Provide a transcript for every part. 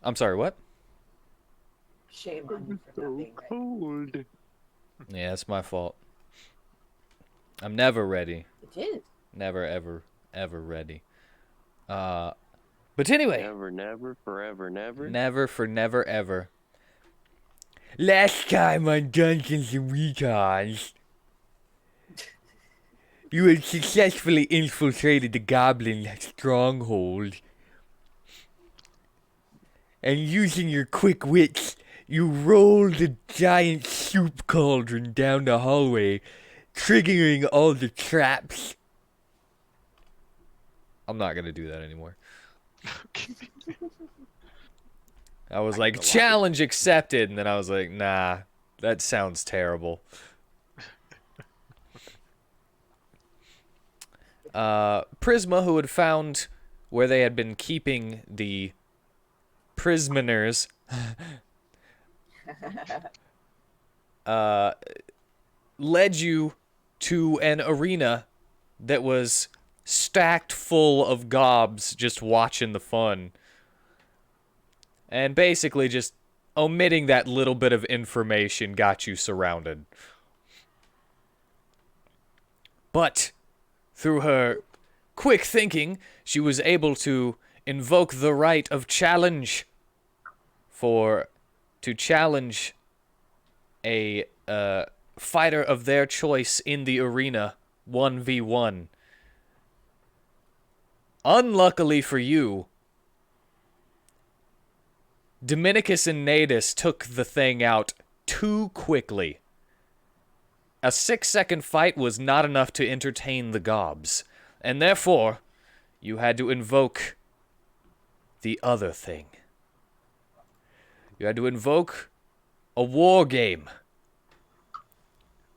I'm sorry, what? Shame on you for not So being ready. cold. Yeah, it's my fault. I'm never ready. It is. Never, ever, ever ready. But anyway, Never, never, forever, never. never for never ever. Last time on Dungeons and WheatTons, you had successfully infiltrated the goblin stronghold, and using your quick wits, you rolled a giant soup cauldron down the hallway, triggering all the traps. I'm not gonna do that anymore. I was like, challenge accepted, and then I was like, nah, that sounds terrible. Prisma, who had found where they had been keeping the prisoners, led you to an arena that was stacked full of gobs just watching the fun. And basically just omitting that little bit of information got you surrounded. But through her quick thinking, she was able to invoke the right of challenge to challenge a fighter of their choice in the arena 1v1. Unluckily for you, Dominicus and Natus took the thing out too quickly. A 6-second fight was not enough to entertain the gobs, and therefore, you had to invoke the other thing. You had to invoke a war game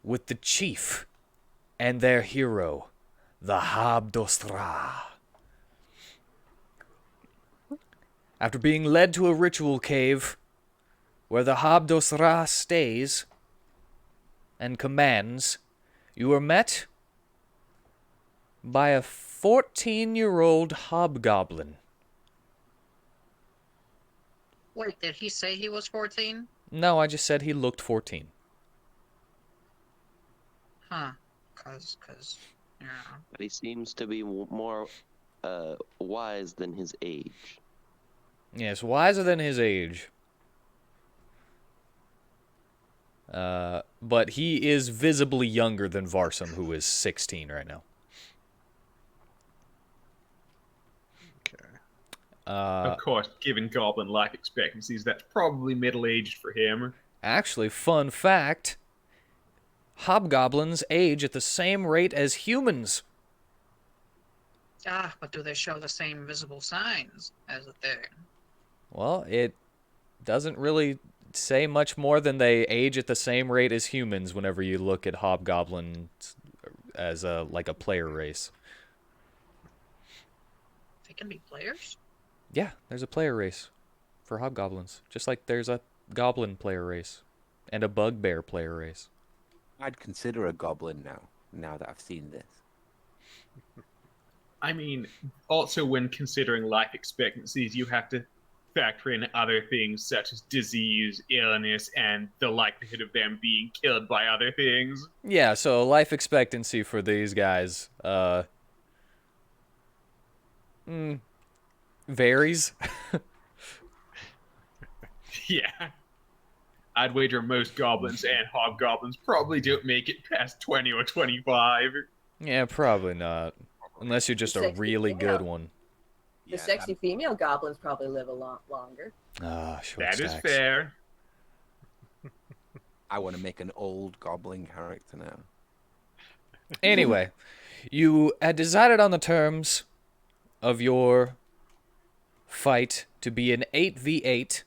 with the chief and their hero, the Hob-Hero. After being led to a ritual cave where the Hob-Hero stays and commands, you were met by a 14-year-old hobgoblin. Wait, did he say he was 14? No, I just said he looked 14. Huh. Yeah. But he seems to be more wise than his age. Yes, wiser than his age. But he is visibly younger than Varsum, who is 16 right now. Okay. Of course, given goblin life expectancies, that's probably middle-aged for him. Actually, fun fact, hobgoblins age at the same rate as humans. Ah, but do they show the same visible signs as a thing? Well, it doesn't really say much more than they age at the same rate as humans whenever you look at hobgoblins as a player race. They can be players? Yeah, there's a player race for hobgoblins, just like there's a goblin player race and a bugbear player race. I'd consider a goblin now that I've seen this. I mean, also when considering life expectancies, you have to factor in other things such as disease, illness, and the likelihood of them being killed by other things. Yeah, so life expectancy for these guys varies. Yeah. I'd wager most goblins and hobgoblins probably don't make it past 20 or 25. Yeah, probably not. Unless you're just a Sexy really female. good one. The sexy female goblins probably live a lot longer. Ah, short That is stacks. fair. I want to make an old goblin character now. Anyway, you had decided on the terms of your fight to be an 8v8,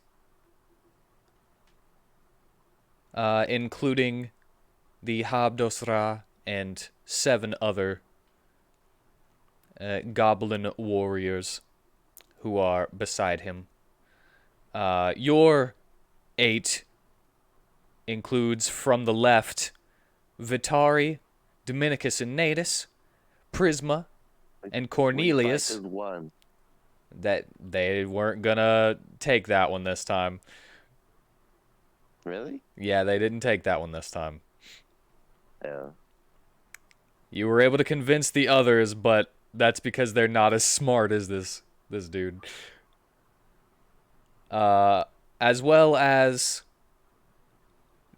including the Hob-Hero and 7 other goblin warriors who are beside him. Your 8 includes, from the left, Vitari, Dominicus and Natus, Prisma, and Cornelius. One. that they weren't gonna take that one this time. Really? Yeah, they didn't take that one this time. Yeah. You were able to convince the others, but that's because they're not as smart as this dude. As well as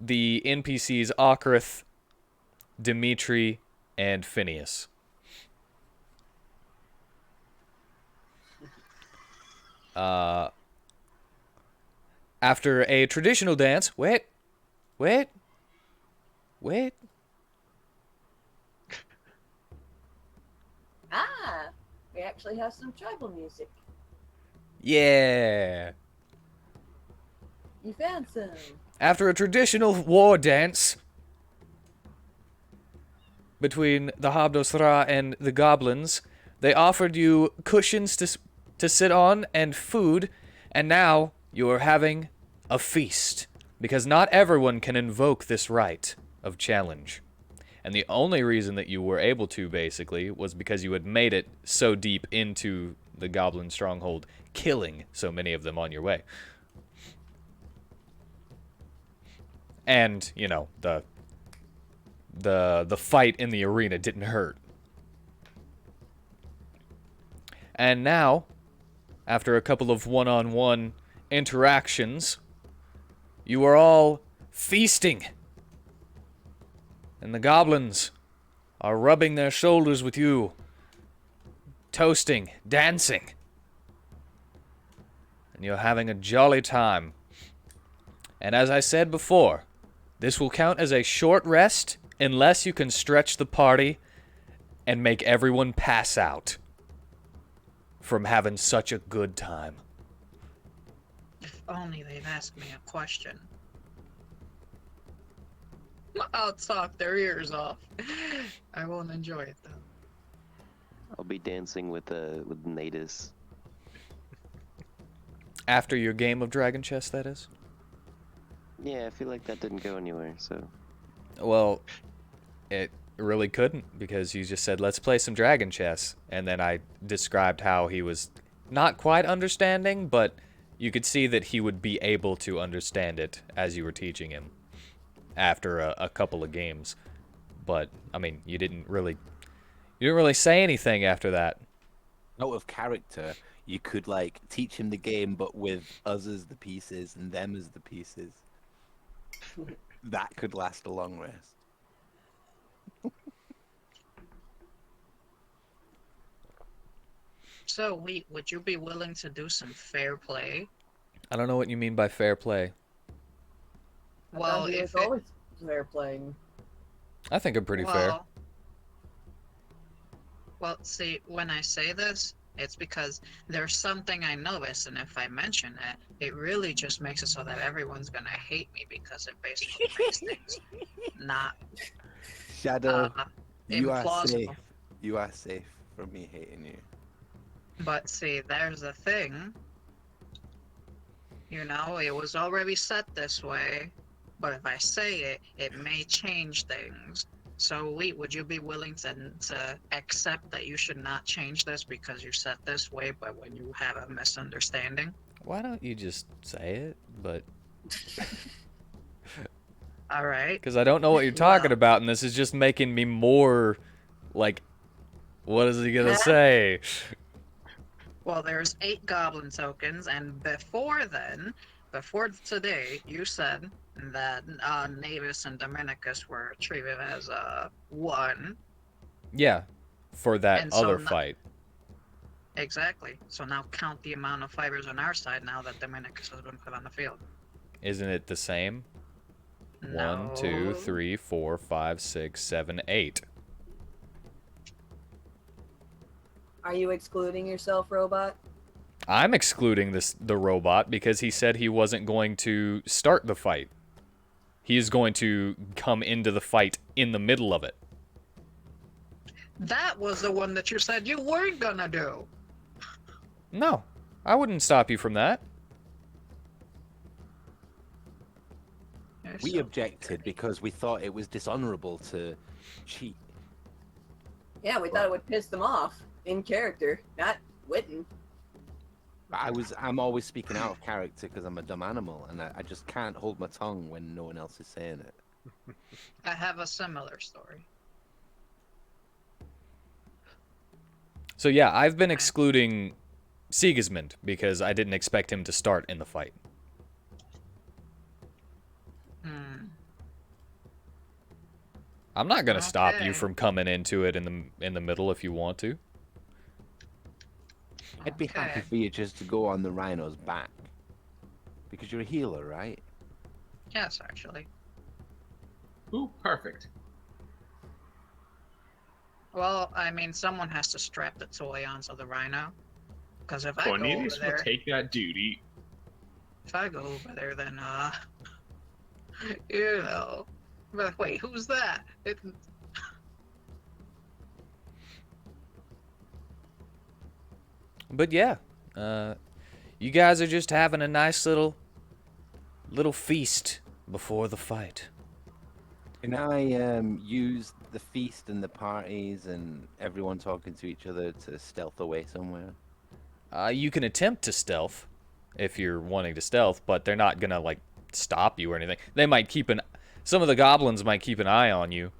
the NPCs Okrith, Dimitri, and Phineas. After a traditional dance, wait. Ah, we actually have some tribal music. Yeah. You found some. After a traditional war dance between the Hob-Hero and the goblins, they offered you cushions to sit on and food, and now you are having a feast, because not everyone can invoke this right of challenge. And the only reason that you were able to, basically, was because you had made it so deep into the goblin stronghold, killing so many of them on your way. And, you know, the fight in the arena didn't hurt. And now, after a couple of one-on-one interactions, you are all feasting. And the goblins are rubbing their shoulders with you, toasting, dancing. And you're having a jolly time. And as I said before, this will count as a short rest unless you can stretch the party and make everyone pass out from having such a good time. If only they'd ask me a question. I'll talk their ears off. I won't enjoy it though. I'll be dancing with Natus. After your game of Dragon Chess, that is? Yeah, I feel like that didn't go anywhere, so... Well, it really couldn't, because you just said, let's play some Dragon Chess. And then I described how he was not quite understanding, but you could see that he would be able to understand it as you were teaching him after a couple of games. But, I mean, you didn't really say anything after that. Out of character, you could, like, teach him the game, but with us as the pieces and them as the pieces. That could last a long rest. So, would you be willing to do some fair play? I don't know what you mean by fair play. Well, He was if it, always fair playing. I think I'm pretty fair. Well, see, when I say this, it's because there's something I noticed, and if I mention it, it really just makes it so that everyone's gonna hate me because it basically makes things not Shadow, you are implausible. safe. You are safe from me hating you. But see, there's the thing. You know, it was already set this way, but if I say it, it may change things. So, Lee, would you be willing to accept that you should not change this because you set this way, but when you have a misunderstanding? Why don't you just say it? But All right. because I don't know what you're talking Well- about, and this is just making me more like, what is he gonna say? Well, there's 8 goblin tokens, and before today, you said that Navis and Dominicus were treated as 1. Yeah, for that And so other no- fight. Exactly. So now count the amount of fighters on our side now that Dominicus has been put on the field. Isn't it the same? No. 1, 2, 3, 4, 5, 6, 7, 8. Are you excluding yourself, robot? I'm excluding the robot because he said he wasn't going to start the fight. He is going to come into the fight in the middle of it. That was the one that you said you weren't gonna do. No, I wouldn't stop you from that. We objected because we thought it was dishonorable to cheat. Yeah, we thought it would piss them off in character, not Witten. I'm always speaking out of character because I'm a dumb animal, and I just can't hold my tongue when no one else is saying it. I have a similar story. So yeah, I've been excluding Sigismund because I didn't expect him to start in the fight. Hmm. I'm not gonna stop you Okay. from coming into it in the middle if you want to. I'd be happy Okay. for you just to go on the rhino's back. Because you're a healer, right? Yes, actually. Ooh, perfect. Well, I mean, someone has to strap the toy onto the rhino. Because if I go over Cornelius will there, take that duty. then you know. But wait, who's that? But yeah, you guys are just having a nice little feast before the fight. Can I use the feast and the parties and everyone talking to each other to stealth away somewhere? You can attempt to stealth if you're wanting to stealth, but they're not gonna like stop you or anything. They might some of the goblins might keep an eye on you,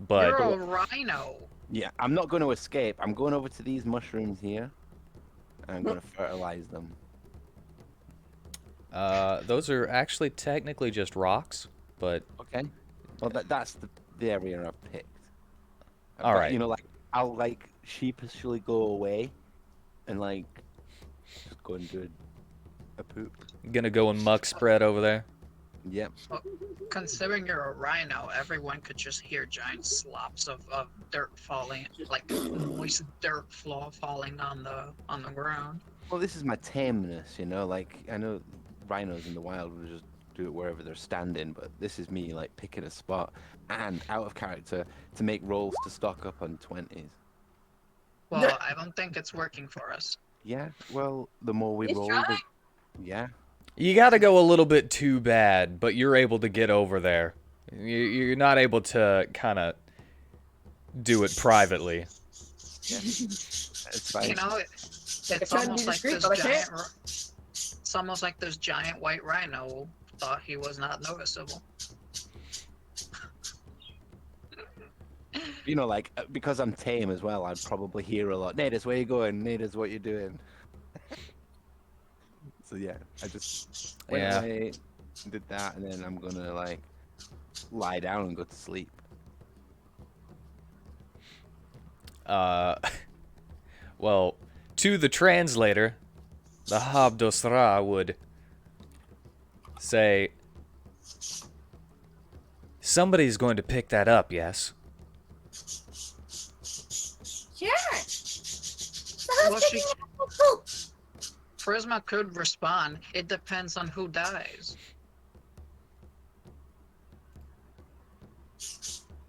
but You're a rhino. Yeah, I'm not going to escape. I'm going over to these mushrooms here. And I'm going to fertilize them. those are actually technically just rocks. But Okay. Well, that's the area I've picked. All right. You know, like I'll like sheepishly go away, and like just go and do a poop. gonna go and muck spread over there. Yep. Considering you're a rhino, everyone could just hear giant slops of dirt falling, like moist dirt falling on the ground. Well, this is my tameness, you know. Like I know rhinos in the wild will just do it wherever they're standing, but this is me like picking a spot and out of character to make rolls to stock up on 20s. Well, I don't think it's working for us. Yeah. Well, the more we He's roll, trying. yeah. You got to go a little bit too bad, but you're able to get over there. You're not able to kind of do it privately. Yeah. It's fine. You know, Like, it's I tried to almost be like discreet, this but I can't. giant. It's almost like this giant white rhino thought he was not noticeable. You know, like because I'm tame as well, I'd probably hear a lot. Nadis, where you going? Nadis, what you doing? So yeah, I just went Yeah. away, did that, and then I'm gonna like lie down and go to sleep. Well, to the translator, the Hob-Hero would say, somebody's going to pick that up, yes? Sure. So who's Well, picking up the poop? Prisma could respond. It depends on who dies.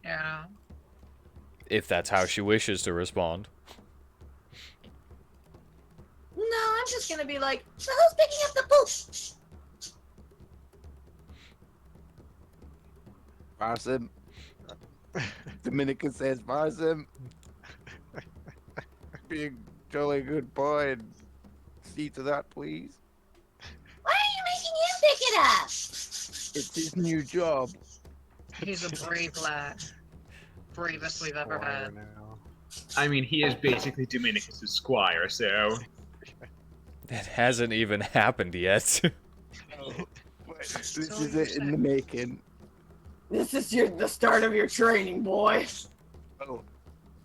Yeah. If that's how she wishes to respond. No, I'm just gonna be like, so who's picking up the poop? Farsim. Dominica says Farsim. Be a jolly good boy and see to that, please. Why are you making him pick it up? It's his new job. He's a brave lad. Bravest we've ever Squire had. now. I mean, he is basically Dominicus' squire, so That hasn't even happened yet. This is it in the making. This is the start of your training, boy. Oh,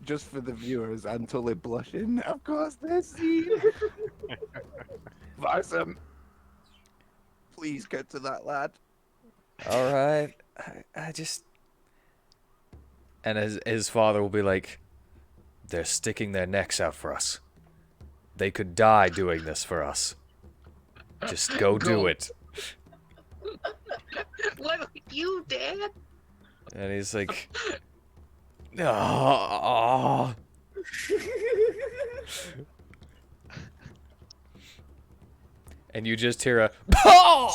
just for the viewers, I'm totally blushing. Of course, this scene. Varsum, please get to that lad. All right. I just... And his father will be like, they're sticking their necks out for us. They could die doing this for us. Just go do it. What, you dad? And he's like, oh. And you just hear a, oh!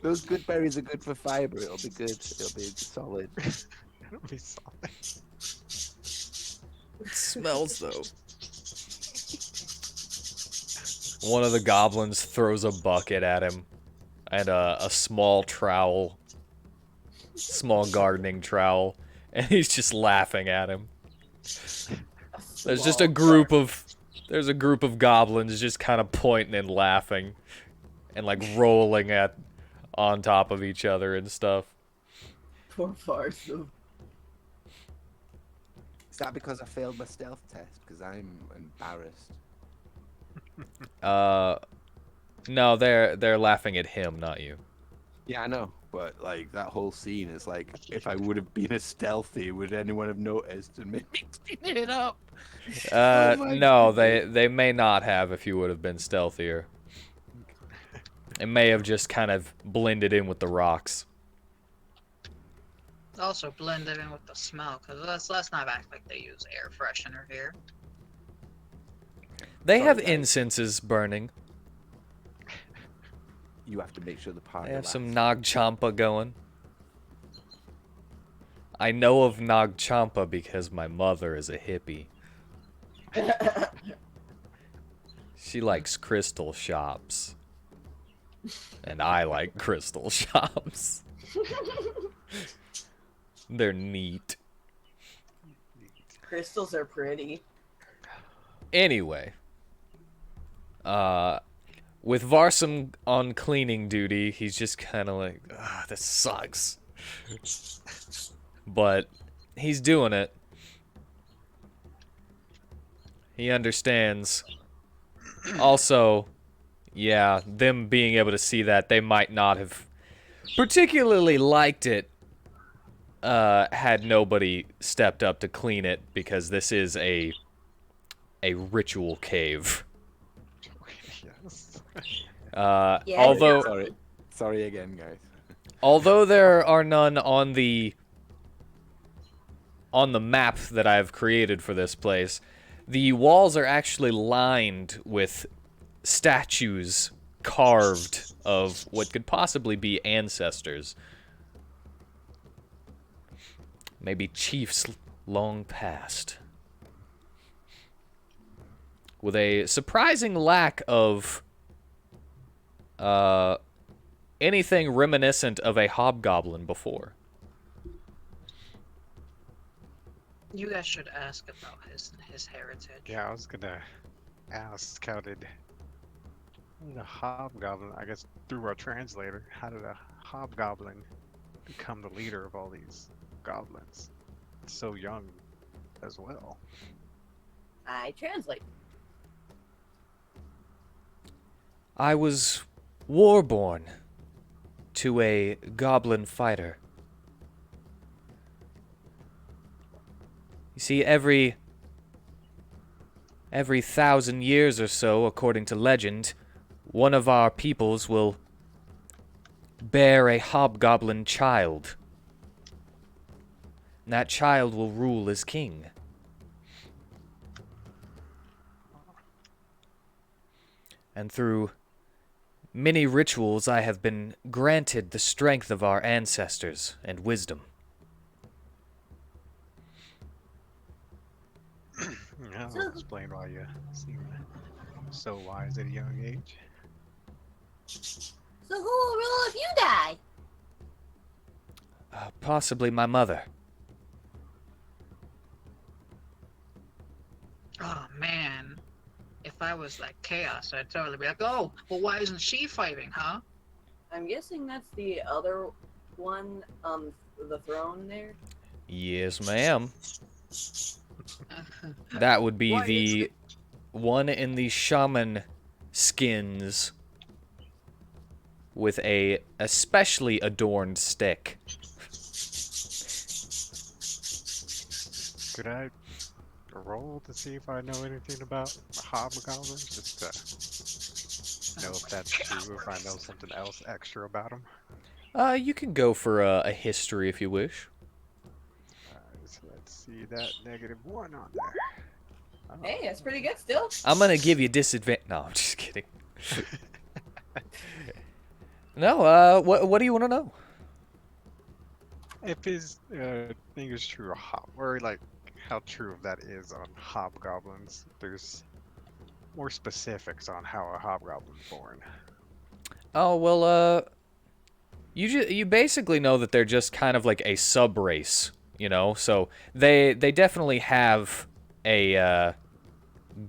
Those good berries are good for fiber. It'll be good. It'll be solid. It'll be solid. It smells though. One of the goblins throws a bucket at him and a small trowel, small gardening trowel, and he's just laughing at him. There's just a group of goblins just kind of pointing and laughing and like rolling on top of each other and stuff. Poor Farsu. Is that because I failed my stealth test? Because I'm embarrassed. No, they're laughing at him, not you. Yeah, I know, but like that whole scene is like, if I would have been as stealthy, would anyone have noticed and made me clean it up? Oh my No, goodness. they may not have if you would have been stealthier. It may have just kind of blended in with the rocks. Also blended in with the smell, because let's not act like they use air freshener here. They Sorry, have guys. incenses burning. You have to make sure the party They have some lasts. Nag Champa going. I know of Nag Champa because my mother is a hippie. She likes crystal shops. And I like crystal shops. They're neat. Crystals are pretty. Anyway. With Varsum on cleaning duty, he's just kind of like, this sucks. But he's doing it. He understands. Also, yeah, them being able to see that, they might not have particularly liked it had nobody stepped up to clean it, because this is a ritual cave. Yes. Yeah, Although Sorry again, guys. although there are none on the map that I've created for this place, the walls are actually lined with statues carved of what could possibly be ancestors. Maybe chiefs long past. With a surprising lack of anything reminiscent of a hobgoblin before. You guys should ask about his heritage. Yeah, I was gonna ask, how did the hobgoblin, I guess through our translator, how did a hobgoblin become the leader of all these goblins? So young as well. I translate. I was warborn to a goblin fighter. You see, every 1,000 years or so, according to legend, one of our peoples will bear a hobgoblin child. And that child will rule as king. And through many rituals, I have been granted the strength of our ancestors and wisdom. Yeah, that'll explain why you seem so wise at a young age. So who will rule if you die? Possibly my mother. Oh man, if I was like Chaos, I'd totally be like, oh, well, why isn't she fighting, huh? I'm guessing that's the other one on the throne there. Yes, ma'am. That would be Why is the one in the shaman skins with a especially adorned stick. Could I roll to see if I know anything about hobgoblins? Just to know if that's true, if I know something else extra about them. You can go for a history if you wish. So let's see that -1 on there. Oh. Hey, that's pretty good still. I'm gonna give you disadvantage. No, I'm just kidding. No, what do you want to know? If his thing is true, or like how true of that is on hobgoblins. There's more specifics on how a hobgoblin's born. Oh, well, you basically know that they're just kind of like a sub-race, you know? So they definitely have a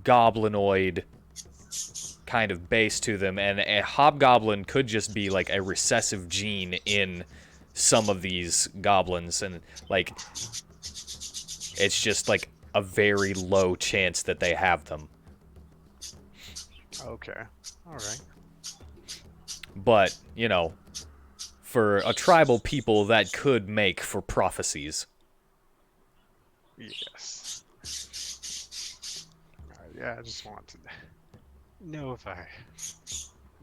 goblinoid kind of base to them, and a hobgoblin could just be like a recessive gene in some of these goblins, and like it's just like a very low chance that they have them. Okay. All right. But, you know, for a tribal people, that could make for prophecies. Yes. Yeah, I just wanted to know if I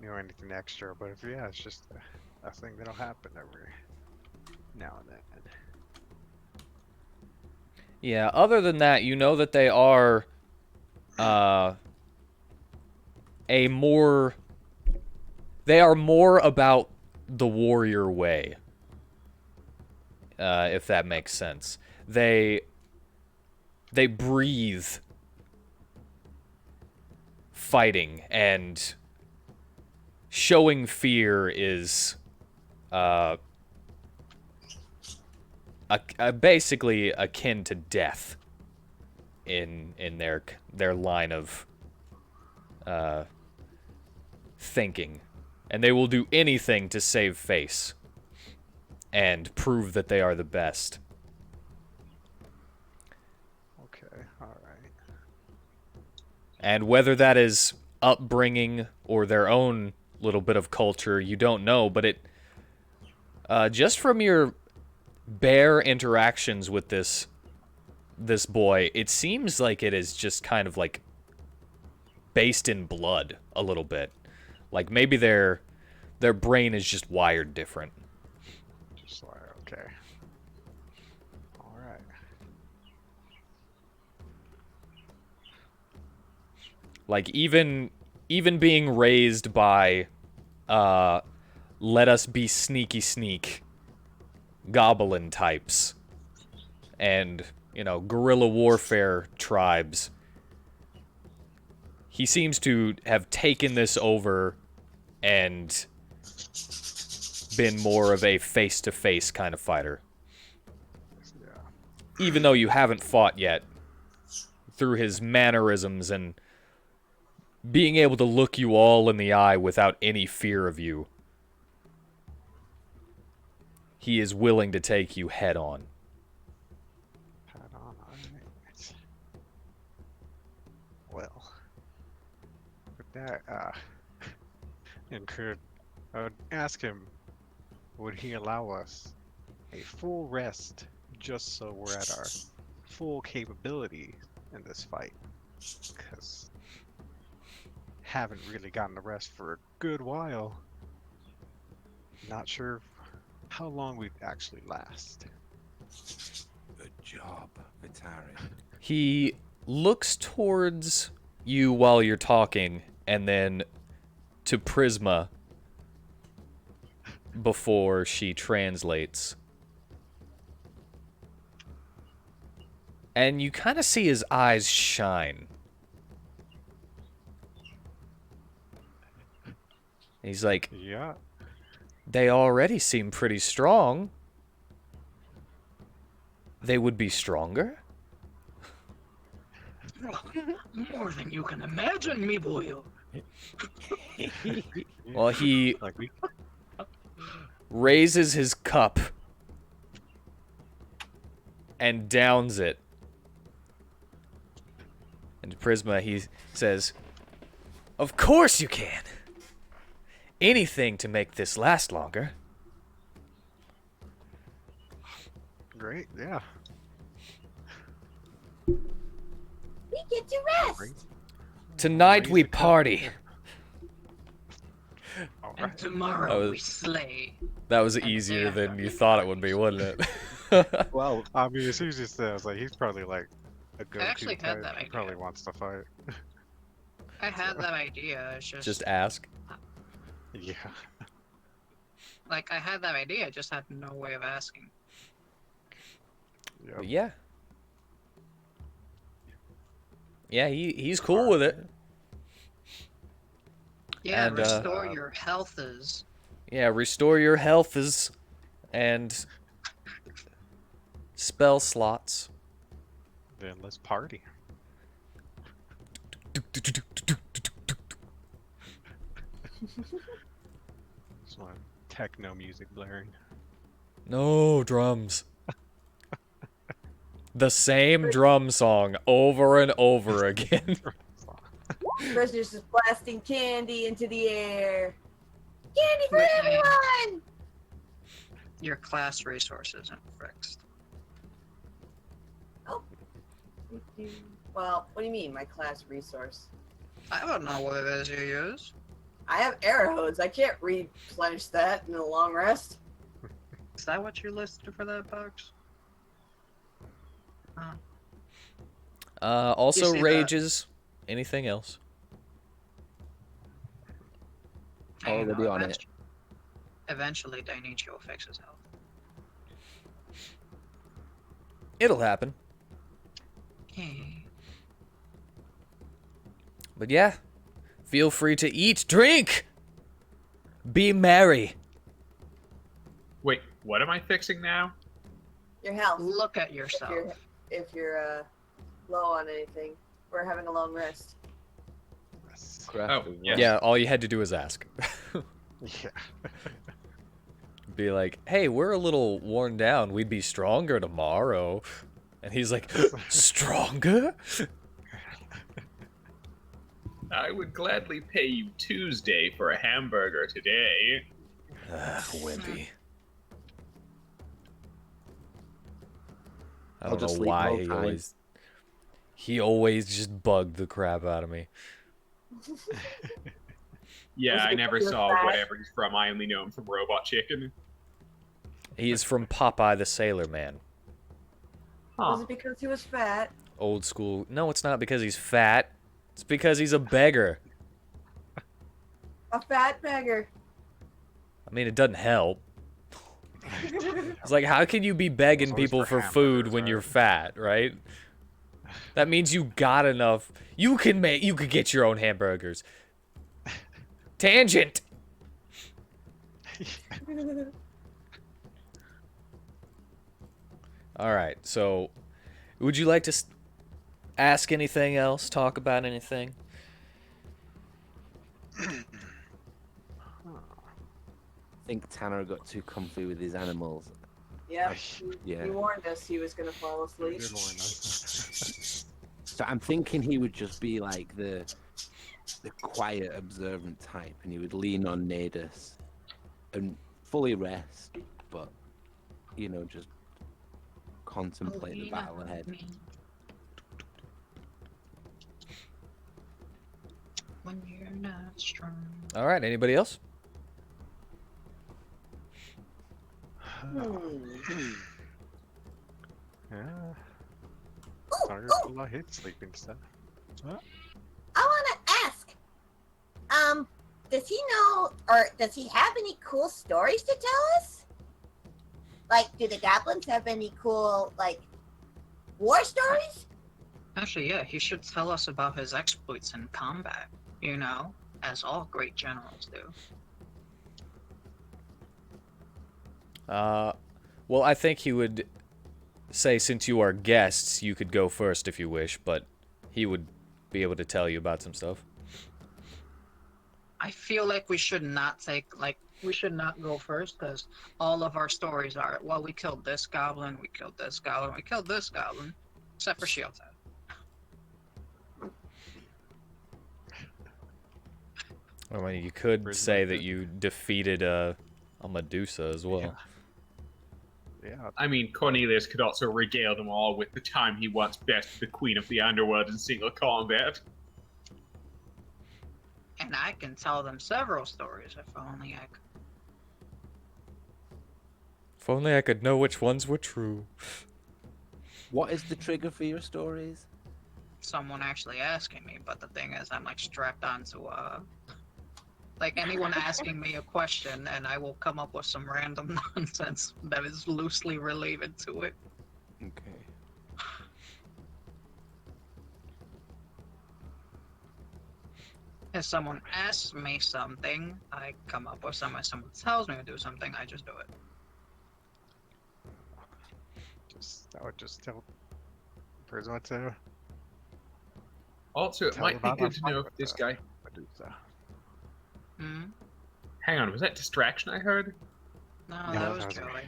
knew anything extra, but if yeah, it's just a thing that'll happen every now and then. Yeah, other than that, you know that they are a more... They are more about the warrior way, if that makes sense. They breathe fighting, and showing fear is basically akin to death in their line of thinking, and they will do anything to save face and prove that they are the best. Okay, all right. And whether that is upbringing or their own little bit of culture, you don't know, but it just from your bare interactions with this boy, it seems like it is just kind of like based in blood a little bit. Like maybe their brain is just wired different. Just like okay. All right. Like even being raised by let us be sneaky sneak goblin types and, you know, guerrilla warfare tribes. He seems to have taken this over and been more of a face-to-face kind of fighter. Yeah. Even though you haven't fought yet, through his mannerisms and being able to look you all in the eye without any fear of you, he is willing to take you head on. Pat on. All right. Well, with that, and could I would ask him, would he allow us a full rest just so we're at our full capability in this fight? Because haven't really gotten a rest for a good while. Not sure how long we'd actually last. Good job, Vitari. He looks towards you while you're talking, and then to Prisma before she translates. And you kind of see his eyes shine. He's like, Yeah. they already seem pretty strong. They would be stronger? More than you can imagine, me boy. Well, he Like we raises his cup and downs it. And to Prisma, he says, of course you can. Anything to make this last longer. great, yeah. We get to rest. Great. Tonight Raise we the cup. party. All And right. tomorrow we slay. That was And the easier day than after you we thought it party. would be, wouldn't it? Well, I mean, as soon as you said, I was like, he's probably like a go-to actually had type. that He idea. probably wants to fight. I had that idea. It's Just ask. Yeah. like I had that idea. I just had no way of asking. Yeah. But yeah. Yeah, he's cool with it. Yeah, And, restore your healths. yeah, restore your healths and spell slots. Then let's party. Some techno music blaring. No drums. The same drum song over and over again. Prisoners is blasting candy into the air. Candy for Whitney. everyone! Your class resources and fixed. Well, what do you mean, my class resource? I don't know what it is you use. I have arrowheads. I can't replenish that in a long rest. Is that what you listed for that box? Also You see that? rages. Anything else? Hey, Already on it. Eventually, Dainichi will fix his health. It'll happen. Hey. But yeah, feel free to eat, drink, be merry. Wait, what am I fixing now? Your health. Look at yourself. If you're low on anything, we're having a long rest. Oh, yes. Yeah, all you had to do was ask. Yeah. Be like, hey, we're a little worn down. We'd be stronger tomorrow. And he's like, stronger? I would gladly pay you Tuesday for a hamburger today. Wimpy. I I'll don't just know sleep why the he whole time. always just bugged the crap out of me. Yeah, Was it I never because saw of that? whatever he's from. I only know him from Robot Chicken. He is from Popeye the Sailor Man. Was it because he was fat? Old school. No, it's not because he's fat. It's because he's a beggar. A fat beggar. I mean, it doesn't help. It's like, how can you be begging It's always people for for food hamburgers, when right? you're fat, right? That means you got enough. You could get your own hamburgers. Tangent. All right. So, would you like to ask anything else? Talk about anything? I think Tanner got too comfy with his animals. Yep. Yeah. He warned us he was gonna fall asleep. Good one, nice. So I'm thinking he would just be like the quiet, observant type, and he would lean on Nadus and fully rest, but just contemplate the battle ahead. When you're not strong. All right. Anybody else? Yeah. Ooh, Sorry, ooh, I hate sleeping stuff. I wanna ask. Does he know, or does he have any cool stories to tell us? Like, do the goblins have any cool, like, war stories? Actually, yeah, he should tell us about his exploits in combat, as all great generals do. Well, I think he would say, since you are guests, you could go first if you wish, but he would be able to tell you about some stuff. I feel like we should not go first, because all of our stories are, well, we killed this goblin, we killed this goblin, we killed this goblin, except for Shieldhead. I mean, you could Prism say of that the- you defeated a Medusa as well. Yeah. I mean, Cornelius could also regale them all with the time he once bested the Queen of the Underworld in single combat. And I can tell them several stories if only I could. If only I could know which ones were true. What is the trigger for your stories? Someone actually asking me, but the thing is, I'm like strapped onto anyone asking me a question, and I will come up with some random nonsense that is loosely related to it. Okay. If someone asks me something, I come up with something. If someone tells me to do something, I just do it. I would just tell the person what to Also, it tell might be about our good to fight know if with this the guy. Medusa. Hmm? Hang on, was that distraction I heard? No, No, that was that was me. Joey.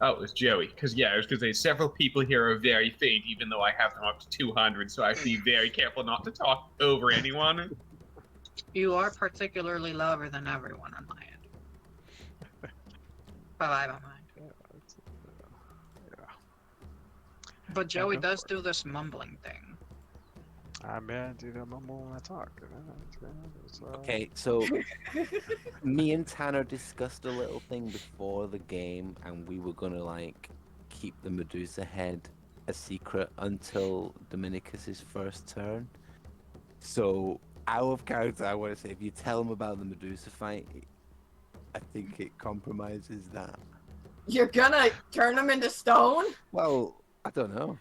Oh, it was Joey. Because, yeah, I was going to say several people here are very faint, even though I have them up to 200, so I have to be very careful not to talk over anyone. You are particularly louder than everyone on my end. But I don't mind. Yeah, yeah. But Joey go does for do this mumbling thing. I mean, do the mumble when I talk. You know? It's, Okay, so me and Tanner discussed a little thing before the game, and we were gonna like keep the Medusa head a secret until Dominicus's first turn. So out of character, I want to say if you tell him about the Medusa fight, I think it compromises that. You're gonna turn him into stone? Well, I don't know.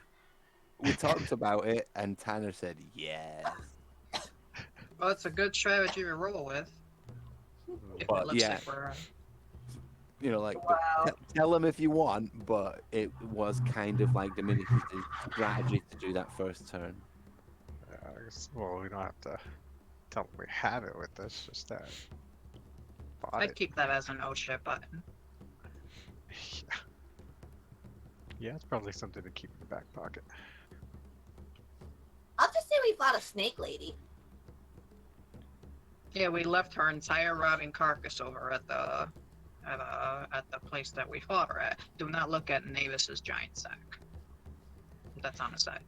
We talked about it, and Tanner said yes. Well, it's a good strategy to roll with. If it But looks yeah, like we're... you know, like Wow. tell him if you want, but it was kind of like Dominicus's strategy to do that first turn. I guess, well, we don't have to tell them we have it with us, just that. Bought I'd it. keep that as an oh shit button. Yeah. Yeah, it's probably something to keep in the back pocket. I'll just say we fought a snake lady. Yeah, we left her entire rotting carcass over at the place that we fought her at. Do not look at Navis's giant sack. That's on the side.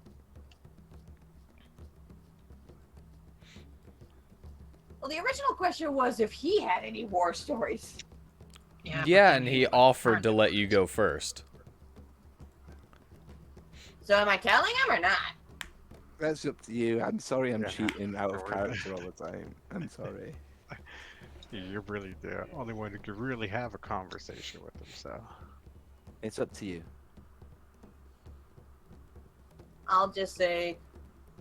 Well, the original question was if he had any war stories. Yeah, but Yeah, then and he went offered turned to it let on you us. go first. So am I telling him or not? That's up to you. I'm sorry I'm Yeah, cheating out of we're- character all the time. I'm sorry. You're really the only one who could really have a conversation with them, so. It's up to you. I'll just say,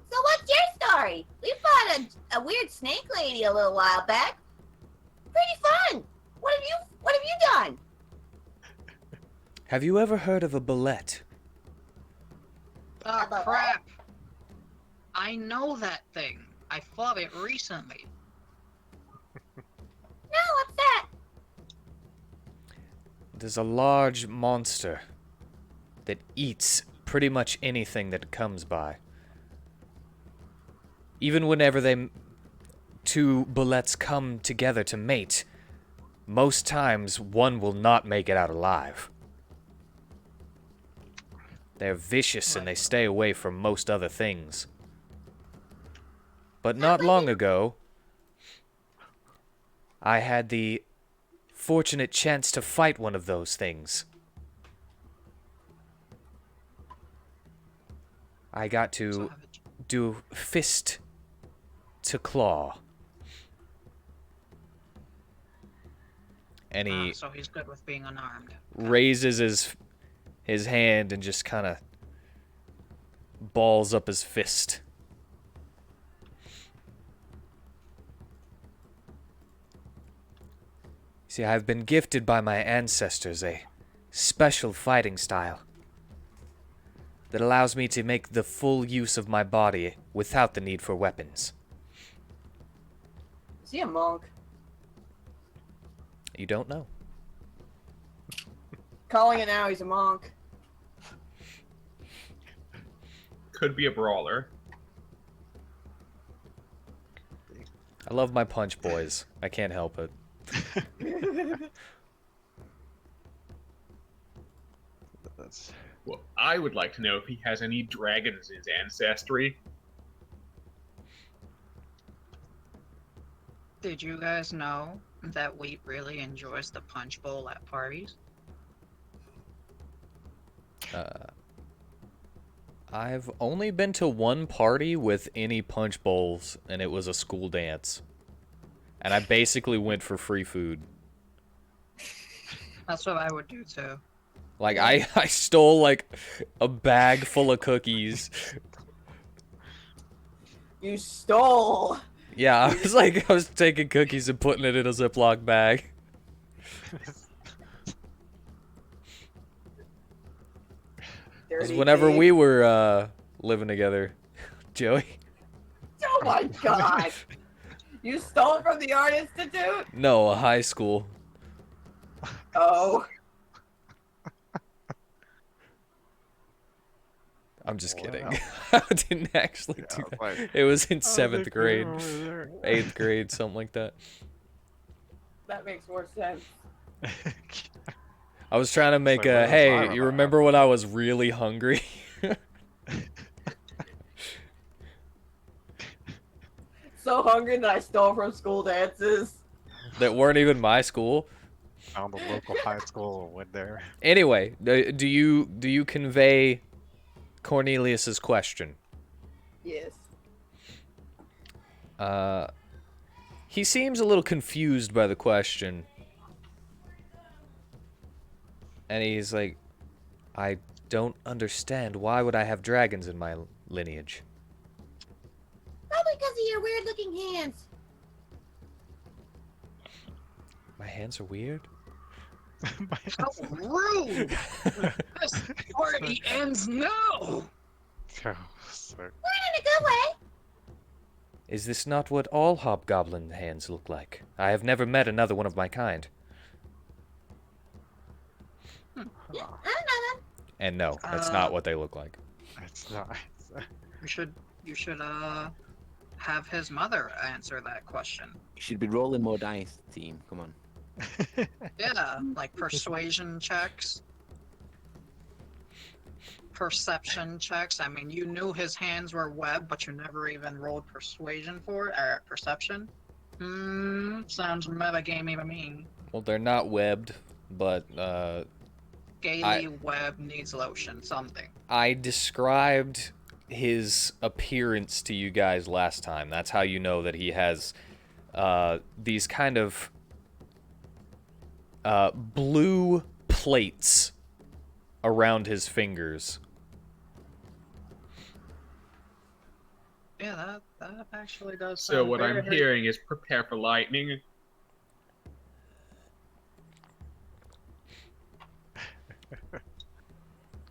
so what's your story? We fought a weird snake lady a little while back. Pretty fun. What have you done? Have you ever heard of a bullet? Oh, About crap! I know that thing. I fought it recently. No, what's that? It is a large monster that eats pretty much anything that it comes by. Even whenever two bullets come together to mate, most times one will not make it out alive. They're vicious and they stay away from most other things. But not long ago, I had the fortunate chance to fight one of those things. I got to So have it- do fist to claw. And he so he's good with being unarmed. raises his hand and just kind of balls up his fist. See, I've been gifted by my ancestors a special fighting style that allows me to make the full use of my body without the need for weapons. Is he a monk? You don't know. Calling it now, he's a monk. Could be a brawler. I love my punch boys. I can't help it. That's Well, I would like to know if he has any dragons in his ancestry. Did you guys know that Wheat really enjoys the punch bowl at parties? I've only been to one party with any punch bowls, and it was a school dance. And I basically went for free food. That's what I would do too. Like, I stole, like, a bag full of cookies. You stole. Yeah, I was taking cookies and putting it in a Ziploc bag. It was Dirty whenever pig. we were living together, Joey. Oh my god! You stole from the Art Institute? No, high school. Oh. I'm just kidding. Wow. I didn't actually Yeah, do I was that. like, It was in "Oh, 7th they're grade, over there." 8th grade, something like that. That makes more sense. I was trying to make like, what a, was hey, I you about? remember when I was really hungry? So hungry that I stole from school dances. That weren't even my school. Found the local high school and went there. Anyway, do you convey Cornelius's question? Yes. He seems a little confused by the question. And he's like, I don't understand. Why would I have dragons in my lineage? Probably because of your weird looking hands. My hands are weird? How rude! This party ends now! Oh, so- We're in a good way. Is this not what all hobgoblin hands look like? I have never met another one of my kind. Yeah, I don't know that. And no, that's not what they look like. It's not. You should have his mother answer that question. You should be rolling more dice, team. Come on. Yeah, like persuasion checks. Perception checks. I mean, you knew his hands were webbed, but you never even rolled persuasion for it, or perception. Sounds metagamey to me. Well, they're not webbed, but Gaily web needs lotion, something. I described his appearance to you guys last time. That's how you know that he has these kind of blue plates around his fingers. Yeah, that actually does. So sound what I'm very- hearing is prepare for lightning.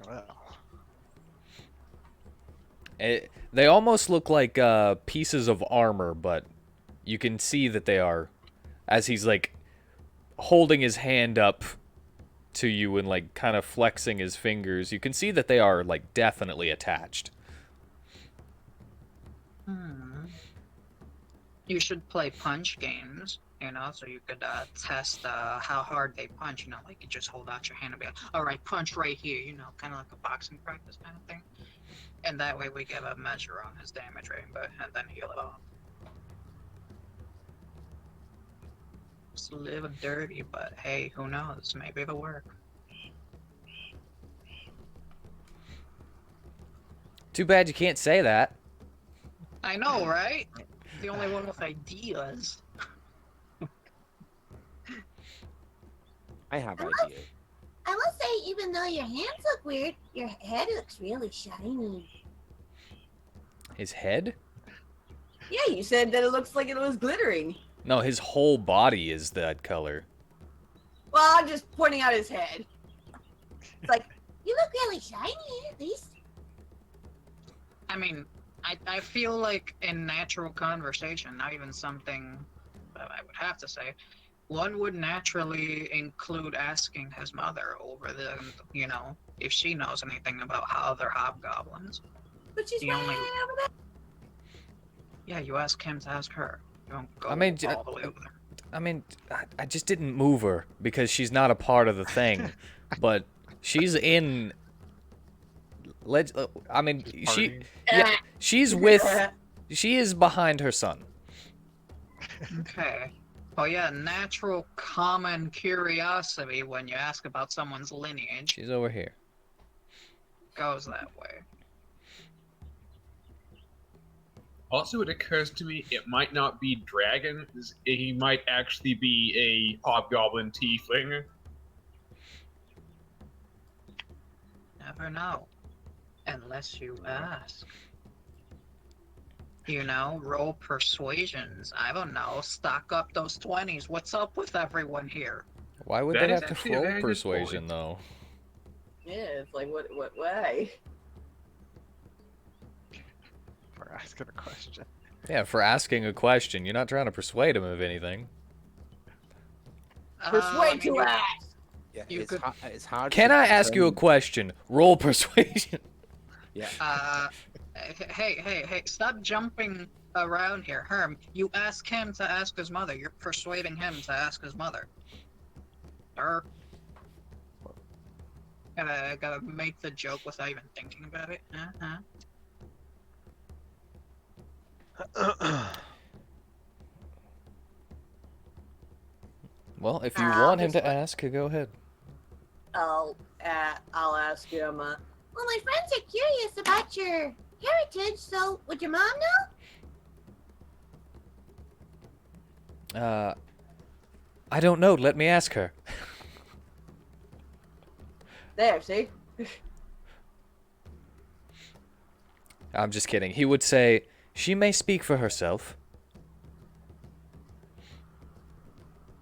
Well, They almost look like pieces of armor, but you can see that they are, as he's like holding his hand up to you and like kind of flexing his fingers. You can see that they are like definitely attached. You should play punch games, you know, so you could test how hard they punch. You know, like you just hold out your hand and be like, all right, punch right here, you know, kind of like a boxing practice kind of thing. And that way we get a measure on his damage rating, and then heal it off. It's a little dirty, but hey, who knows? Maybe it'll work. Too bad you can't say that. I know, right? The only one with ideas. I have ideas. I will say, even though your hands look weird, your head looks really shiny. His head? Yeah, you said that it looks like it was glittering. No, his whole body is that color. Well, I'm just pointing out his head. It's like, you look really shiny, at least. I mean, I feel like in natural conversation, not even something that I would have to say, one would naturally include asking his mother over the, you know, if she knows anything about how other hobgoblins. But she's The way only- over there. Yeah, you ask him to ask her. You don't go I mean, all the way over there. I mean, I just didn't move her because she's not a part of the thing. But she's in... I mean, partying. yeah, she's with... She is behind her son. Okay. Well, yeah, natural common curiosity when you ask about someone's lineage She's over here. goes that way. Also, it occurs to me it might not be dragons. He might actually be a hobgoblin tiefling. Never know. Unless you ask. You know, roll persuasions. I don't know. Stock up those 20s. What's up with everyone here? Why would That they is have to actually a roll very good persuasion point. though? Yeah, it's like what way? For asking a question. Yeah, for asking a question. You're not trying to persuade him of anything. Persuade to you, ask. Yeah, You it's could- it's hard. Can to I ask you a determine- question? Roll persuasion. Yeah. Hey, stop jumping around here. Herm, you ask him to ask his mother. You're persuading him to ask his mother. Sir. Gotta make the joke without even thinking about it. Well, if you I'll want him just to ask, go ahead. I'll ask him. Well, my friends are curious about your heritage, so would your mom know? I don't know. Let me ask her. There, see? I'm just kidding. He would say, she may speak for herself.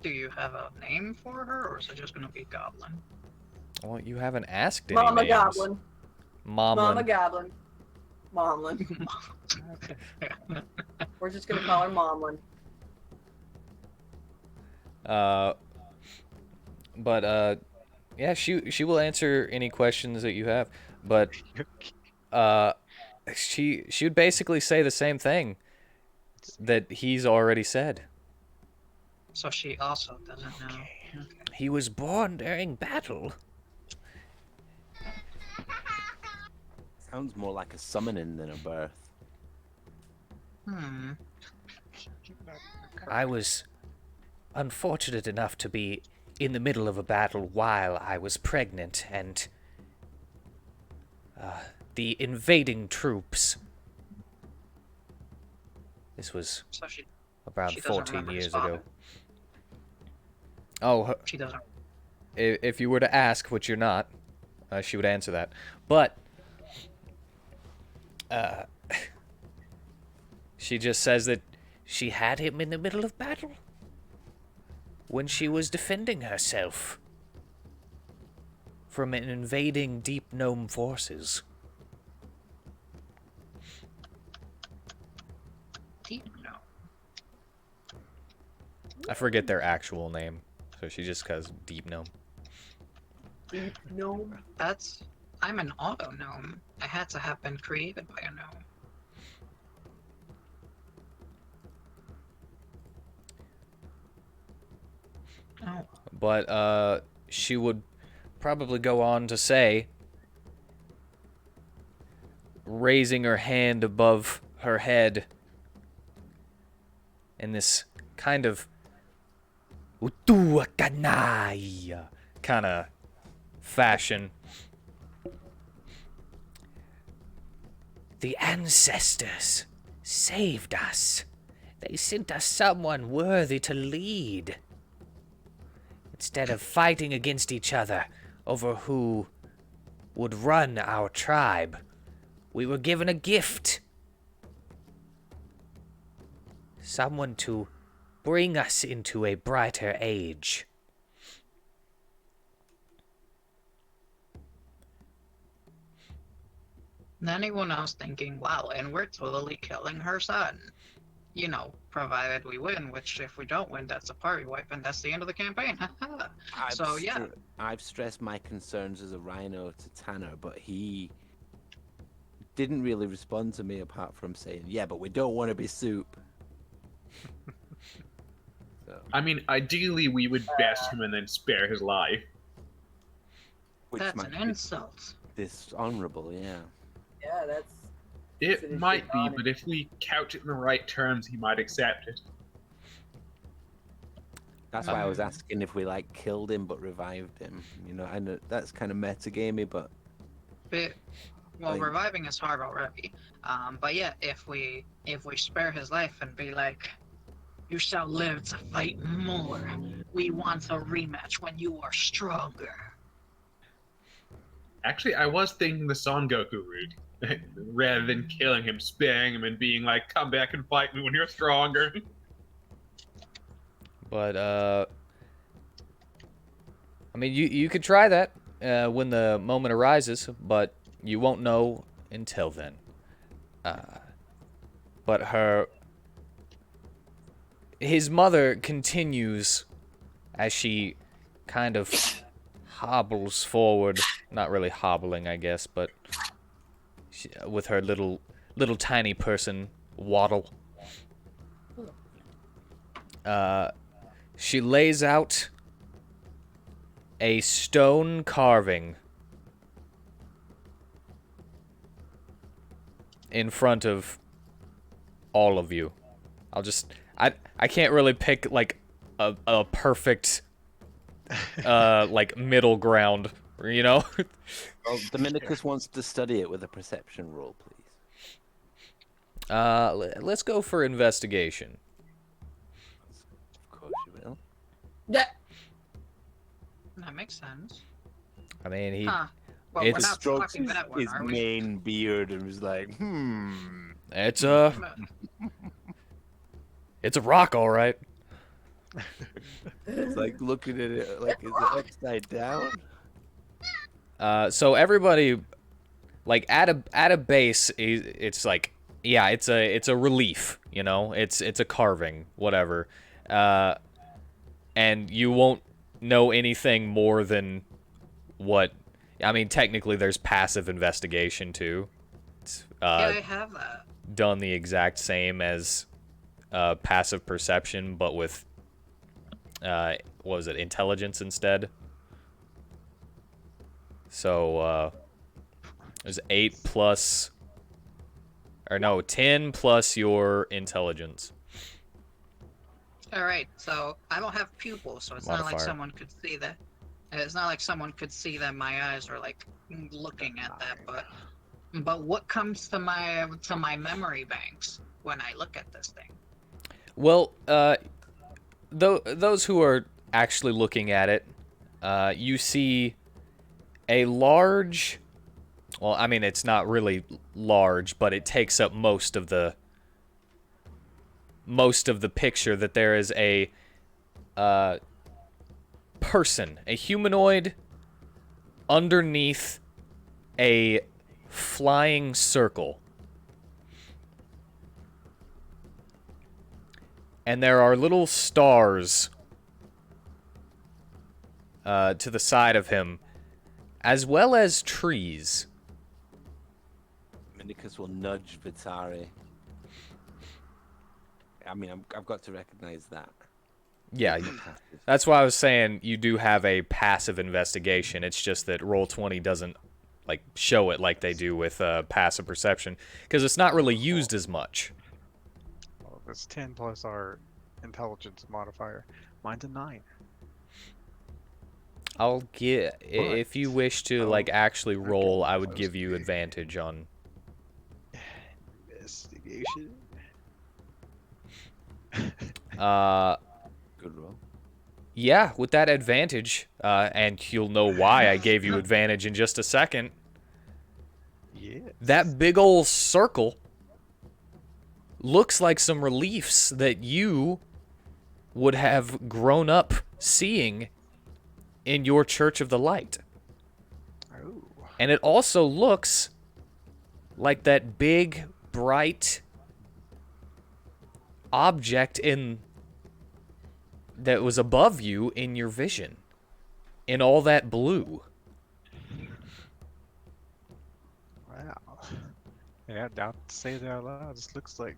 Do you have a name for her, or is it just gonna be Goblin? Well, you haven't asked any Mama names. Goblin. Momlin. Mama Goblin. Momlin. We're just gonna call her Momlin. Yeah, she will answer any questions that you have, but she would basically say the same thing that he's already said. So she also doesn't know. Okay. He was born during battle. Sounds more like a summoning than a birth. I was unfortunate enough to be in the middle of a battle while I was pregnant, and the invading troops. This was So around she doesn't 14 remember his years father. ago. Oh, She doesn't. if you were to ask, which you're not, she would answer that. But she just says that she had him in the middle of battle when she was defending herself from an invading deep gnome forces. Deep no. I forget their actual name, so she just calls deep gnome. Deep gnome. I'm an auto gnome. I had to have been created by a gnome. Oh. But she would probably go on to say, raising her hand above her head in this kind of Utuakanai kind of fashion. The ancestors saved us. They sent us someone worthy to lead. Instead of fighting against each other over who would run our tribe, we were given a gift. Someone to bring us into a brighter age. Anyone else thinking, wow, and we're totally killing her son. You know, provided we win, which if we don't win, that's a party wipe, and that's the end of the campaign. So, yeah. I've stressed my concerns as a rhino to Tanner, but he didn't really respond to me apart from saying, yeah, but we don't want to be soup. So, I mean, ideally, we would best him and then spare his life. which That's might an be insult. dishonorable, yeah. Yeah, that's. It Consider might shit be, on it. but if we couch it in the right terms, he might accept it. That's why I was asking if we like killed him but revived him. You know, I know that's kind of metagamey, but Well, Like- reviving is hard already. But yeah, if we spare his life and be like, you shall live to fight more. We want a rematch when you are stronger. Actually, I was thinking the Son Goku route. rather than killing him, sparing him, and being like, "Come back and fight me when you're stronger." But I mean, you could try that when the moment arises, but you won't know until then. But his mother continues as she kind of hobbles forward. Not really hobbling, I guess, but with her little tiny person waddle. She lays out a stone carving in front of all of you. I can't really pick like a perfect like middle ground, you know? Well, Dominicus wants to study it with a perception roll, please. Let's go for investigation. Of course you will. Yeah. That makes sense. I mean, he Huh. Well, It's- we're not Strokes talking that one, his are we? main beard and was like, it's a rock, all right. It's like looking at it like it's upside down. So everybody, like at a base, it's like, yeah, it's a relief, you know, it's a carving, whatever, and you won't know anything more than what. I mean, technically, there's passive investigation too. It's Yeah, I have that. done the exact same as passive perception, but with what was it, intelligence instead. So there's 8 plus, or no, 10 plus your intelligence. All right, so I don't have pupils, so it's not like Modifier. someone could see that. It's not like someone could see that my eyes are like looking at that. But what comes to my memory banks when I look at this thing? Well, those who are actually looking at it, you see a large. Well, I mean, it's not really large, but it takes up most of the picture. That there is a person, a humanoid, underneath a flying circle. And there are little stars to the side of him, as well as trees. Dominicus will nudge Vitari. I mean, I've got to recognize that. Yeah, that's why I was saying you do have a passive investigation. It's just that Roll20 doesn't like show it like they do with passive perception, because it's not really used as much. Well, it's 10 plus our intelligence modifier. Mine's a 9. I'll get if you wish to like actually roll, I would give you advantage on. Investigation. Good roll. Yeah, with that advantage, and you'll know why I gave you advantage in just a second. Yeah. That big old circle looks like some reliefs that you would have grown up seeing in your Church of the Light. Oh. And it also looks like that big, bright object that was above you in your vision, in all that blue. Wow. Yeah, now to say that out loud, this looks like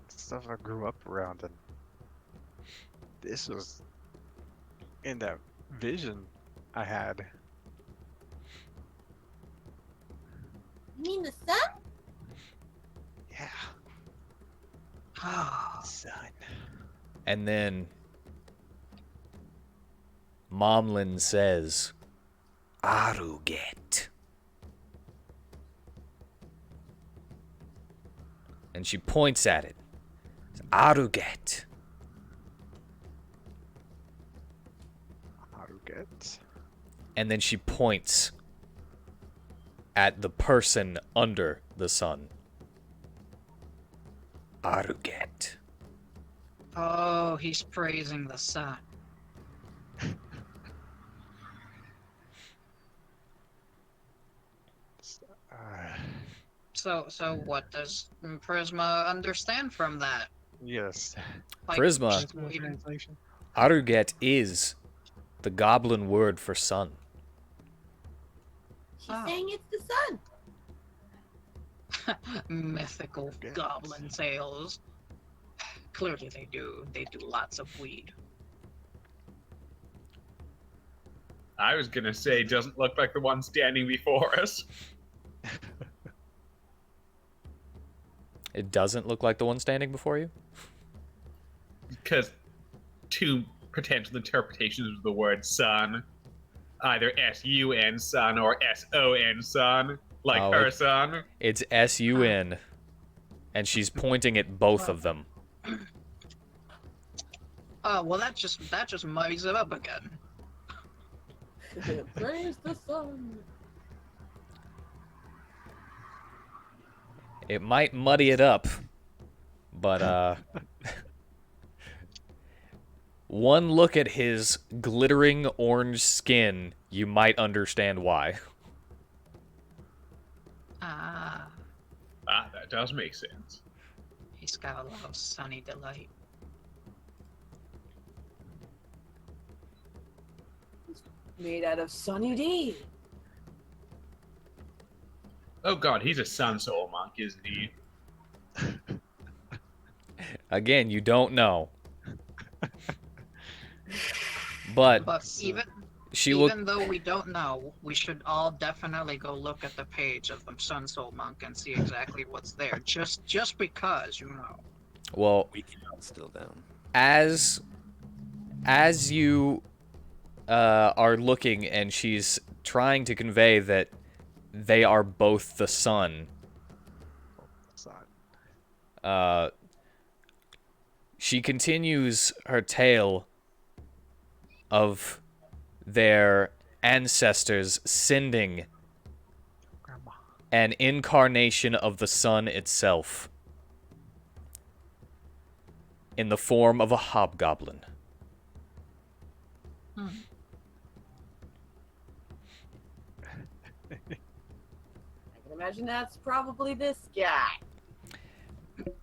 stuff I grew up around, and this was in that vision I had. You mean the sun? Yeah, Oh, son. And then Momlin says, Aruget. And she points at it. Aruget. How to get? And then she points at the person under the sun. Aruget. Oh, he's praising the sun. Uh, So what does Prisma understand from that? yes. Prisma. just wait- Translation. Aruget is the goblin word for sun. She's Oh. saying it's the sun. mythical Yes. goblin tales. Clearly they do. They do lots of weed. I was gonna say, doesn't look like the one standing before us. It doesn't look like the one standing before you? Because two potential interpretations of the word sun. Either S-U-N sun or S-O-N sun. Like Oh, her son. It's S-U-N. And she's pointing at both of them. Oh well, that just muddies it up again. Praise the sun. It might muddy it up, but one look at his glittering orange skin, you might understand why. Ah, Ah, that does make sense. he's got a lot of sunny delight. Made out of Sunny D. Oh god, he's a sun soul monk, isn't he? Again, you don't know. But But even she will. even though we don't know, we should all definitely go look at the page of the Sun Soul Monk and see exactly what's there. Just because, you know. Well, We cannot still down. as you are looking, and she's trying to convey that they are both the sun. Son. She continues her tale of their ancestors sending Grandma. an incarnation of the sun itself in the form of a hobgoblin. Hmm. I can imagine that's probably this guy.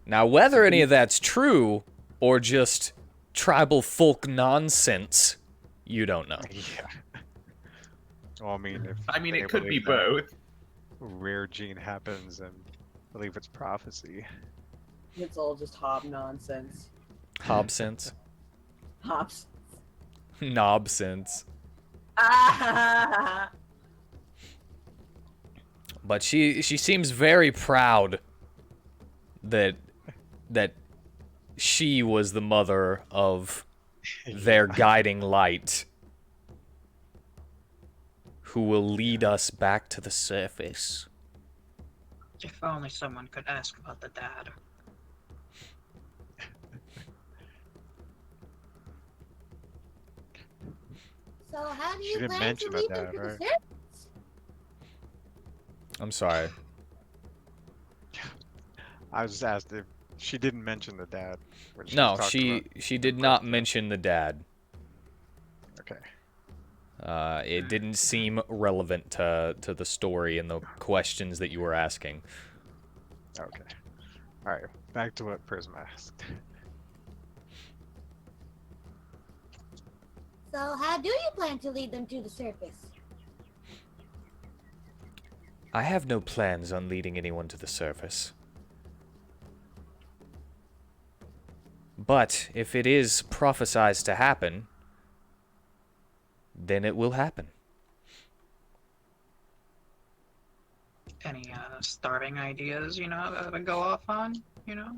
Now, whether any of that's true or just tribal folk nonsense, you don't know. Yeah. Well, I mean, if I mean, they it could be believe that both. rare gene happens and believe it's prophecy. It's all just hob nonsense. Hobsense. Hops. Knobsense. Ah! But she seems very proud that she was the mother of their guiding light, who will lead us back to the surface. If only someone could ask about the dad. So how do She you didn't plan to mention lead that, them to the right? surface? I'm sorry. I was just asked if she didn't mention the dad. When she No, was talking she did not mention the dad. about- Okay. It didn't seem relevant to the story and the questions that you were asking. Okay. All right. Back to what Prisma asked. So how do you plan to lead them to the surface? I have no plans on leading anyone to the surface. But if it is prophesied to happen, then it will happen. Any starting ideas, you know, to go off on, you know?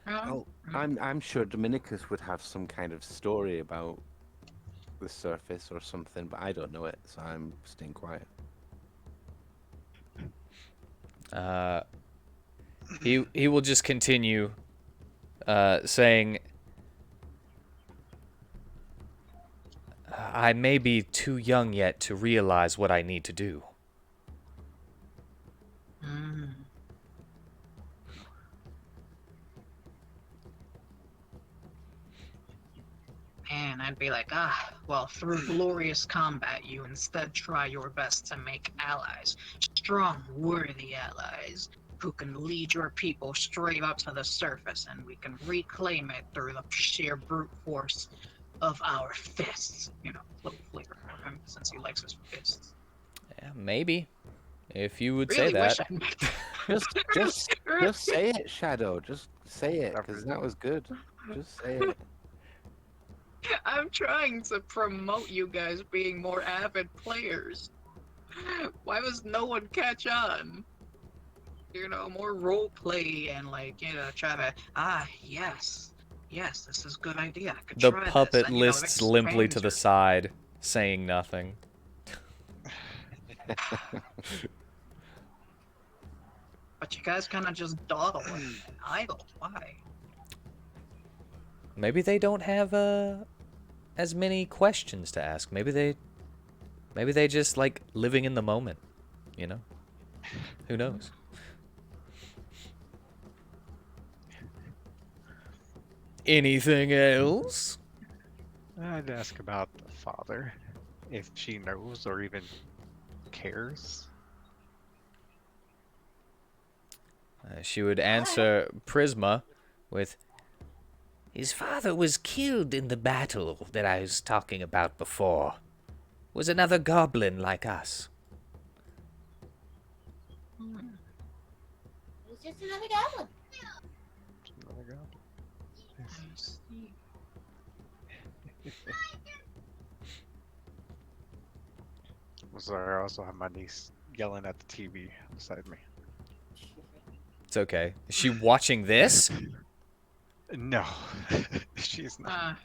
Oh, I'm sure Dominicus would have some kind of story about the surface or something, but I don't know it, so I'm staying quiet. He will just continue saying, I may be too young yet to realize what I need to do. Mm. Man, I'd be like, well, through glorious combat, you instead try your best to make allies. Strong, worthy allies, who can lead your people straight up to the surface, and we can reclaim it through the sheer brute force of our fists. You know, little flavor for him, since he likes his fists. Yeah, maybe. If you would say Really wish that. I'd make Just say it, Shadow. Just say it, because that was good. Just say it. I'm trying to promote you guys being more avid players. Why was no one catch on? You know, more role play and like, you know, try to yes, this is a good idea. I could The try this. puppet And, you know, it lists limply expands to the your- side, saying nothing. But you guys kind of just dawdle and idle. Why? Maybe they don't have as many questions to ask. Maybe they just like living in the moment, you know? Who knows? Anything else? I'd ask about the father, if she knows or even cares. She would answer Prisma with, "His father was killed in the battle that I was talking about before. Was another goblin like us." It was just another goblin. Another goblin. I see. So I also have my niece yelling at the TV beside me. It's okay. Is she watching this? No, she's not.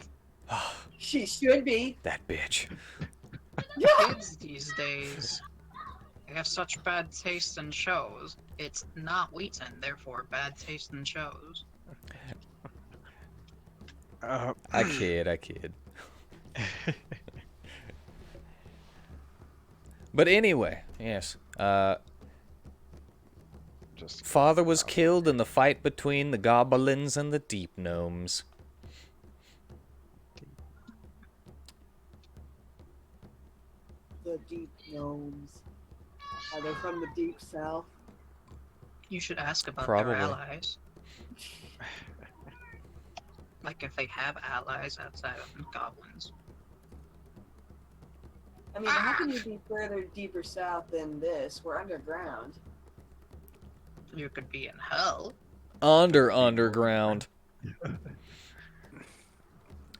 She should be. That bitch. Kids these days, they have such bad taste in shows. It's not WheatTon, therefore bad taste in shows. I kid. But anyway, yes. Just Father was killed in the fight between the goblins and the deep gnomes. The deep gnomes. Are they from the deep south? You should ask about Probably. their allies. Like if they have allies outside of goblins. I mean, how can you be further deeper south than this? We're underground. You could be in hell. Underground.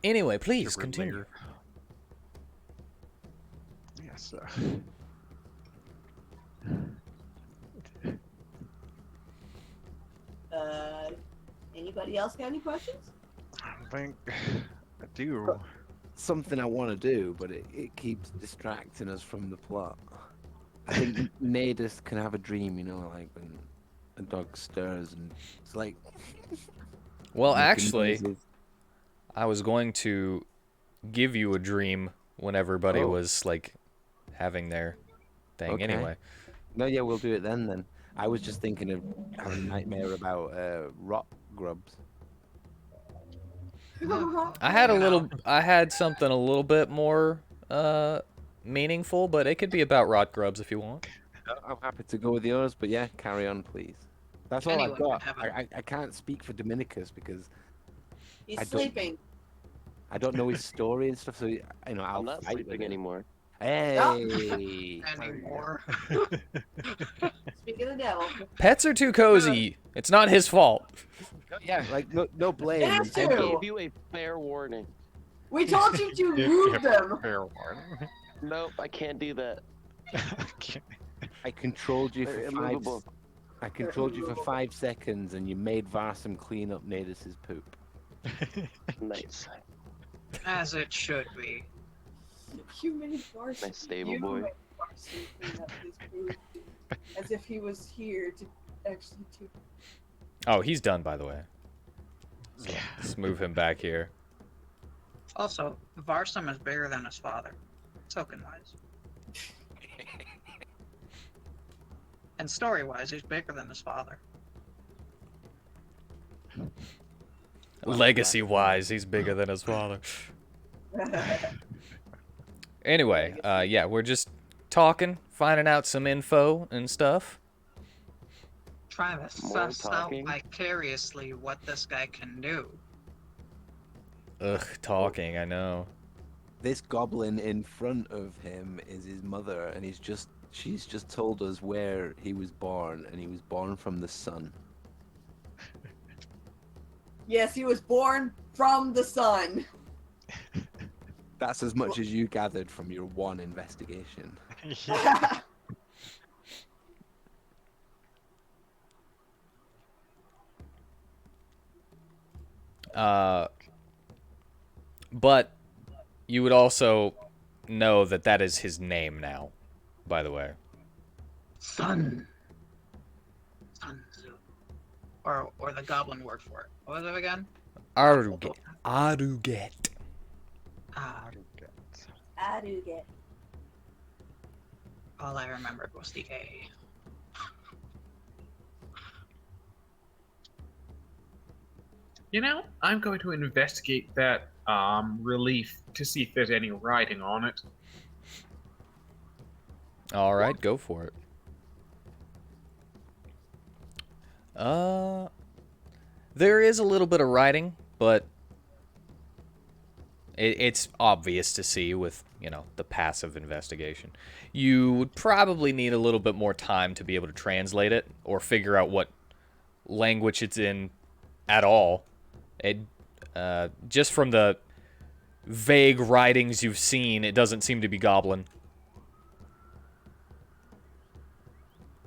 Anyway, please Super continue. layer. Yes. Anybody else got any questions? I think I do. Something I want to do, but it keeps distracting us from the plot. I think Nadis can have a dream, you know, like when a dog stirs and it's like. Well, making actually, noises. I was going to give you a dream when everybody Oh. was like having their thing. Okay. Anyway, No, yeah, we'll do it then. I was just thinking of having a nightmare about rot grubs. I had something a little bit more meaningful, but it could be about rot grubs if you want. I'm happy to go with yours, but yeah, carry on, please. That's all I've Anyone can got. have a- I can't speak for Dominicus because He's I don't- sleeping. I don't know his story and stuff. So you know, I'll I'm not fight with sleeping him. anymore. Hey, Anymore. Speaking of the devil. Pets are too cozy. It's not his fault. yeah, like no blame. Yes, I Ew. gave you a fair warning. We told you to move them. Fair warning. Nope, I can't do that. I controlled you They're for five. immovable. I controlled you for 5 seconds, and you made Varsum clean up Nadis's poop. Nice. As it should be. You made Varsity. Nice stable you boy. made Varsity clean up his poop. As if he was here to actually do. Oh, he's done, by the way. Yeah. Let's move him back here. Also, Varsum is bigger than his father, token-wise. And story-wise, he's bigger than his father. Legacy-wise, he's bigger than his father. Anyway, yeah, we're just talking, finding out some info and stuff. Trying to More suss out talking? vicariously what this guy can do. Ugh, talking, I know. This goblin in front of him is his mother, and she's just told us where he was born, and he was born from the sun. Yes, he was born from the sun. That's as much as you gathered from your one investigation. Yeah. But you would also know that that is his name now, by the way. Sun. Or the goblin word for it. What was it again? Aruget. Ah, I do get. all I remembered was the A. You know, I'm going to investigate that relief to see if there's any writing on it. All right, go for it. There is a little bit of writing, but it's obvious to see with, you know, the passive investigation. You would probably need a little bit more time to be able to translate it or figure out what language it's in at all. It just from the vague writings you've seen, it doesn't seem to be Goblin.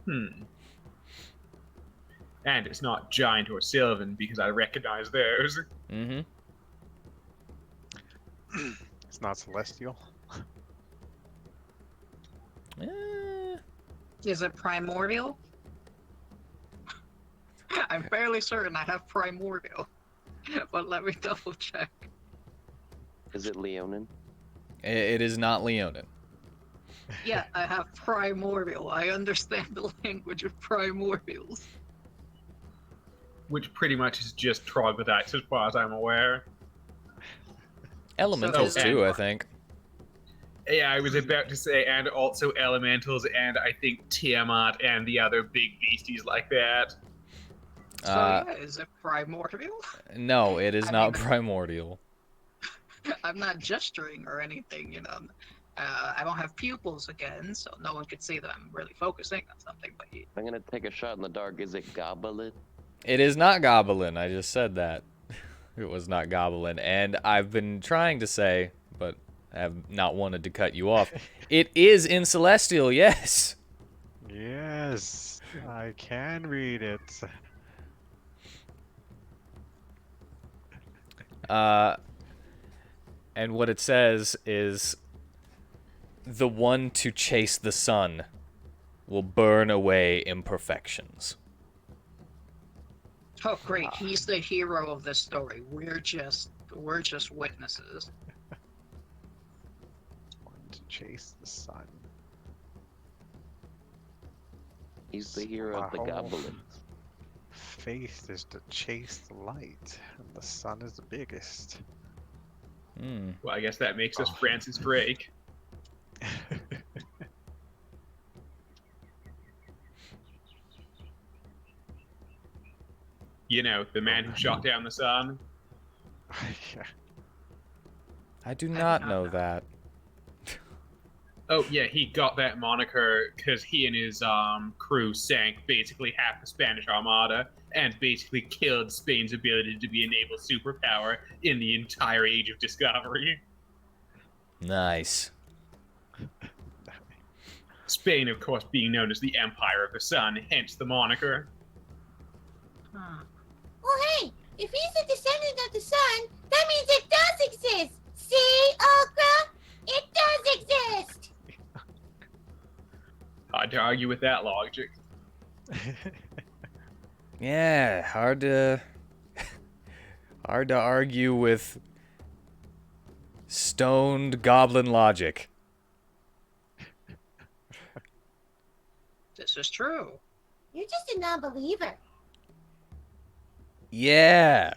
And it's not Giant or Sylvan because I recognize those. Mm-hmm. It's not celestial. Is it primordial? I'm fairly certain I have primordial. But let me double check. Is it Leonin? It is not Leonin. Yeah, I have primordial. I understand the language of primordials. Which pretty much is just troglodytes as far as I'm aware. Elementals So- too, I think. Yeah, I was about to say, and also elementals, and I think Tiamat and the other big beasties like that. So yeah, is it primordial? No, it is I not mean- primordial. I'm not gesturing or anything, you know. I don't have pupils again, so no one could see that I'm really focusing on something. But I'm gonna take a shot in the dark. Is it Goblin? It is not Goblin. I just said that. It was not Goblin. And I've been trying to say, but I have not wanted to cut you off. It is in Celestial, yes. Yes, I can read it. And what it says is, the one to chase the sun will burn away imperfections. oh great, he's the hero of this story. We're just witnesses. Want to chase the sun. He's the hero of the Wow. goblins. Faith is to chase the light, and the sun is the biggest. Hmm. Well, I guess that makes us Oh. Francis Drake. You know, the man who shot down the sun. Yeah. I do do not not know know. that. Oh yeah, he got that moniker because he and his crew sank basically half the Spanish Armada and basically killed Spain's ability to be a naval superpower in the entire Age of Discovery. Nice. Spain, of course, being known as the Empire of the Sun, hence the moniker. Huh. Well, hey, if he's a descendant of the sun, that means it does exist. See, Okra? It does exist. Hard to argue with that logic. Yeah, hard to argue with stoned goblin logic. This is true. You're just a non-believer. Yeah.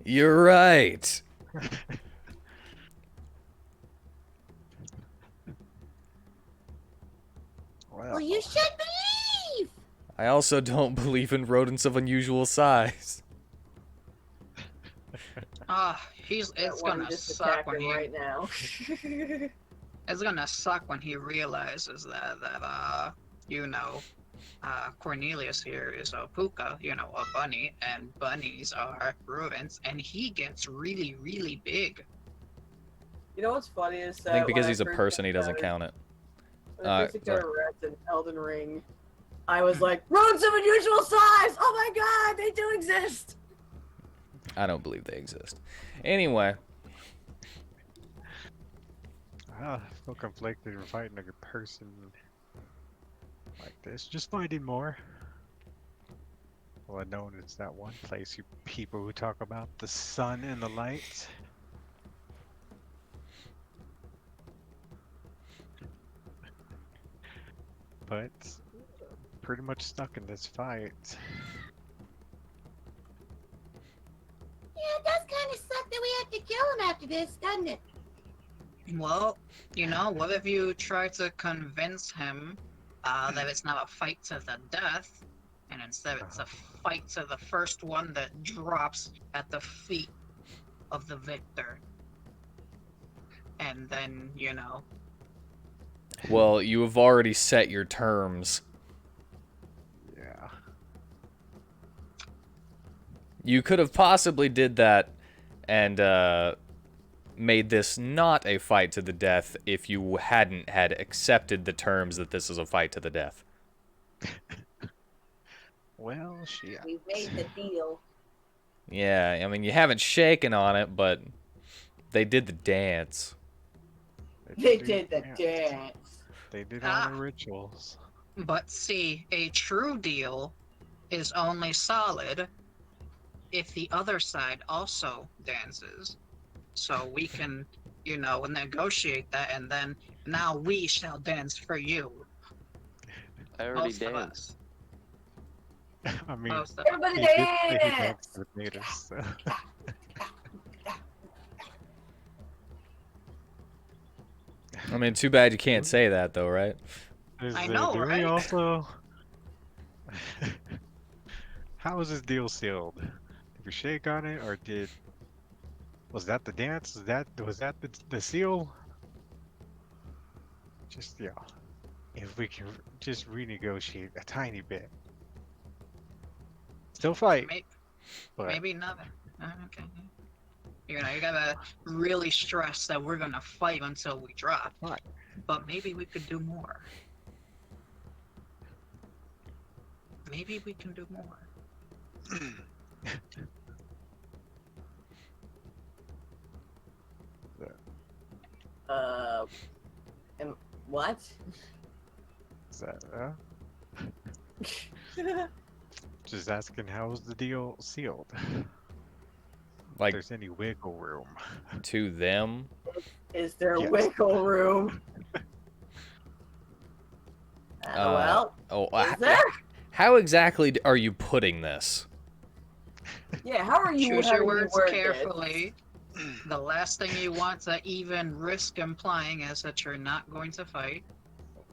You're right. Well, you should believe. I also don't believe in rodents of unusual size. It's That one gonna just suck attacked when him he right now. it's gonna suck when he realizes that Cornelius here is a puka, a bunny, and bunnies are rodents, and he gets really, really big. You know what's funny is that I think because when he's a first person, he doesn't encountered- count it. When I first sorry. encountered rats in Elden Ring, I was like, rodents of unusual size! Oh my god, they do exist! I don't believe they exist. Anyway, I feel conflicted in fighting a person like this. Just finding more. Well, I know it's that one place you people who talk about the sun and the light. But pretty much stuck in this fight. Yeah, it does kind of suck that we have to kill him after this, doesn't it? Well, what if you try to convince him that it's not a fight to the death, and instead it's a fight to the first one that drops at the feet of the victor? And then, well, you have already set your terms. Yeah. You could have possibly did that and made this not a fight to the death if you hadn't had accepted the terms that this is a fight to the death. Well, shit. We made the deal. Yeah, I mean, you haven't shaken on it, but they did the dance. They did the dance. They did all the rituals. but see, a true deal is only solid if the other side also dances. So we can, negotiate that, and then now we shall dance for you. I already Most of danced. us. I mean, Most of Everybody he did say he dance! danced with natives, so. I mean, too bad you can't say that, though, right? I know, do we right? also... How was this deal sealed? Did we shake on it, or did... Was that the dance? Was that the seal? Just, yeah. If we can just renegotiate a tiny bit. Still fight, Maybe, but... maybe not. Okay. You gotta really stress that we're gonna fight until we drop. Right. But maybe we could do more. Maybe we can do more. And what? Is that, Just asking, how's the deal sealed? Like, If there's any wiggle room. to them. Is there Yes. wiggle room? Well, is there? How exactly are you putting this? Yeah, how are you Choose your having me words word carefully. The last thing you want to even risk implying is that you're not going to fight,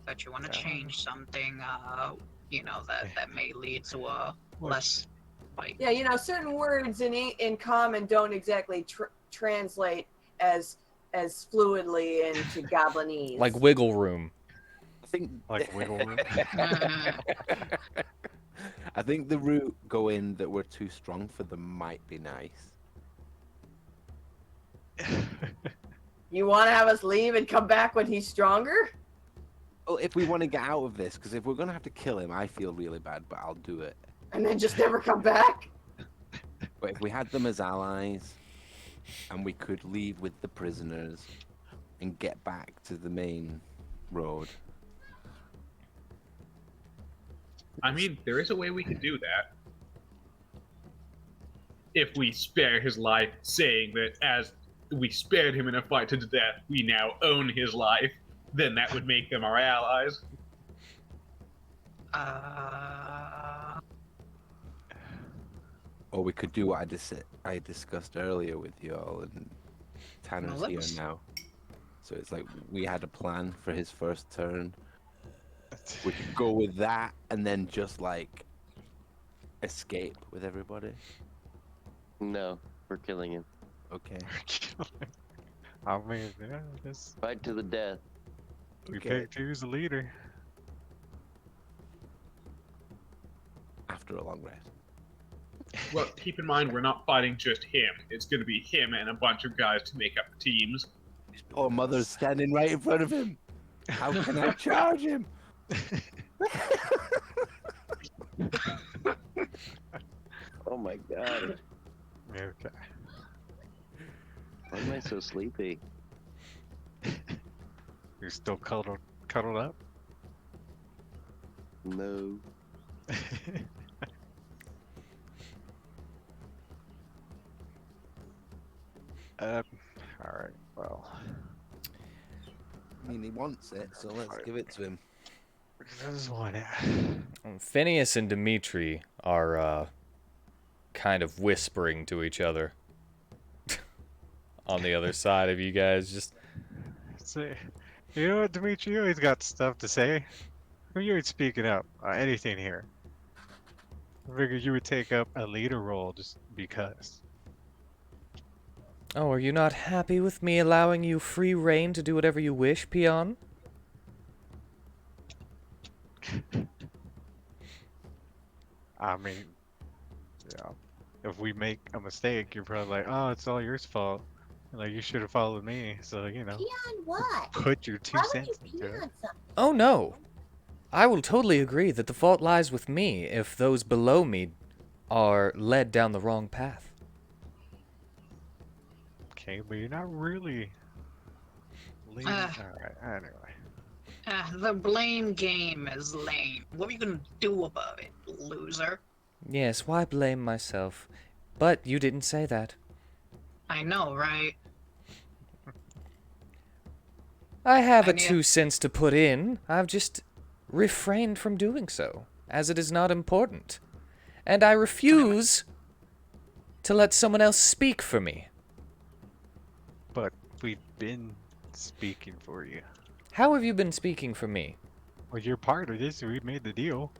that you want to change something, that may lead to a less fight. Yeah, certain words in common don't exactly translate as fluidly into Goblinese. Like wiggle room. I think Like wiggle room. I think the route going that we're too strong for them might be nice. You want to have us leave and come back when he's stronger? Well, if we want to get out of this, because if we're going to have to kill him, I feel really bad, but I'll do it. And then just never come back? But if we had them as allies, and we could leave with the prisoners, and get back to the main road. I mean, there is a way we could do that. If we spare his life, saying that as we spared him in a fight to the death, we now own his life, then that would make them our allies. Or we could do what I discussed earlier with you all, and Tanner's Well, here let's- now. So it's like we had a plan for his first turn. We could go with that and then just like escape with everybody. No, we're killing him. Okay. I mean, yeah, just Fight to the death. we Okay. picked who's the leader. After a long rest. Well, keep in mind, we're not fighting just him. It's going to be him and a bunch of guys to make up the teams. His poor mother's standing right in front of him. How can I charge him? Oh my god. Okay. Why am I so sleepy? You're still cuddled up? No. Alright, well. I mean, he wants it, so let's give it to him. This is one. Phineas and Dimitri are kind of whispering to each other on the other side of you guys. Just Say, you know what, Dimitri? You always got stuff to say. You ain't speaking up. Anything here. I figured you would take up a leader role just because. oh, are you not happy with me allowing you free reign to do whatever you wish, peon? I mean, yeah. If we make a mistake, you're probably like, oh, it's all your fault. Like, you should have followed me. So, you know, Peon what? put your 2 Why would you cents into it. peon something? Oh no. I will totally agree that the fault lies with me if those below me are led down the wrong path. Okay, but you're not really leading. Alright, anyway. The blame game is lame. What are you gonna do about it, loser? Yes, why blame myself? But you didn't say that. I know, right? I have I a need- 2 cents to put in. I've just refrained from doing so, as it is not important. And I refuse to let someone else speak for me. But we've been speaking for you. How have you been speaking for me? Well, you're part of this. We made the deal.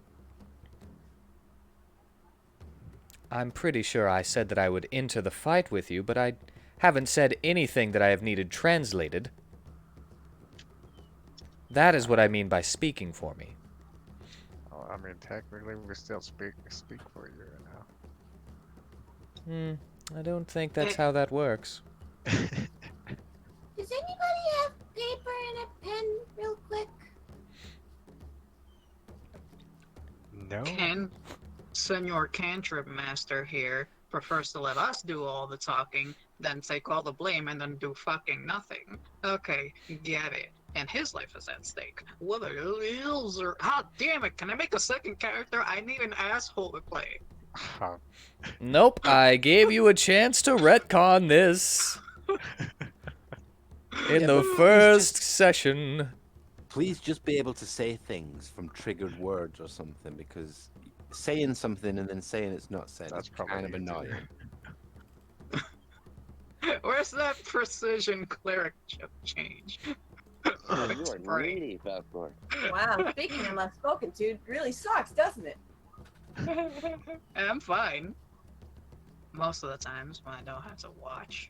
I'm pretty sure I said that I would enter the fight with you, but I haven't said anything that I have needed translated. That is what I mean by speaking for me. Oh, I mean, technically, we still speak for you right I don't think that's how that works. now. Does anybody have paper and a pen real quick? No. Senor Cantrip Master here prefers to let us do all the talking, then take all the blame and then do fucking nothing. Okay, get it. And his life is at stake. What a loser. God damn it, can I make a second character? I need an asshole to play. Nope, I gave you a chance to retcon this in Yeah, the but first session. Please just be able to say things from triggered words or something, because saying something and then saying it's not said That's is kind of probably annoying. Where's that precision cleric change? Oh, you are Right. needy, Falcor. Wow, speaking of unspoken to, it really sucks, doesn't it? I'm fine. Most of the times when I don't have to watch.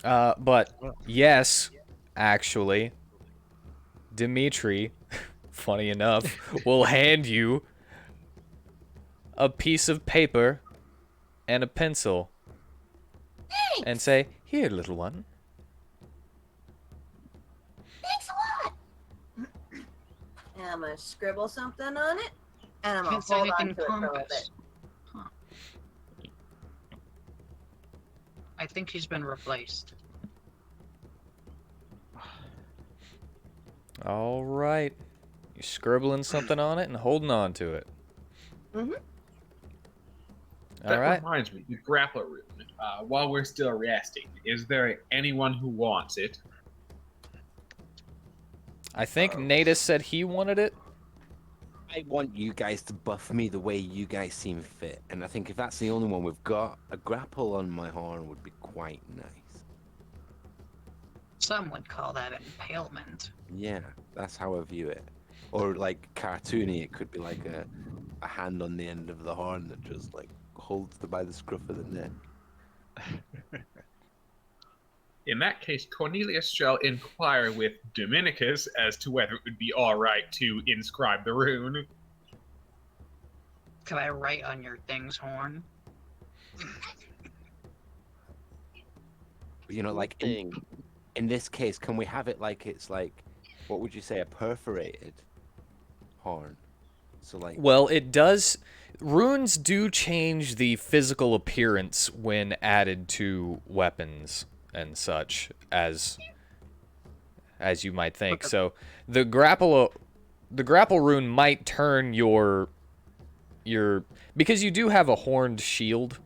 But yes, actually, Dimitri, funny enough, will hand you a piece of paper and a pencil and say, "Here, little one." Thanks a lot. And I'm gonna scribble something on it, and I'm gonna Can't say hold on anything to it for a little pompous. bit. Huh. I think he's been replaced. All right. You're scribbling something on it and holding on to it. Mhm. That All right. reminds me, the grappler rune. While we're still resting, is there anyone who wants it? I think Natus said he wanted it. I want you guys to buff me the way you guys seem fit, and I think if that's the only one we've got, a grapple on my horn would be quite nice. Some would call that impalement. Yeah, that's how I view it. Or like cartoony, it could be like a hand on the end of the horn that just like holds by the scruff of the neck. In that case, Cornelius shall inquire with Dominicus as to whether it would be all right to inscribe the rune. Could I write on your thing's horn? You know, like in this case, can we have it like it's like, what would you say, a perforated horn? So like, Well, it does. Runes do change the physical appearance when added to weapons and such, as you might think. So the grapple rune might turn your because you do have a horned shield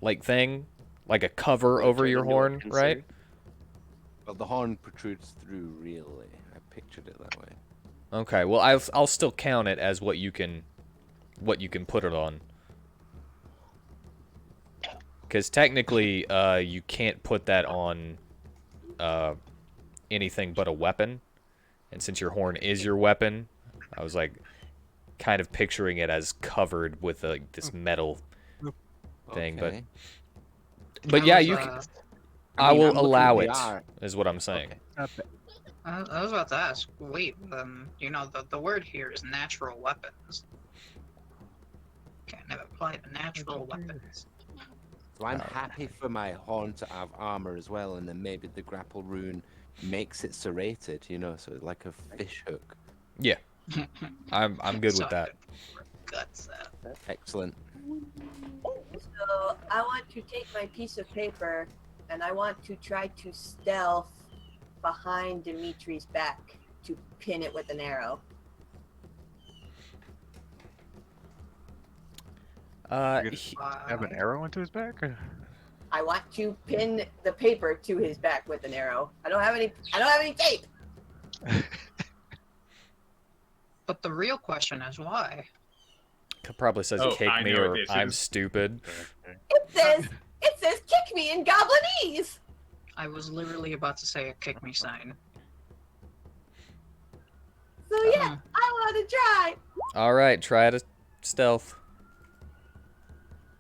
like thing, like a cover over your horn, right? well, the horn protrudes through. Really, I pictured it that way. Okay. Well, I'll still count it as what you can put it on. Because technically, you can't put that on anything but a weapon. And since your horn is your weapon, I was like kind of picturing it as covered with this metal thing. Okay. But yeah, you can. I mean, will I'm looking allow at it, the art. is what I'm saying. Okay. I was about to ask. Wait, you know, the word here is natural weapons. Can't never apply to natural weapons. So I'm happy for my horn to have armor as well, and then maybe the grapple rune makes it serrated, you know, so like a fish hook. Yeah, I'm good with that. Guts out. Excellent. So I want to take my piece of paper and I want to try to stealth behind Dimitri's back to pin it with an arrow. Have an arrow into his back? I want to pin the paper to his back with an arrow. I don't have any tape. But the real question is why? Probably says Oh, kick I me know or what this I'm is. stupid. It says kick me in Goblinese. I was literally about to say a kick me sign. So yeah, I want to try. All right, try to stealth.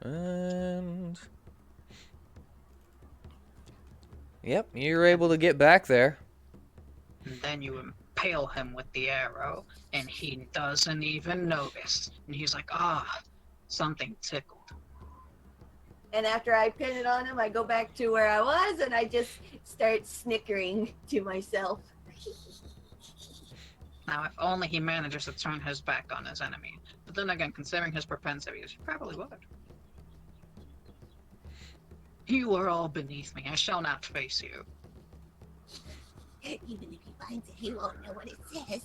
And yep, you're able to get back there. And then you impale him with the arrow, and he doesn't even notice. And he's like, something tickled. And after I pin it on him, I go back to where I was and I just start snickering to myself. Now, if only he manages to turn his back on his enemy. But then again, considering his propensities, he probably would. You are all beneath me. I shall not face you. Even if he finds it, he won't know what it says.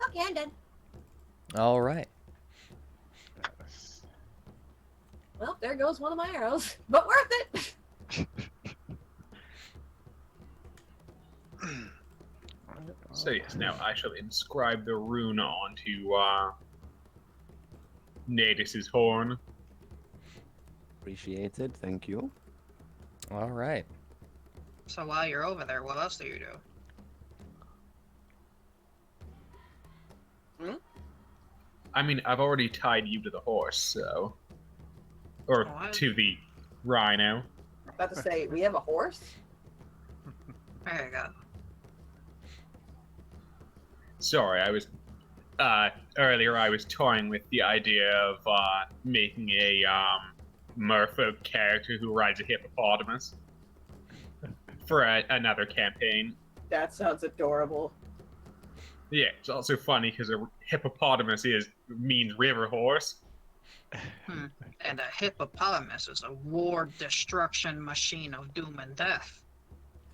Okay, I'm done. All right. Well, there goes one of my arrows, but worth it. So yes, now I shall inscribe the rune onto Nadis's horn. Appreciated, thank you. All right. So while you're over there, what else do you do? I mean, I've already tied you to the horse, so... Or What? to the rhino. About to say, we have a horse? There you go. Sorry, I was... earlier I was toying with the idea of, making a, merfolk character who rides a hippopotamus. For another campaign. That sounds adorable. Yeah, it's also funny because a hippopotamus means river horse. And a hippopotamus is a war destruction machine of doom and death.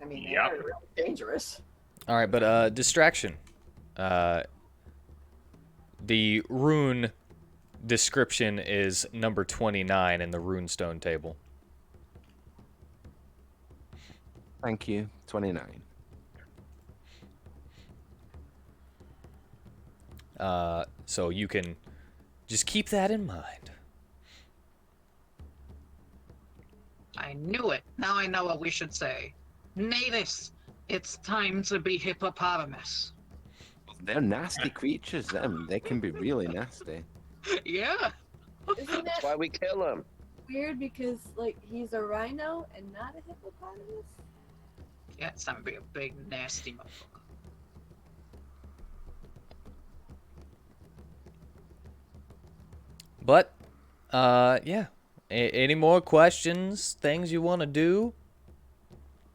I mean, Yep. they're really dangerous. All right, but distraction. The rune description is number 29 in the runestone table. Thank you. 29. So you can just keep that in mind. I knew it. Now I know what we should say. Navis, it's time to be hippopotamus. They're nasty creatures, them. They can be really nasty. Yeah. Isn't That's that why we kill him. weird? Because like he's a rhino and not a hippopotamus. Yeah, it's time to be a big nasty motherfucker. But, yeah. Any more questions? Things you want to do?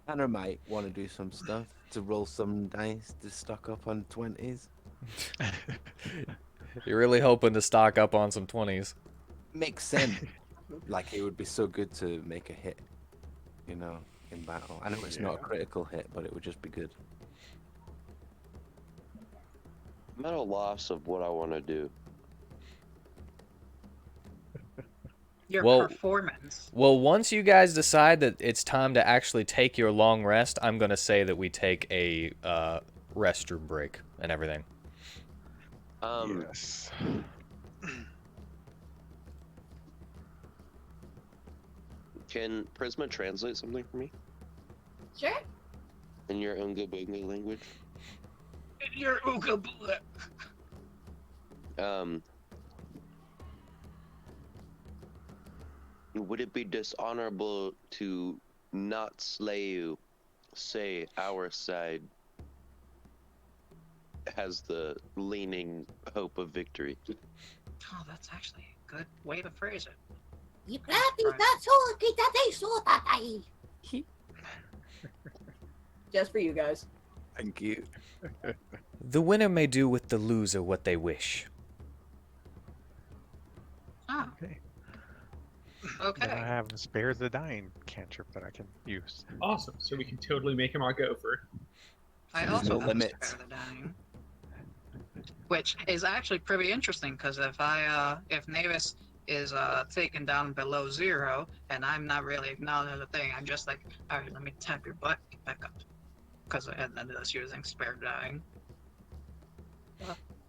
Tanner might want to do some stuff to roll some dice to stock up on 20s. You're really hoping to stock up on some 20s. Makes sense. Like, it would be so good to make a hit, you know, in battle. I know it's not a critical hit, but it would just be good. I'm at a loss of what I want to do. Your Well- performance. Well, once you guys decide that it's time to actually take your long rest, I'm going to say that we take a restroom break and everything. Yes. Can Prisma translate something for me Sure. in your Oonga Boonga language? Your ooga booga. Would it be dishonorable to not slay you? Say our side has the leaning hope of victory. Oh, that's actually a good way to phrase it. Just for you guys. Thank you. The winner may do with the loser what they wish. Oh, Okay. okay. Then I have Spares the Dying cantrip that I can use. Awesome. So we can totally make him our gopher. I There's also no have limits. Spare the Dying, which is actually pretty interesting because if Navis is taken down below 0 and I'm not really acknowledging the thing, I'm just like, all right, let me tap your butt, get back up, because and then it's using Spare Dying.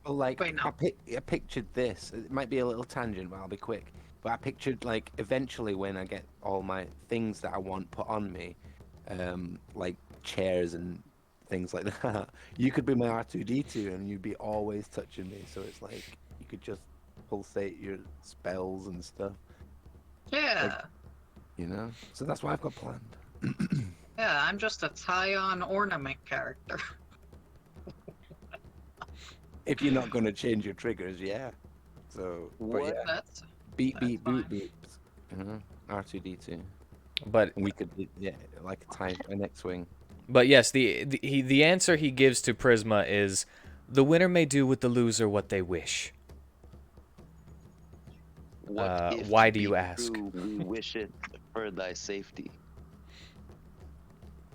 Well, like, Wait, no. I pictured this. It might be a little tangent, but I'll be quick. But I pictured, like, eventually when I get all my things that I want put on me, like chairs and things like that, you could be my R2-D2 and you'd be always touching me. So it's like, you could just pulsate your spells and stuff, Yeah, you know? So that's what I've got planned. yeah, I'm just a tie-on ornament character. If you're not going to change your triggers, yeah. So, but What? yeah, That's beep, that's beep, fine. boop, beeps. R2-D2. But We could, yeah, like an X-Wing. But yes, the answer he gives to Prisma is, the winner may do with the loser what they wish. What if why it do you be ask? true we wish it for thy safety?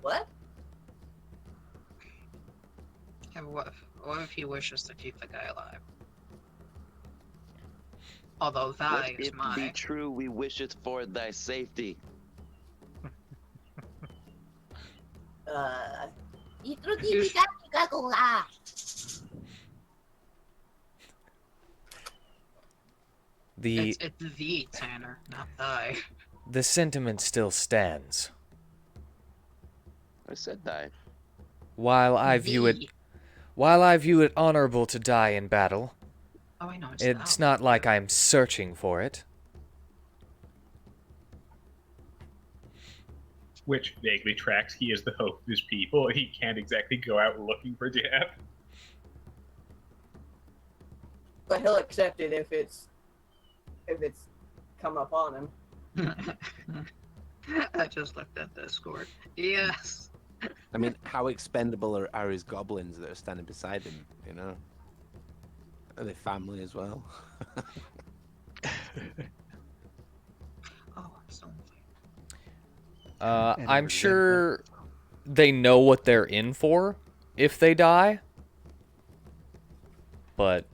What? And what if he wishes to keep the guy alive? Although What thy is if it be mine. true we wish it for thy safety? The It's the Tanner, not thy. the sentiment still stands. I said thy. While I view it honorable to die in battle, Oh, I know it's not like I'm searching for it. Which vaguely tracks. He is the hope of his people. He can't exactly go out looking for death. But he'll accept it if it's come up on him. I just looked at Discord. Yes. I mean, how expendable are his goblins that are standing beside him, you know? Are they family as well? Oh, so I'm sure they know what they're in for if they die. But,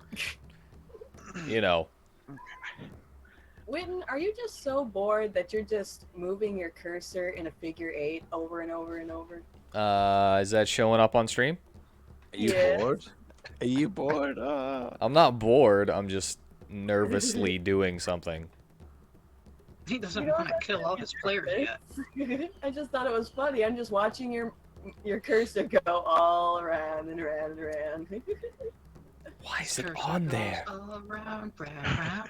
you know. Whitten, are you just so bored that you're just moving your cursor in a figure 8 over and over and over? Is that showing up on stream? Are you Yeah. bored? Are you bored? I'm not bored. I'm just nervously doing something. He doesn't You know want to what? kill all his players yet. I just thought it was funny. I'm just watching your cursor go all around and around and around. Why is it Cursor on goes there? all around, round.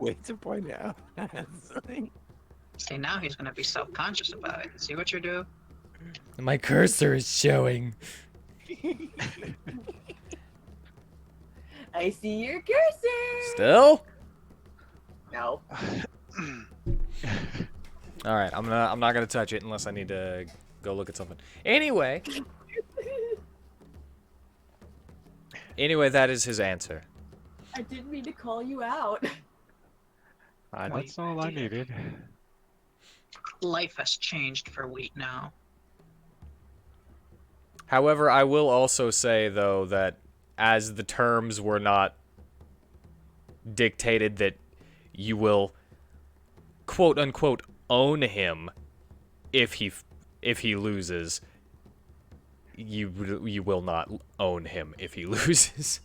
Way to point it out. See, now he's gonna be self-conscious about it. See what you do? My cursor is showing. I see your cursor. Still? No. All right, I'm not gonna touch it unless I need to go look at something. Anyway, that is his answer. I didn't mean to call you out. That's all I needed. Life has changed for Wheat now. However, I will also say though that as the terms were not dictated that you will quote unquote own him if he loses, you will not own him if he loses.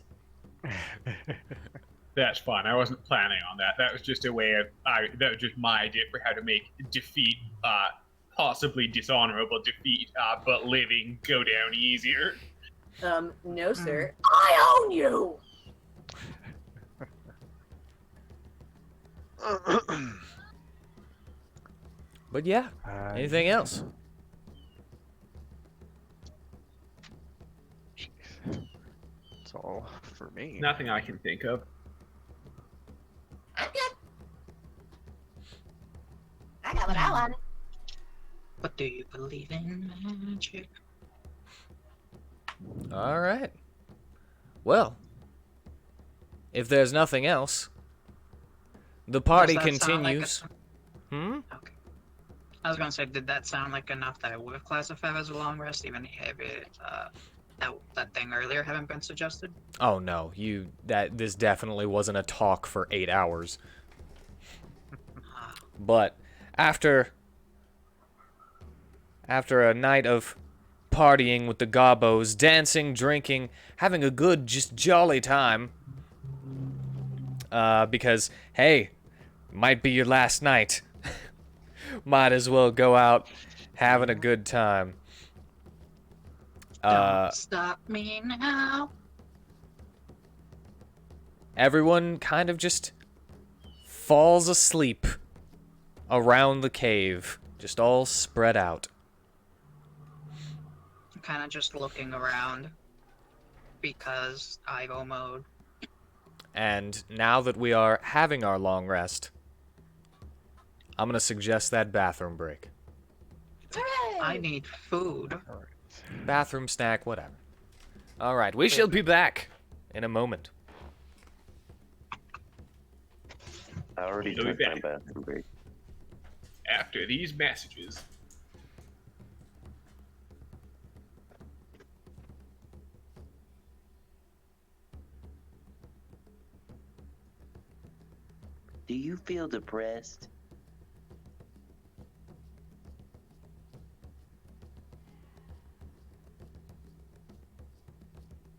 That's fine. I wasn't planning on that. That was just a way of that was just my idea for how to make defeat, possibly dishonorable defeat, but living go down easier. No, sir. I own you. But yeah, anything else? That's all for me. Nothing I can think of. I'm good. I got what I wanted. But do you believe in magic? All right. Well, if there's nothing else, the party Does that sound like continues. Okay. I was gonna say, did that sound like enough that it would have classified as a long rest, even if it, that thing earlier hadn't been suggested? Oh no, this definitely wasn't a talk for 8 hours. But after a night of partying with the gobbos, dancing, drinking, having a good, just jolly time, because hey, might be your last night. Might as well go out having a good time. Don't stop me now. Everyone kind of just falls asleep around the cave, just all spread out. I'm kind of just looking around because IVO mode. And now that we are having our long rest, I'm gonna suggest that bathroom break. Hooray! I need food. Bathroom snack, whatever. Alright, we shall be back in a moment. I already We'll be took my back. bathroom break. After these messages. Do you feel depressed?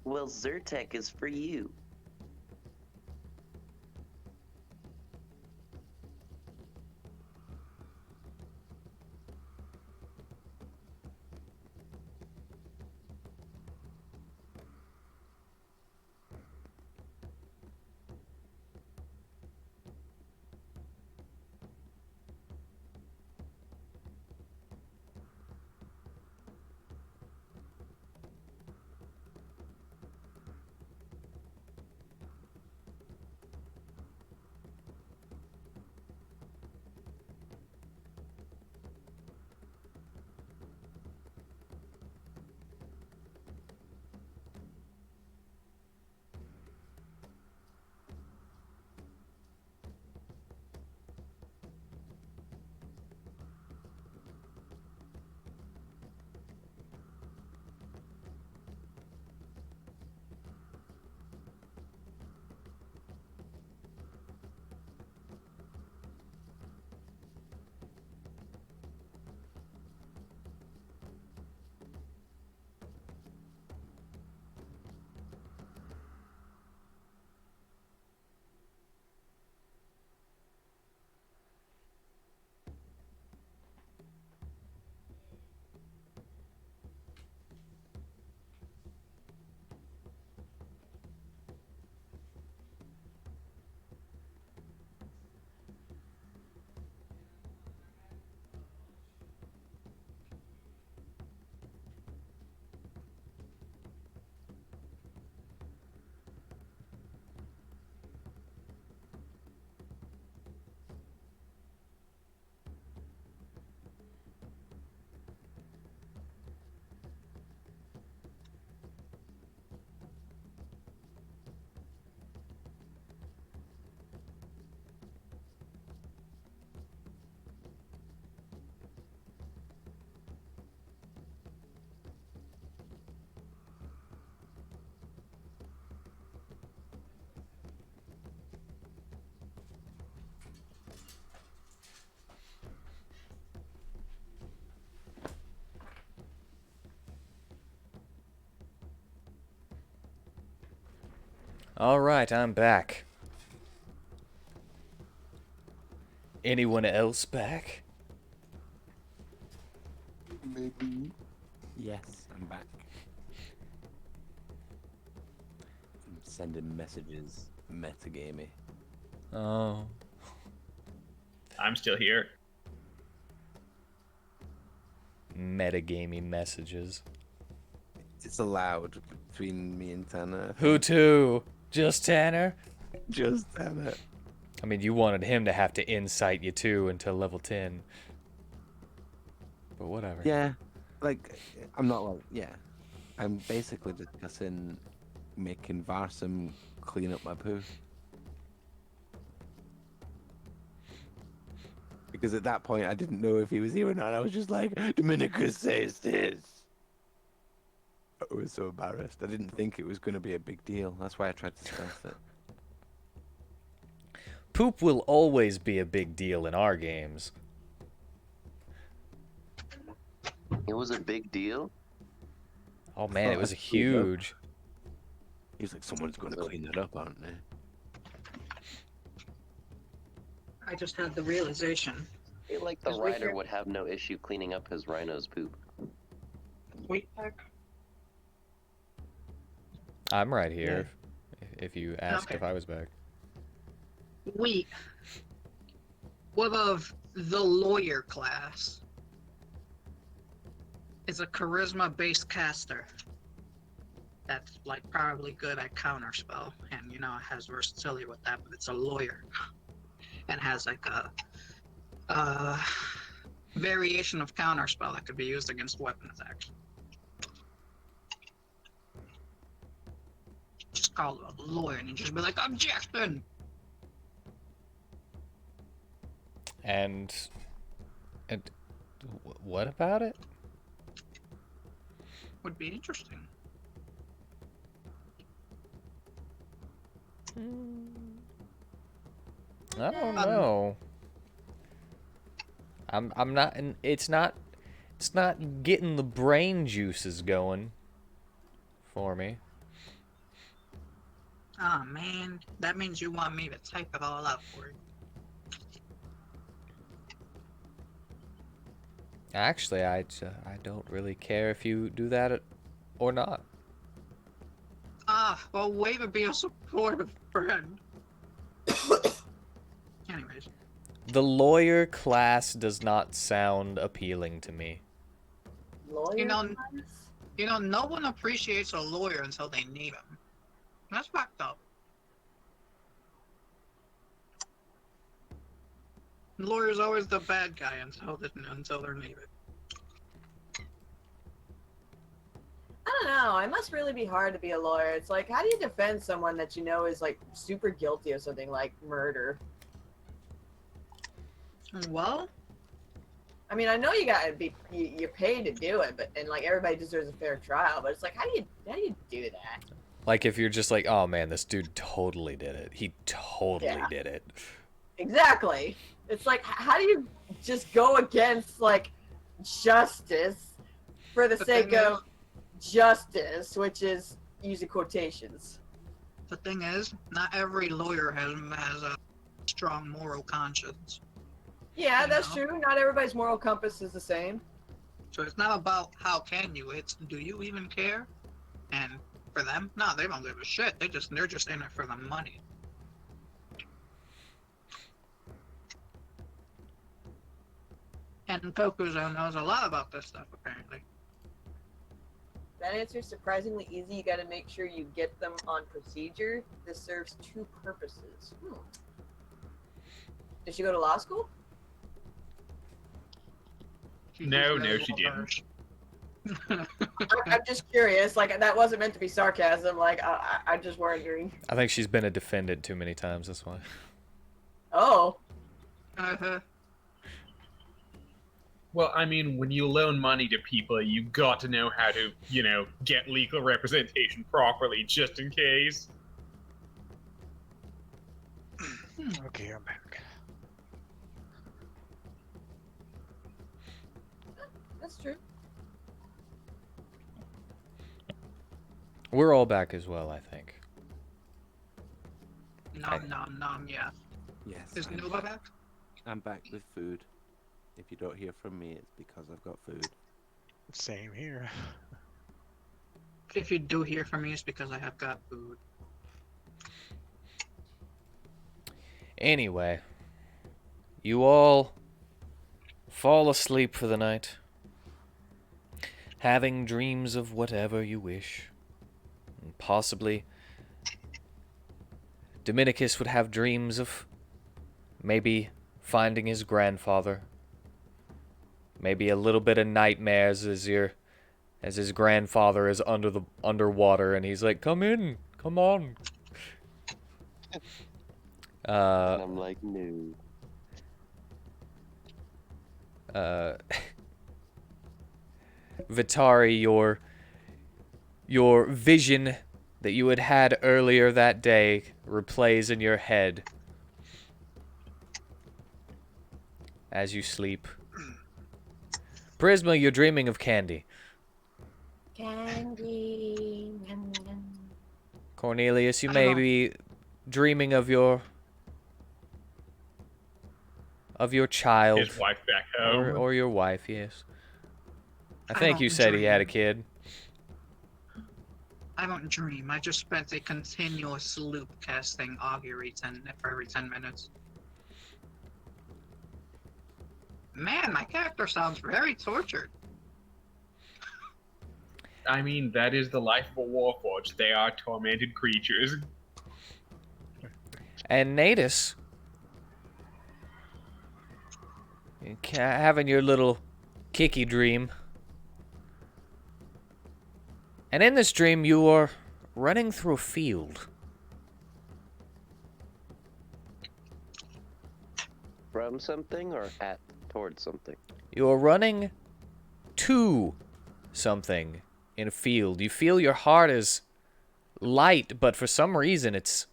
Well, Zyrtec is for you. All right, I'm back. Anyone else back? Maybe. Yes, I'm back. I'm sending messages, metagamey. Oh. I'm still here. Metagamey messages. It's allowed between me and Tanner. I Who think. to? Just Tanner? Just Tanner. I mean, you wanted him to have to incite you too until level 10. But whatever. Yeah, like I'm not like yeah. I'm basically discussing making Varsum clean up my poo. Because at that point I didn't know if he was here or not. I was just like, Dominicus says this. I was so embarrassed. I didn't think it was going to be a big deal. That's why I tried to stealth it. Poop will always be a big deal in our games. It was a big deal. Oh man, it thought was I screwed up. huge. He was like, someone's going to clean that up, aren't they? I just had the realization. I feel like the Is we writer here? would have no issue cleaning up his rhino's poop. Wheat pack. I'm right here. If you asked Okay. if I was back. Wheat. What of the lawyer class? Is a charisma-based caster. That's like probably good at counterspell, and you know it has versatility with that. But it's a lawyer, and has like a variation of counterspell that could be used against weapon attacks. Just call it a lawyer and you just be like, objection! And what about it? Would be interesting. I don't know. I'm not it's not getting the brain juices going for me. Oh man, that means you want me to type it all out for you. Actually, I don't really care if you do that or not. Ah, well, way to be a supportive friend. Anyways, The lawyer class does not sound appealing to me. Lawyer You know- class? no one appreciates a lawyer until they need him. That's fucked up. The lawyer's always the bad guy until they're needed. I don't know. It must really be hard to be a lawyer. It's like, how do you defend someone that you know is like super guilty of something like murder? Well, I mean, I know you gotta be you're paid to do it, but and like everybody deserves a fair trial. But it's like, how do you do that? Like if you're just like, oh man, this dude totally did it. He totally Yeah. did it. Exactly. It's like, how do you just go against like justice for the The sake thing of justice, which is using quotations? the thing is, not every lawyer has a strong moral conscience. Yeah, You that's know? true. Not everybody's moral compass is the same. So it's not about how can you, it's do you even care? And for them, no, they don't give a shit. They're just in it for the money. And Kokuzo knows a lot about this stuff apparently. That answer's surprisingly easy. You got to make sure you get them on procedure. This serves two purposes. Did she go to law school? No, she didn't. I'm just curious. Like, that wasn't meant to be sarcasm. Like, I'm just wondering. I think she's been a defendant too many times, that's why. Oh, Uh-huh. Well, I mean, when you loan money to people, you got to know how to, get legal representation properly, just in case. Okay, I'm back. that's true. We're all back as well, I think. Nom nom nom, yeah. Yes, Is Nova back? I'm back with food. If you don't hear from me, it's because I've got food. Same here. If you do hear from me, it's because I have got food. Anyway, you all fall asleep for the night, having dreams of whatever you wish. And possibly, Dominicus would have dreams of maybe finding his grandfather. Maybe a little bit of nightmares as his grandfather is underwater and he's like, "Come in, come on." And I'm like, no. Vitari, your vision that you had earlier that day replays in your head as you sleep. Prisma, you're dreaming of candy. Candy. Nom, nom. Cornelius, you I may don't know. be dreaming of your child His wife back home. or your wife, yes. I I think don't you said he had a dream. kid. I don't dream. I just spent a continuous loop casting Augury for every 10 minutes. Man, my character sounds very tortured. I mean, that is the life of a warforged. They are tormented creatures. And Natus, having your little kicky dream. And in this dream, you are running through a field. From something or towards something? You are running to something in a field. You feel your heart is light, but for some reason it's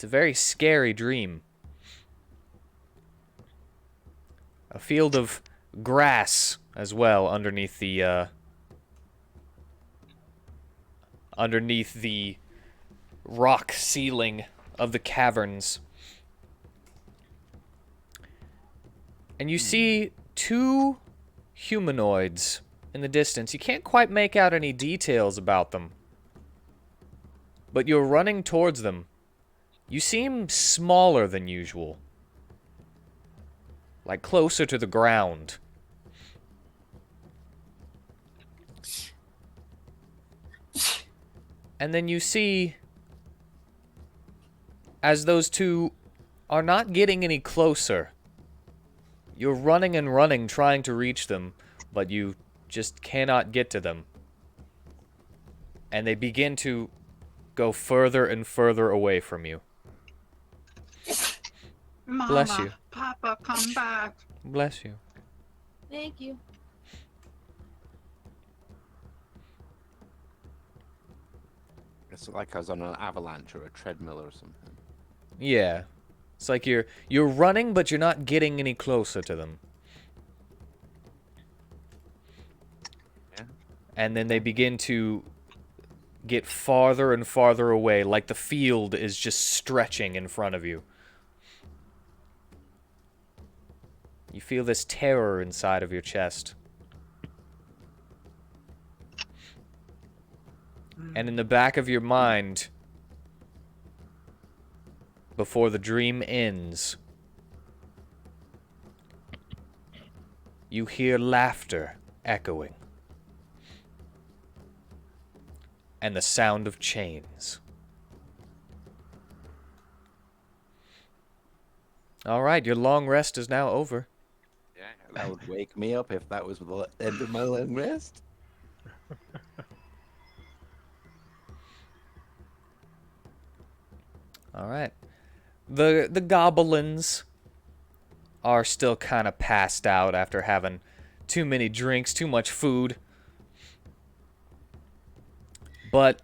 a very scary dream. A field of grass as well underneath the rock ceiling of the caverns. And you see two humanoids in the distance. You can't quite make out any details about them. But you're running towards them. You seem smaller than usual. Like closer to the ground. And then you see, as those two are not getting any closer, you're running and running trying to reach them, but you just cannot get to them. And they begin to go further and further away from you. Mama, Bless you. Papa, come back. Bless you. Thank you. It's like I was on an avalanche or a treadmill or something. Yeah. It's like you're running, but you're not getting any closer to them. Yeah. And then they begin to get farther and farther away, like the field is just stretching in front of you. You feel this terror inside of your chest. And in the back of your mind, before the dream ends, you hear laughter echoing. And the sound of chains. All right, your long rest is now over. Yeah, that would wake me up if that was the end of my long rest. All right. The goblins are still kind of passed out after having too many drinks, too much food. But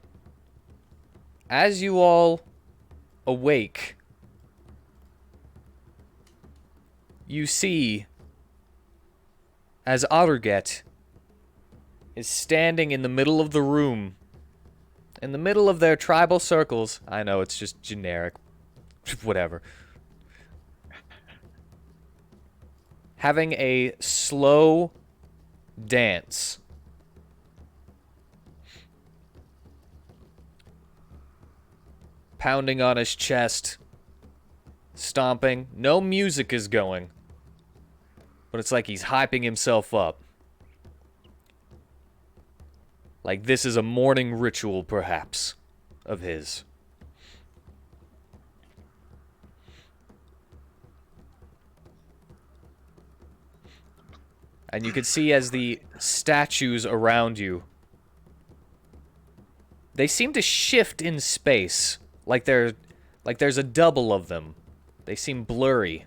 as you all awake, you see as Otterget is standing in the middle of the room in the middle of their tribal circles, I know it's just generic, whatever, having a slow dance. Pounding on his chest, stomping. No music is going, but it's like he's hyping himself up. Like this is a morning ritual, perhaps, of his. And you can see as the statues around you, they seem to shift in space, like there's a double of them. They seem blurry.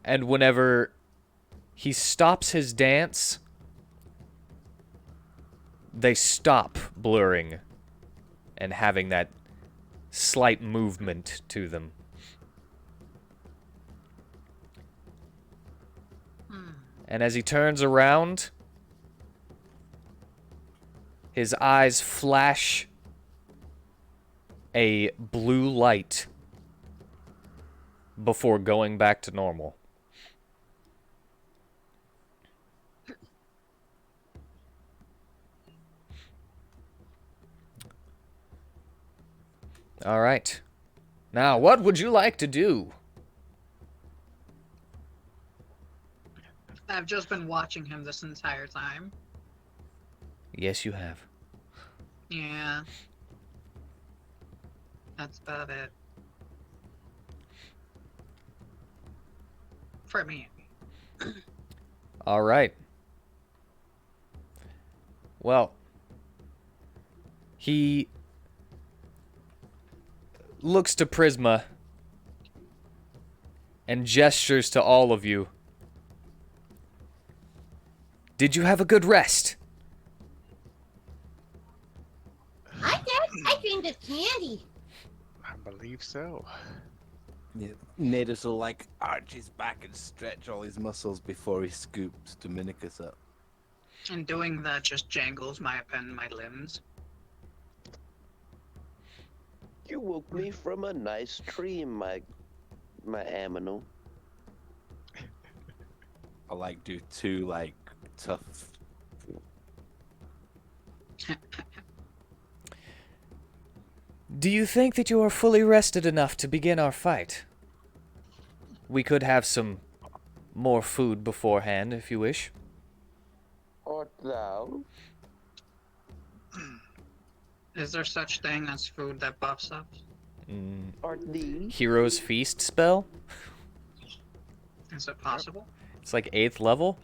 And whenever he stops his dance, they stop blurring and having that slight movement to them. And as he turns around, his eyes flash a blue light before going back to normal. All right. Now, what would you like to do? I've just been watching him this entire time. Yes, you have. Yeah. That's about it. For me. All right. Well, he looks to Prisma and gestures to all of you. Did you have a good rest? I did. I dreamed of candy. I believe so. Yeah. Natus will like arch his back and stretch all his muscles before he scoops Dominicus up. And doing that just jangles my limbs. You woke me from a nice dream, my aminal. I'll like do two like tough. Do you think that you are fully rested enough to begin our fight? We could have some more food beforehand, if you wish. Art thou? Is there such thing as food that buffs us? Art thee? Hero's Feast spell? Is it possible? It's like 8th level?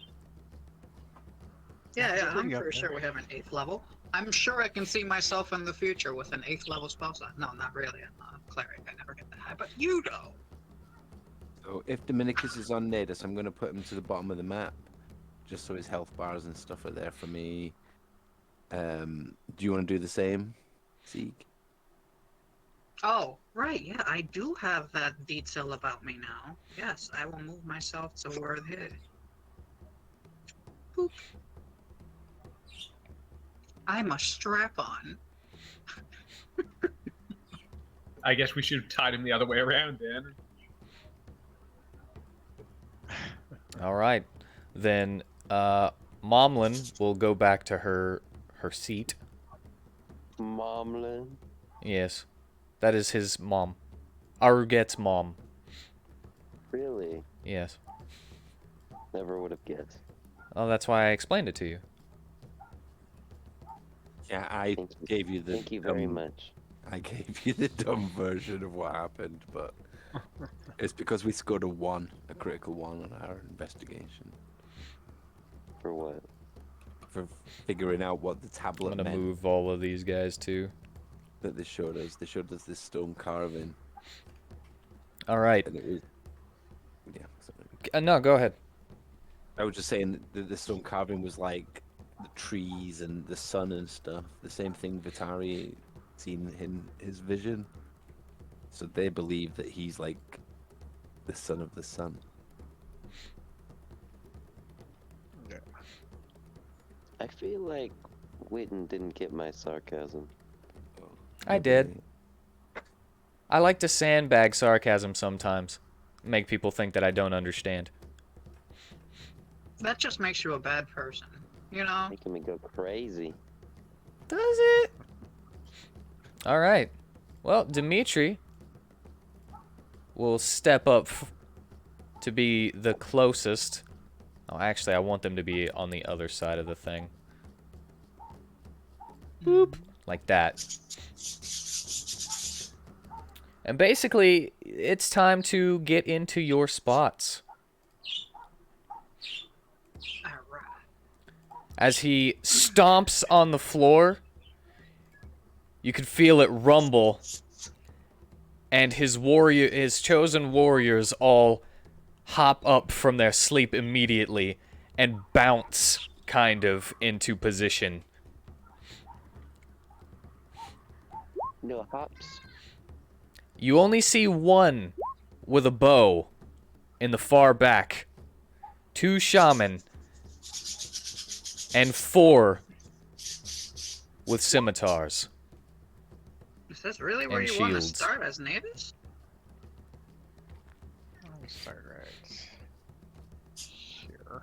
Yeah, I'm pretty up pretty sure there. we have an 8th level. I'm sure I can see myself in the future with an 8th level spell set. No, not really. I'm not a cleric. I never get that high. But you know. So if Dominicus is on Natus, I'm gonna put him to the bottom of the map, just so his health bars and stuff are there for me. Do you want to do the same, Zeke? Oh, right. Yeah, I do have that detail about me now. Yes, I will move myself to where it is. Boop. I'm a strap-on. I guess we should have tied him the other way around then. All right. Then Momlin will go back to her seat. Momlin? Yes. That is his mom. Aruget's mom. Really? Yes. Never would have guessed. Oh, that's why I explained it to you. Yeah, I Thank you. gave you the. Thank you very much. I gave you the dumb version of what happened, but it's because we scored a critical 1 on our investigation For what? for figuring out what the I'm tablet gonna meant move all of these guys too. that they showed us. They showed us this stone carving, All right. and it was. Yeah. Sorry. No, go ahead. I was just saying that the stone carving was like the trees and the sun and stuff. The same thing Vitari seen in his vision. So they believe that he's like the son of the sun. Yeah. I feel like Witten didn't get my sarcasm. I did. I like to sandbag sarcasm sometimes. Make people think that I don't understand. That just makes you a bad person, you know? Making me go crazy. Does it? Alright. Well, Dimitri will step up to be the closest. Oh, actually, I want them to be on the other side of the thing. Boop. Like that. And basically, it's time to get into your spots. Alright. As he stomps on the floor, you can feel it rumble. And his chosen warriors all hop up from their sleep immediately and bounce kind of into position. No hops. You only see one with a bow in the far back, 2 shaman, and 4 with scimitars. Is this really where And you want to shields. start as natives? Let me start right here.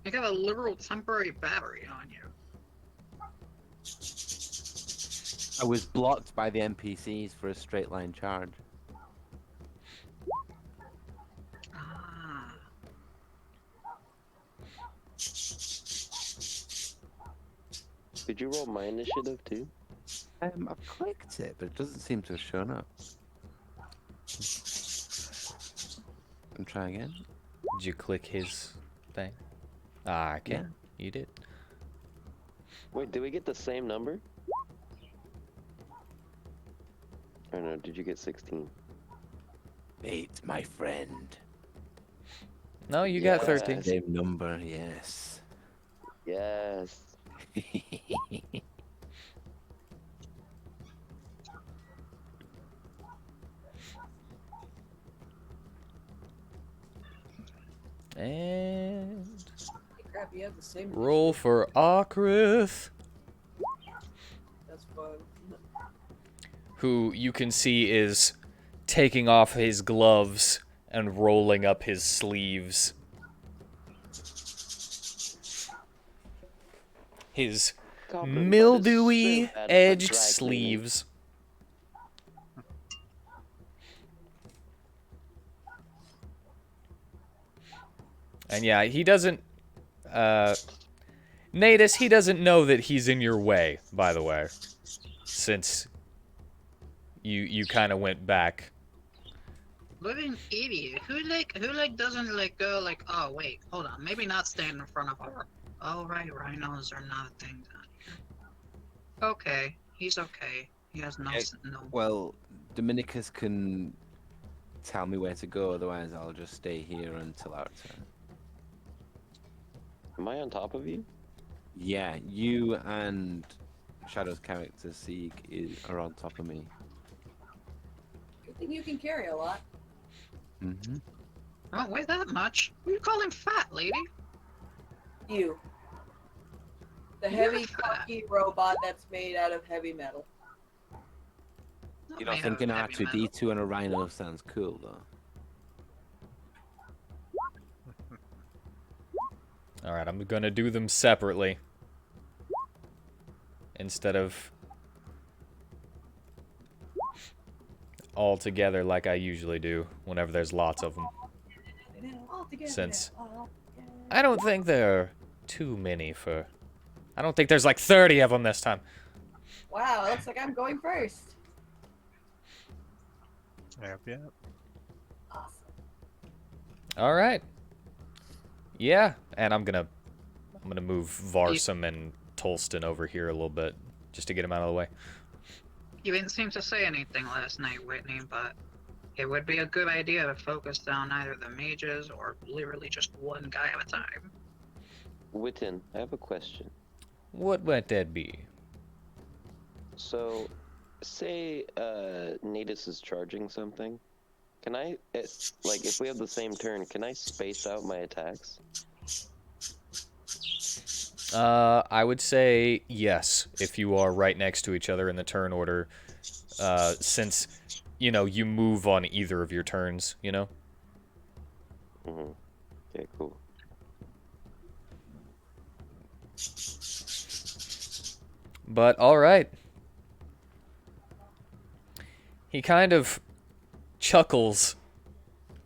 You got a literal temporary battery on you. I was blocked by the NPCs for a straight line charge. Ah. Did you roll my initiative too? I've clicked it, but it doesn't seem to have shown up. And try again. Did you click his thing? Ah, okay. Yeah. You did. Wait, did we get the same number? Or no, did you get 16? Fate, my friend. No, you got 13. Same number, yes. Yes. And Hey, crap, you have the same. roll for Okrith, That's fun. who you can see is taking off his gloves and rolling up his sleeves. His Goblin blood is mildewy so bad for edged dry cleaning. sleeves. And yeah, he doesn't, Natus, he doesn't know that he's in your way, by the way. Since you kind of went back. What an idiot. Who doesn't go oh wait, hold on, maybe not stand in front of our oh right, rhinos are not a thing down here. Okay, he's okay. He has no Okay, no Well, Dominicus can tell me where to go, otherwise I'll just stay here until our turn. Am I on top of you? Yeah, you and Shadow's character Sieg are on top of me. Good thing you can carry a lot. Mm-hmm. I don't weigh that much. What you call him fat, lady? You. The You're heavy, fat. cocky robot that's made out of heavy metal. Not You know, made out thinking of heavy metal. R2D2 and a rhino sounds cool, though. Alright, I'm gonna do them separately. Instead of all together like I usually do whenever there's lots of them. Since I don't think there are too many for... I don't think there's like 30 of them this time. Wow, it looks like I'm going first. Yep, yep. Awesome. Alright. Yeah, and I'm gonna move Varsum and Tolston over here a little bit, just to get him out of the way. You didn't seem to say anything last night, Whitney, but it would be a good idea to focus on either the mages or literally just one guy at a time. Witten, I have a question. What might that be? So, say Natus is charging something. Can I, like, if we have the same turn, can I space out my attacks? I would say yes, if you are right next to each other in the turn order, since, you know, you move on either of your turns, you know? Mm-hmm. Okay, cool. But, alright. He kind of chuckles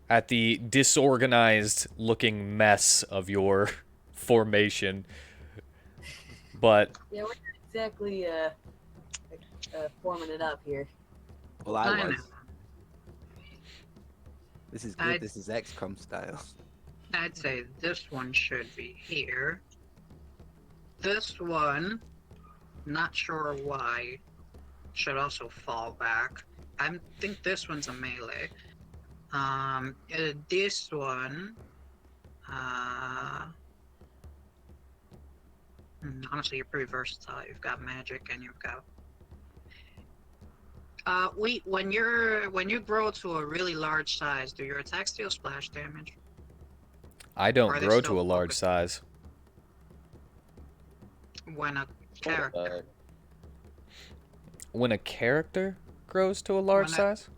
at the disorganized looking mess of your formation. But Yeah, we're not exactly forming it up here. Well, I I know. was. This is good. This is XCOM style. I'd say this one should be here. This one, not sure why, should also fall back. I think this one's a melee. This one, honestly, you're pretty versatile. You've got magic and you've got. When you grow to a really large size, do your attacks deal splash damage? I Or don't are they grow still to a large focused? size. When a character, When a character grows to a large When I- size?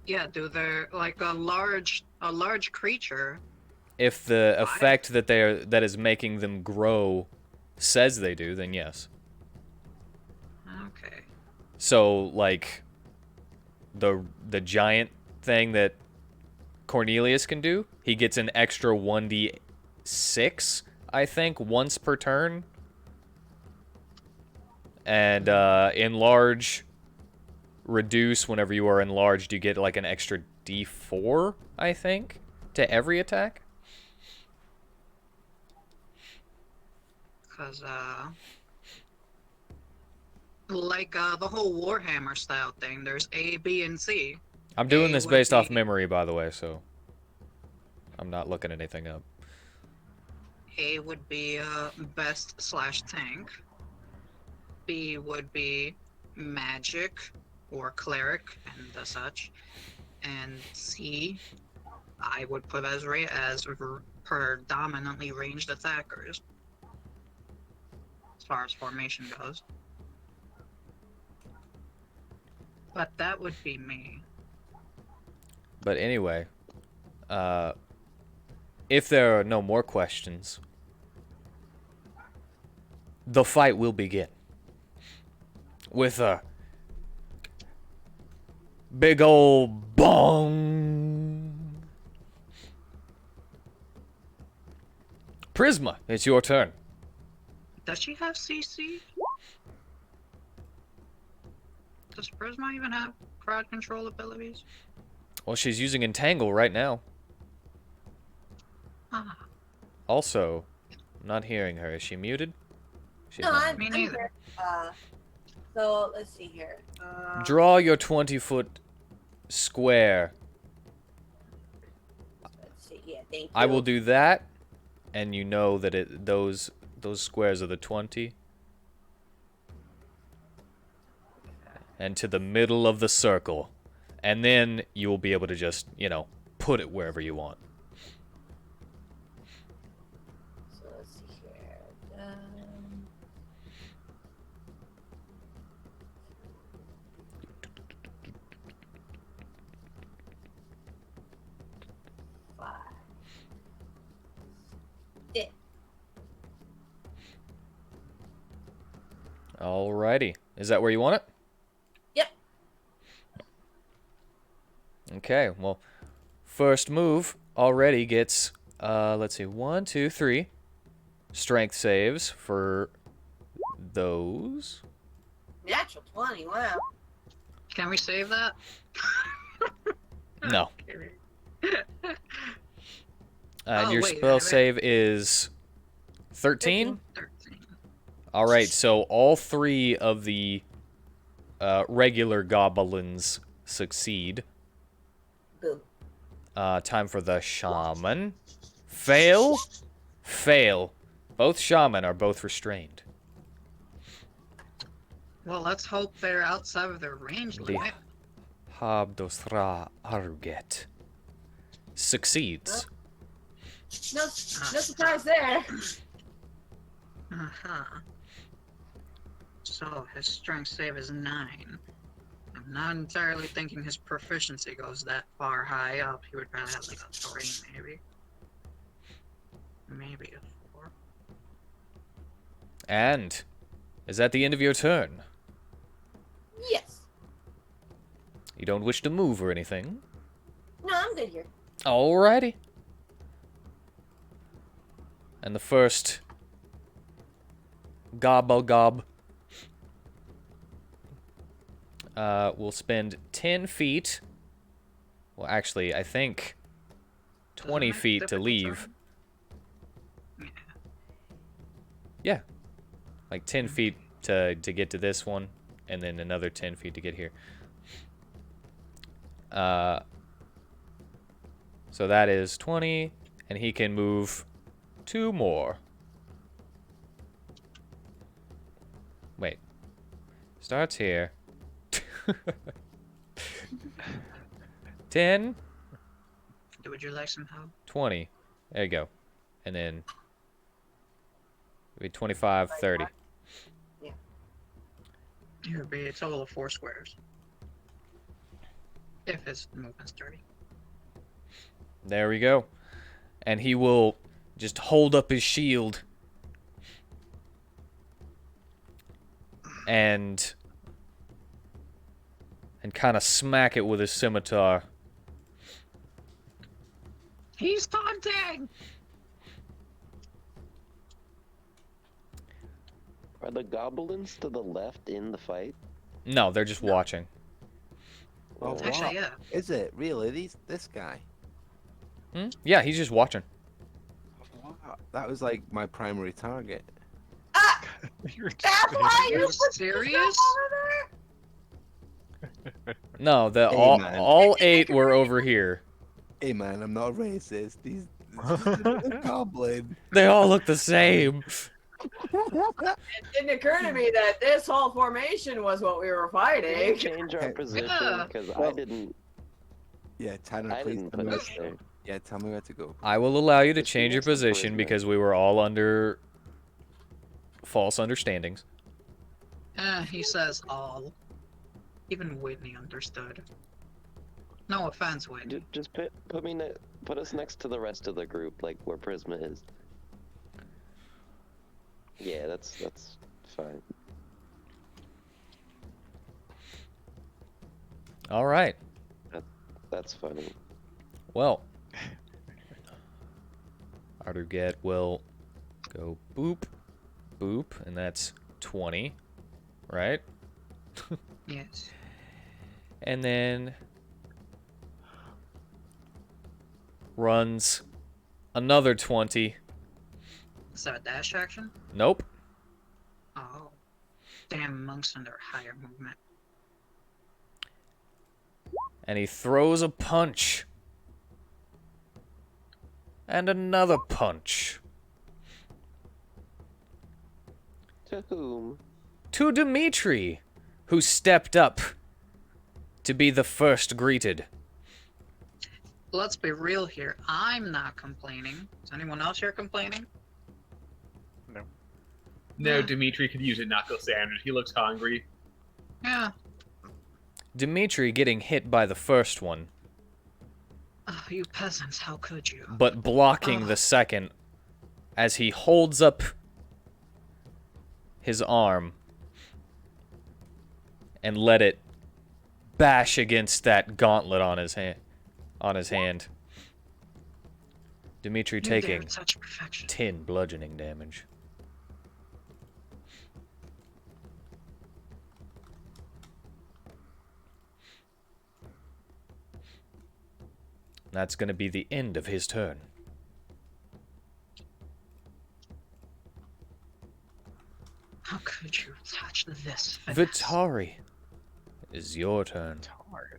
yeah, do they like a large creature? If the Why? effect that is making them grow says they do, then yes. Okay. So like the giant thing that Cornelius can do, he gets an extra 1d6, I think, once per turn. And enlarge, reduce, whenever you are enlarged, you get like an extra d4, I think, to every attack. Cause like the whole Warhammer style thing, there's A, B, and C. I'm doing A this would based off be- memory, by the way, so I'm not looking anything up. A would be best slash tank. B would be magic or cleric and the such. And C, I would put as predominantly ranged attackers. As far as formation goes. But that would be me. But anyway, if there are no more questions, the fight will begin. With a big old bong. Prisma, it's your turn. Does she have CC? Does Prisma even have crowd control abilities? Well, she's using Entangle right now. Ah, Also, I'm not hearing her. Is she muted? She's No, not I'm, muted. Me I'm neither. here. So let's see here. Draw your 20-foot square. Let's see. Yeah, thank you. I will do that, and you know that those squares are the 20. And to the middle of the circle. And then you will be able to just, you know, put it wherever you want. So let's see here. Five. Six. Alrighty. Is that where you want it? Yep. Okay, well, first move already gets, let's see, 1, 2, 3 strength saves for those. Natural 20. Wow. Can we save that? No. And Oh, your wait, spell wait. save is 13? 13. Alright, so all 3 of the regular goblins succeed. Boom. Time for the shaman. Fail. Fail. Both shaman are both restrained. Well, let's hope they're outside of their range The limit. Hob-Hero Arget succeeds. No surprise there. Uh-huh. So his strength save is 9. I'm not entirely thinking his proficiency goes that far high up. He would probably have like a 3, maybe. Maybe a 4. And is that the end of your turn? Yes. You don't wish to move or anything? No, I'm good here. Alrighty. And the first gobble gob will spend 10 feet. Well, actually, I think 20 feet to leave. Yeah. Like 10 feet to get to this one, and then another 10 feet to get here. So that is 20, and he can move 2 more. Wait. Starts here. 10, Would you like some help? 20. There you go. And then it'd be 25, 30. It would be a total of 4 squares. If his movement's 30. There we go. And he will just hold up his shield and kind of smack it with his scimitar. He's taunting! Are the goblins to the left in the fight? No, they're just watching. Oh, Actually, yeah. Is it really this guy? Yeah, he's just watching. Wow, that was like my primary target. You're That's why You're you put serious? yourself over there? No, Hey, man. all 8 were over here. Hey man, I'm not racist. These this is a goblin. They all look the same. It didn't occur to me that this whole formation was what we were Can we fighting. change our position? Yeah. Because I Well, didn't. Yeah, Tanner, I please didn't tell me put where us to there. go. Yeah, tell me where to go. I will allow you to Just change your next to position Prism. because we were all under false understandings. He says all. Even Whitney understood. No offense, Whitney. Just put us next to the rest of the group, like where Prisma is. Yeah, that's fine. All right. That's funny. Well, Arduget will go boop, boop, and that's 20, right? Yes. And then runs another 20. Is that a dash action? Nope. Oh. Damn monks under higher movement. And he throws a punch. And another punch. To whom? To Dimitri, who stepped up to be the first greeted. Let's be real here. I'm not complaining. Is anyone else here complaining? No, Dimitri could use a knuckle sandwich. He looks hungry. Yeah. Dimitri getting hit by the first one, Oh, you peasants, how could you? but blocking the second as he holds up his arm and let it bash against that gauntlet on his hand. Dimitri You dare taking touch perfection. 10 bludgeoning damage. That's going to be the end of his turn. How could you touch this finesse? Vitari, it is your turn.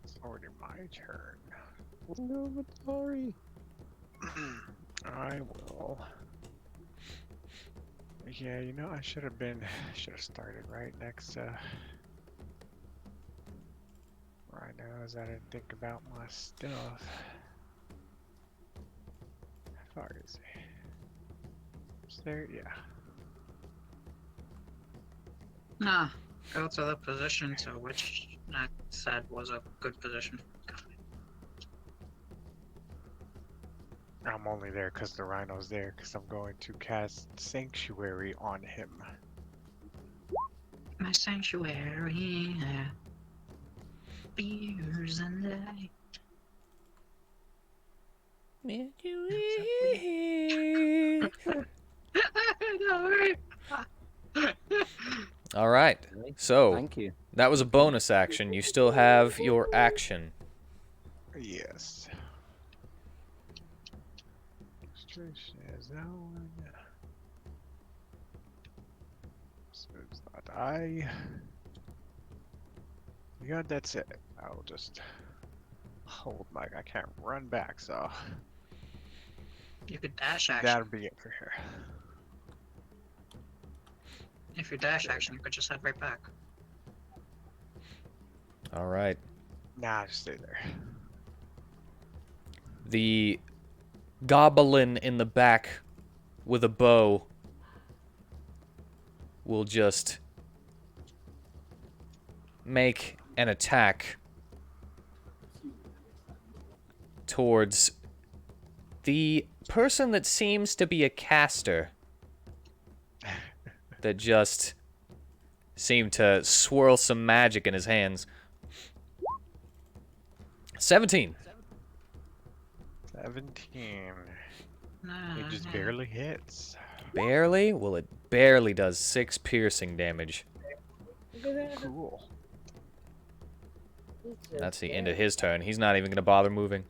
It's already my turn. No, but sorry. I will. Yeah, you know, I should have started right next to Rhinos. I didn't think about my stuff. How far is he? Is there? Yeah. Nah, go to the position to which I said was a good position. I'm only there because the rhino's there, because I'm going to cast Sanctuary on him. My sanctuary, beers and light. All right. So Thank you. that was a bonus action. You still have your action. Yes. Illustration is that one. So it's not I. Yeah, that's it. I'll just hold my. I can't run back, so You could dash action. that'll be it for here. If you dash action, you could just head right back. All right. Nah, just stay there. The goblin in the back with a bow will just make an attack towards the person that seems to be a caster that just seemed to swirl some magic in his hands. 17. 17. Nah, It just nah. barely hits. Barely? Well, it barely does 6 piercing damage. Cool. That's the end of his turn. He's not even going to bother moving.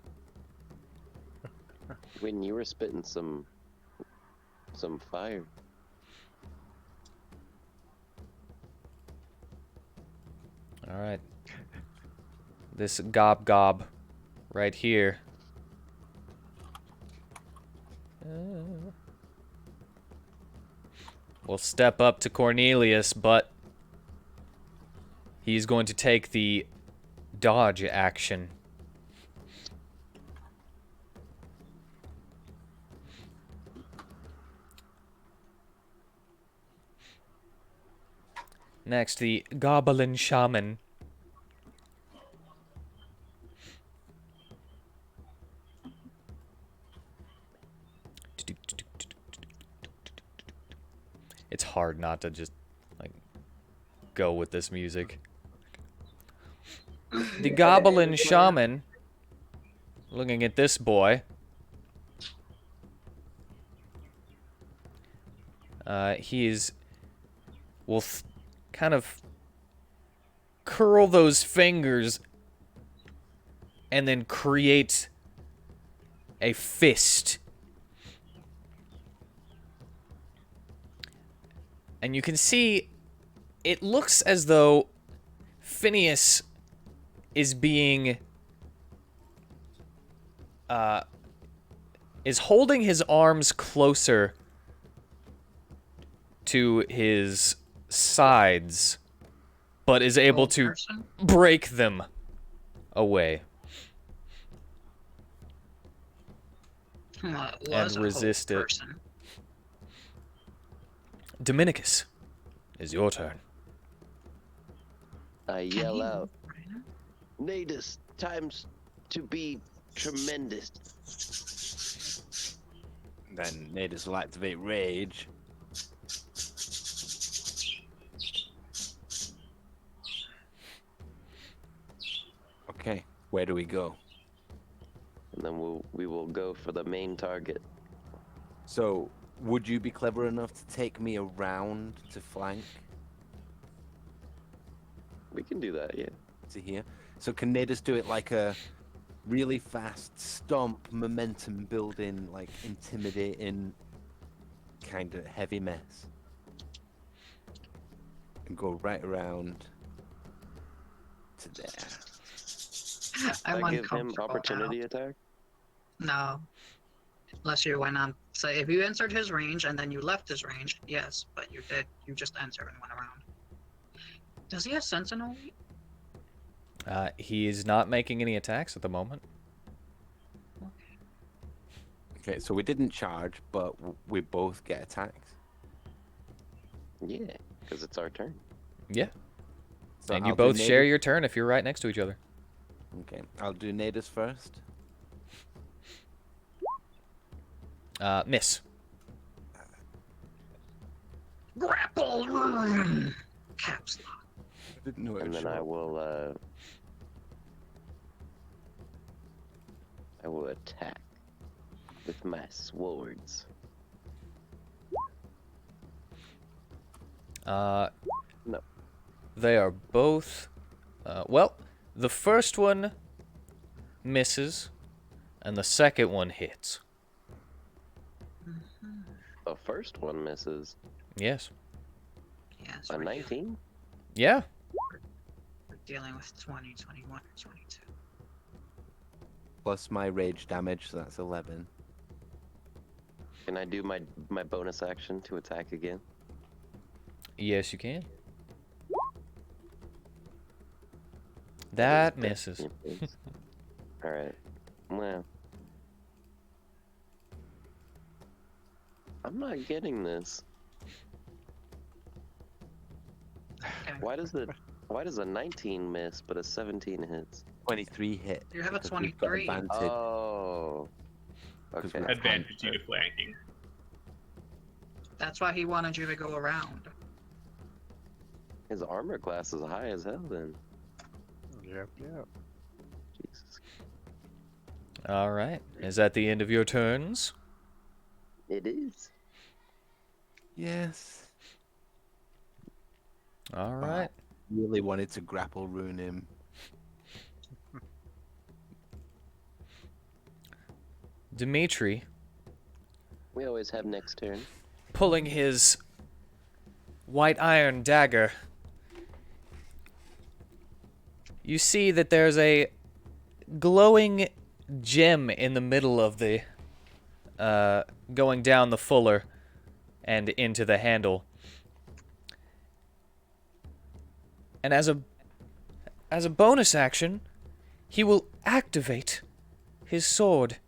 When you were spitting some fire. All right. This gob right here. Will step up to Cornelius, but he's going to take the dodge action. Next, the Goblin Shaman. It's hard not to just, like, go with this music. The Goblin Shaman, looking at this boy, will kind of curl those fingers and then create a fist. And you can see it looks as though Phineas is being is holding his arms closer to his sides, but is able to Person? break them away What and was a resist whole it. person? Dominicus, is your turn. I Can yell he out, move right now? Natus, times to be tremendous. Then Nadis will activate Rage. Okay, where do we go? And then we will go for the main target. So, would you be clever enough to take me around to flank We can do that, yeah. to here? So can Nadis do it like a really fast stomp, momentum building, like intimidating, kind of heavy mess? And go right around to there. I'm I give him uncomfortable opportunity attack. now. No. Unless you went on. So if you entered his range and then you left his range, yes, but you did. You just entered and went around. Does he have Sentinel? He is not making any attacks at the moment. Okay, so we didn't charge, but we both get attacks. Yeah, because it's our turn. Yeah. So And you I'll do both share Natus- your turn if you're right next to each other. Okay, I'll do Natus first. Miss. Grapple! Caps lock. I didn't know it And would then show I up. will attack with my swords. No. No. They are both. Well, the first one misses, and the second one hits. The first one misses. Yes. Yes, A we're 19? Yeah. dealing with 20, 21, or 22. Plus my rage damage, so that's 11. Can I do my bonus action to attack again? Yes, you can. That misses. Alright. Well. I'm not getting this. Why does a 19 miss but a 17 hits? 23 hit. You have a because we've got 23. advantage. Oh. Because Okay. we- Advantage due to flanking. That's why he wanted you to go around. His armor class is high as hell then. Yep, yep. Jesus. All right. Is that the end of your turns? It is. Yes. All right. Really wanted to grapple rune him. Dimitri, We always have next turn. pulling his white iron dagger, you see that there's a glowing gem in the middle of the going down the fuller and into the handle. And as a bonus action, he will activate his sword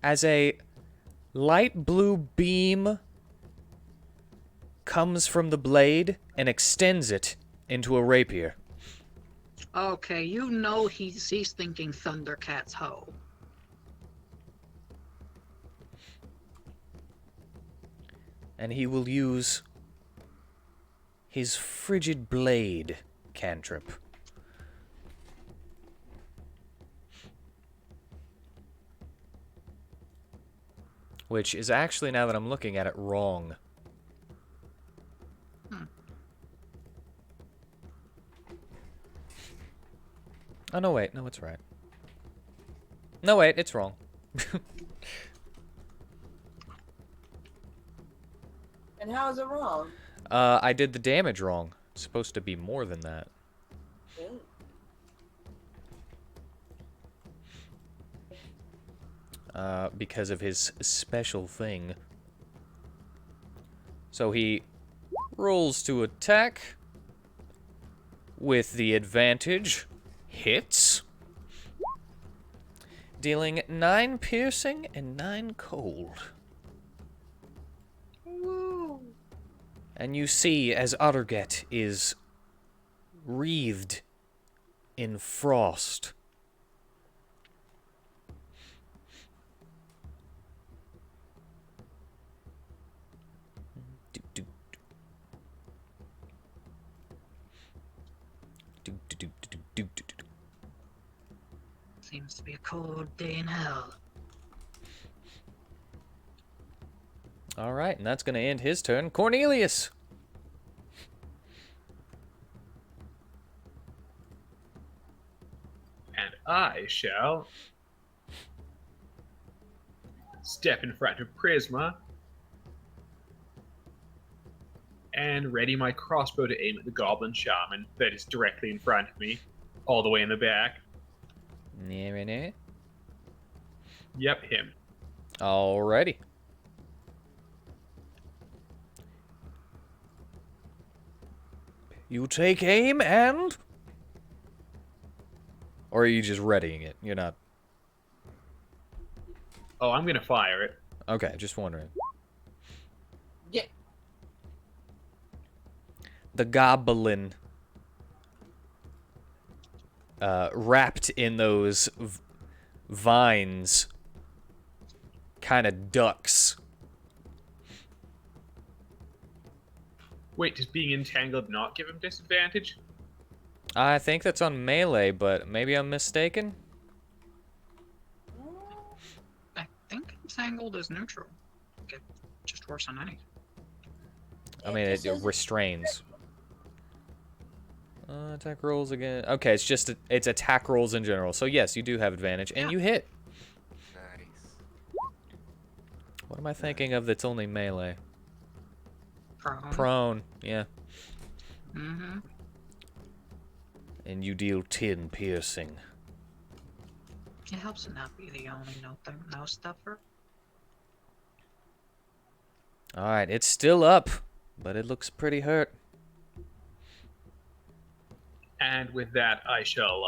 as a light blue beam comes from the blade and extends it into a rapier. Okay, you know he's thinking Thundercat's hoe. And he will use his frigid blade cantrip. Which is actually, now that I'm looking at it, wrong. Oh, no, wait. No, it's right. No, wait. It's wrong. And how is it wrong? I did the damage wrong. It's supposed to be more than that. Ooh. Because of his special thing. So he rolls to attack with the advantage. Hits. Dealing 9 piercing and 9 cold. Woo! And you see as Otterget is wreathed in frost. Seems to be a cold day in hell. All right, and that's going to end his turn. Cornelius! And I shall step in front of Prisma and ready my crossbow to aim at the goblin shaman that is directly in front of me, all the way in the back. Yep, him. Alrighty. You take aim and... Or are you just readying it? You're not... Oh, I'm gonna fire it. Okay, just wondering. Yeah. the goblin wrapped in those vines kind of ducks. Wait, does being entangled not give him disadvantage? I think that's on melee, but maybe I'm mistaken. I think entangled is neutral. It just works on anything. I mean, it restrains. Attack rolls again. Okay, it's just it's attack rolls in general. So yes, you do have advantage, and you hit. Nice. What am I thinking of that's only melee? Prone. Prone, yeah. Mm-hmm. And you deal 10 piercing. It helps to not be the only no stuffer. Alright, it's still up, but it looks pretty hurt. And with that, I shall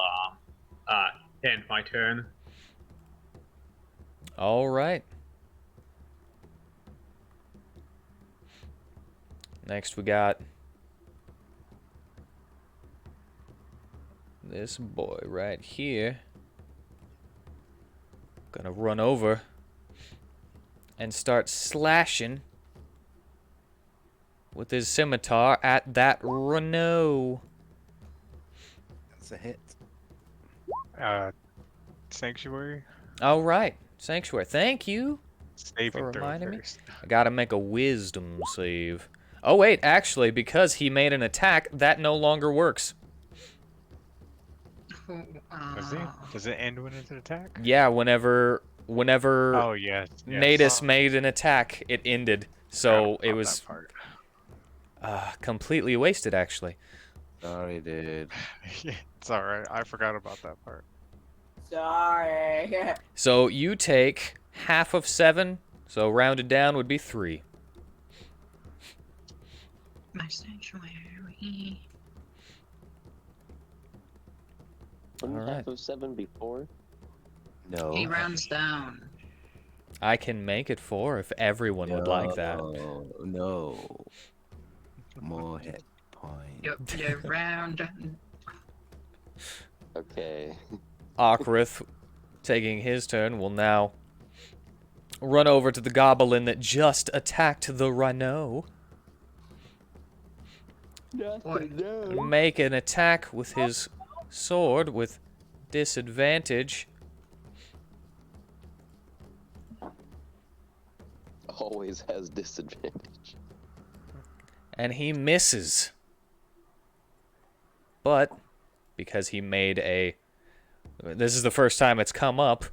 end my turn. Alright. Next we got this boy right here. Gonna run over and start slashing with his scimitar at that Renault. That's a hit. Sanctuary. Alright, Sanctuary. Thank you Saving for throw reminding me. first. I gotta make a wisdom save. Oh wait, actually, because he made an attack, that no longer works. Does it? Does it end when it's an attack? Yeah, whenever Oh yes. Natus made an attack, it ended. So it was completely wasted, actually. Sorry, dude. Yeah, it's alright. I forgot about that part. Sorry. So you take half of 7, so rounded down would be 3. My sanctuary. Wouldn't Alright. half of 7 be 4? No. He rounds down. I can make it 4 if everyone would like that. No. More hit points. You round. Okay. Okrith, taking his turn, will now run over to the goblin that just attacked the Rhino. And make an attack with his sword with disadvantage. Always has disadvantage. And he misses. But, because he made a... This is the first time it's come up.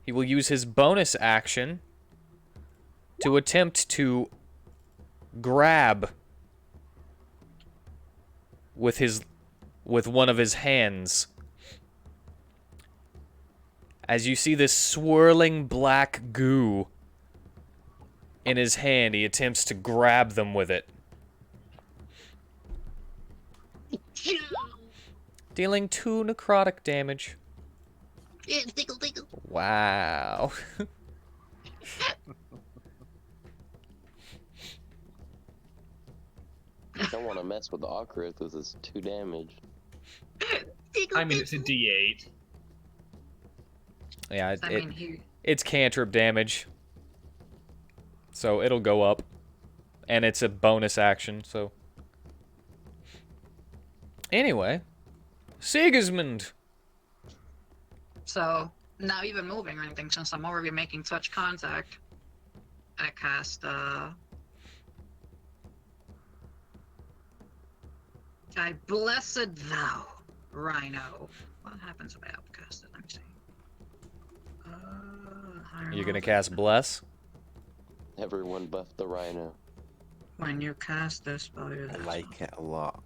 He will use his bonus action to attempt to grab with one of his hands. As you see this swirling black goo in his hand, he attempts to grab them with it. Dealing 2 necrotic damage. Wow. You don't want to mess with the Okrith with his 2 damage. I mean, it's a D8. Yeah, I mean, it's cantrip damage. So it'll go up. And it's a bonus action, so... Anyway. Sigismund! So, not even moving or anything, since I'm already making touch contact, I cast, I blessed thou, Rhino. What happens if I outcast it? Let me see. You're gonna cast Bless? Everyone buff the Rhino. When you cast this spell, you I like it a lot.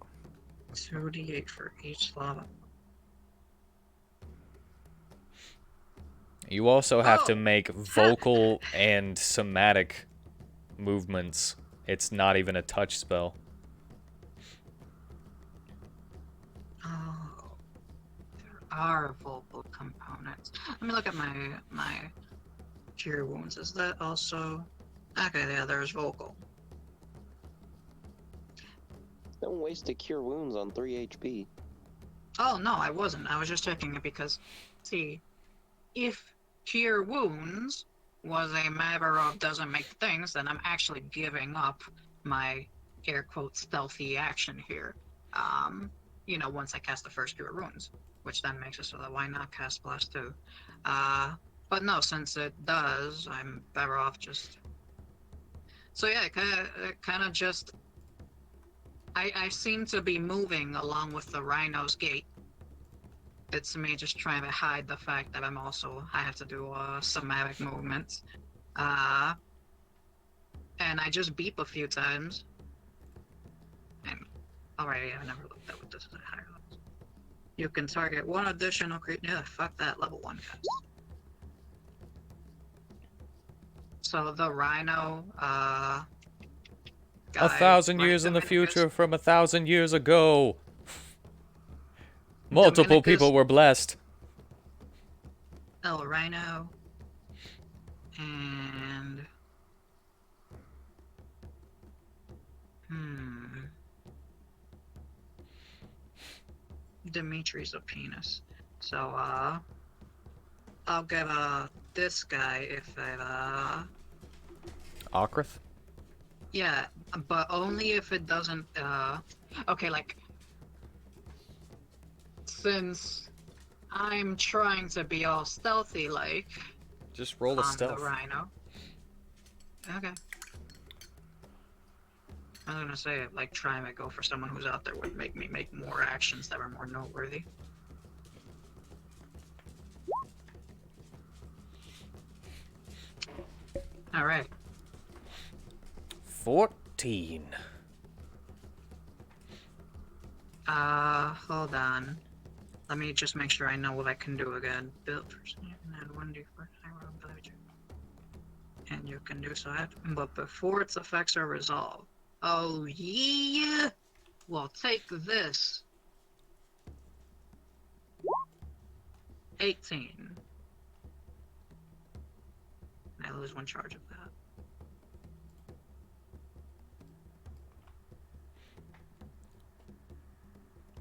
2d8 for each slot. You also have to make vocal and somatic movements. It's not even a touch spell. Oh, there are vocal components. Let me look at my cure wounds. Is that also? Okay, yeah, there's vocal. Don't waste a cure wounds on 3 HP. Oh, no, I wasn't. I was just checking it because, see, if Cure Wounds was a matter of doesn't make things, then I'm actually giving up my air quote stealthy action here. You know, once I cast the first Cure Wounds, which then makes it so that why not cast Blast too? But no, since it does, I'm better off just. So yeah, kind of just. I seem to be moving along with the Rhino's gait. It's me just trying to hide the fact that I have to do somatic movements. And I just beep a few times. And alright, I never looked at what this is at higher levels. You can target one additional creature. Yeah, fuck that, level 1 cast. So the Rhino, guy, 1,000 years in the Dominicus- future from 1,000 years ago. Multiple Dominicus- people were blessed. El Rhino, and Dimitri's a penis. So I'll get this guy if I Okrith? yeah, but only if it doesn't okay, like since I'm trying to be all stealthy like Just roll a on stealth. the Rhino. Okay. I was gonna say, like, trying to go for someone who's out there would make me make more actions that are more noteworthy. Alright. 14. Hold on. Let me just make sure I know what I can do again. Build for and add 1d4 high roll ability. And you can do so, but before its effects are resolved. Oh, yeah! Well, take this. 18. I lose 1 charge of that.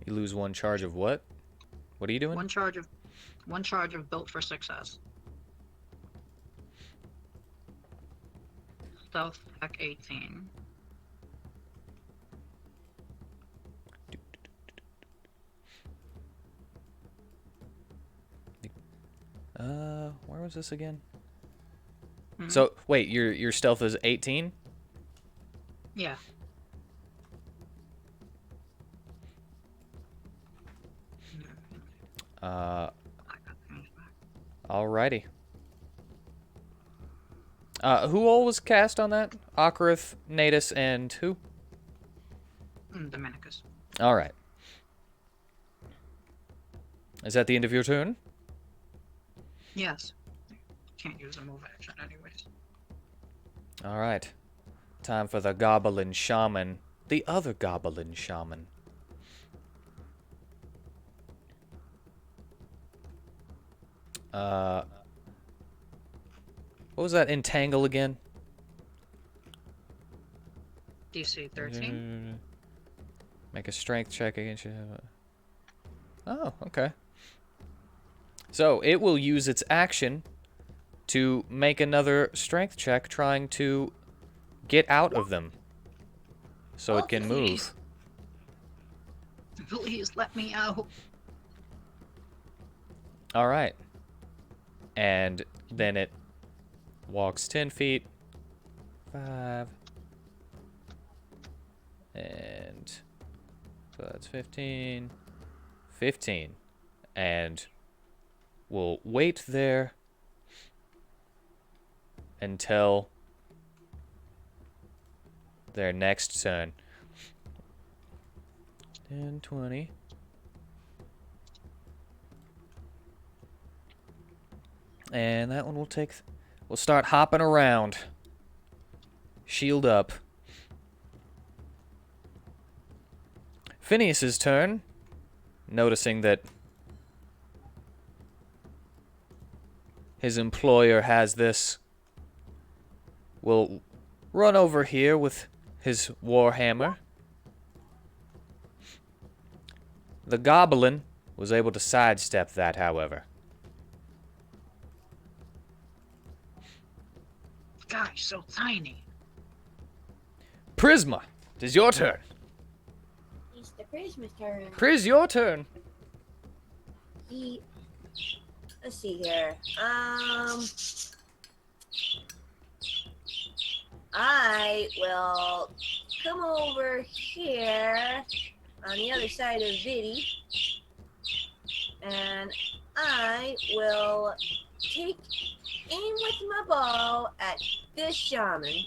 You lose 1 charge of what? What are you doing? 1 charge of built for success. Stealth hack 18. Where was this again? Hmm? So, wait, your stealth is 18? Yeah. Alrighty. Who all was cast on that? Okrith, Natus, and who? Dominicus. Alright. Is that the end of your turn? Yes. Can't use a move action anyways. Alright. Time for the Goblin Shaman. The other Goblin Shaman. What was that entangle again? DC 13. Make a strength check against you. Oh, okay. So, it will use its action to make another strength check trying to get out of them. So it can move. Please let me out. Alright. And then it walks 10 feet. 5. And so that's 15. 15. And we'll wait there until their next turn. 10, 20. And that one will take... We'll start hopping around. Shield up. Phineas's turn. Noticing that his employer has this, will run over here with his warhammer The goblin was able to sidestep that, however. Gosh, so tiny. Prisma, it is your turn. It's the Christmas turn. Priz, your turn. Let's see here. I will come over here on the other side of Viddy, and I will take aim with my bow at this shaman.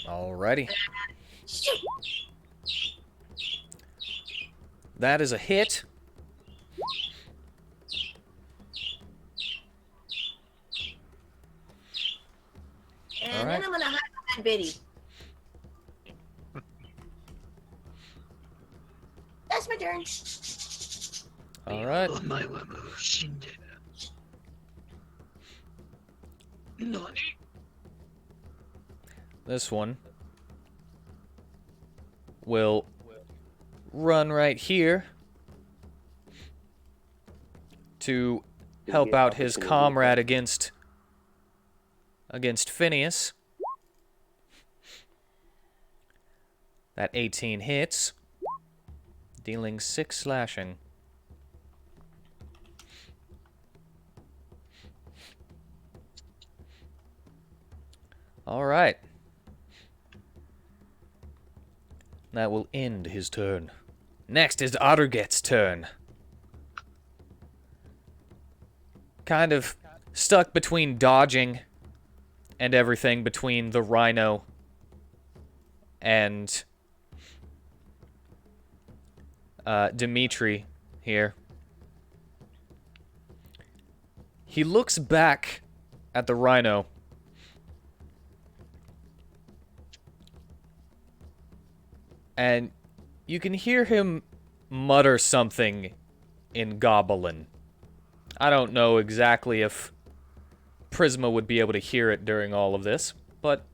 Alrighty. Shoot! That is a hit. And All right. then I'm gonna hide behind Biddy. That's my turn. Alright. This one will run right here to help out his comrade against Phineas. That 18 hits, dealing 6 slashing. All right. That will end his turn. Next is Otterget's turn. Kind of stuck between dodging and everything between the rhino and Dimitri here. He looks back at the rhino and you can hear him mutter something in Goblin. I don't know exactly if Prisma would be able to hear it during all of this, but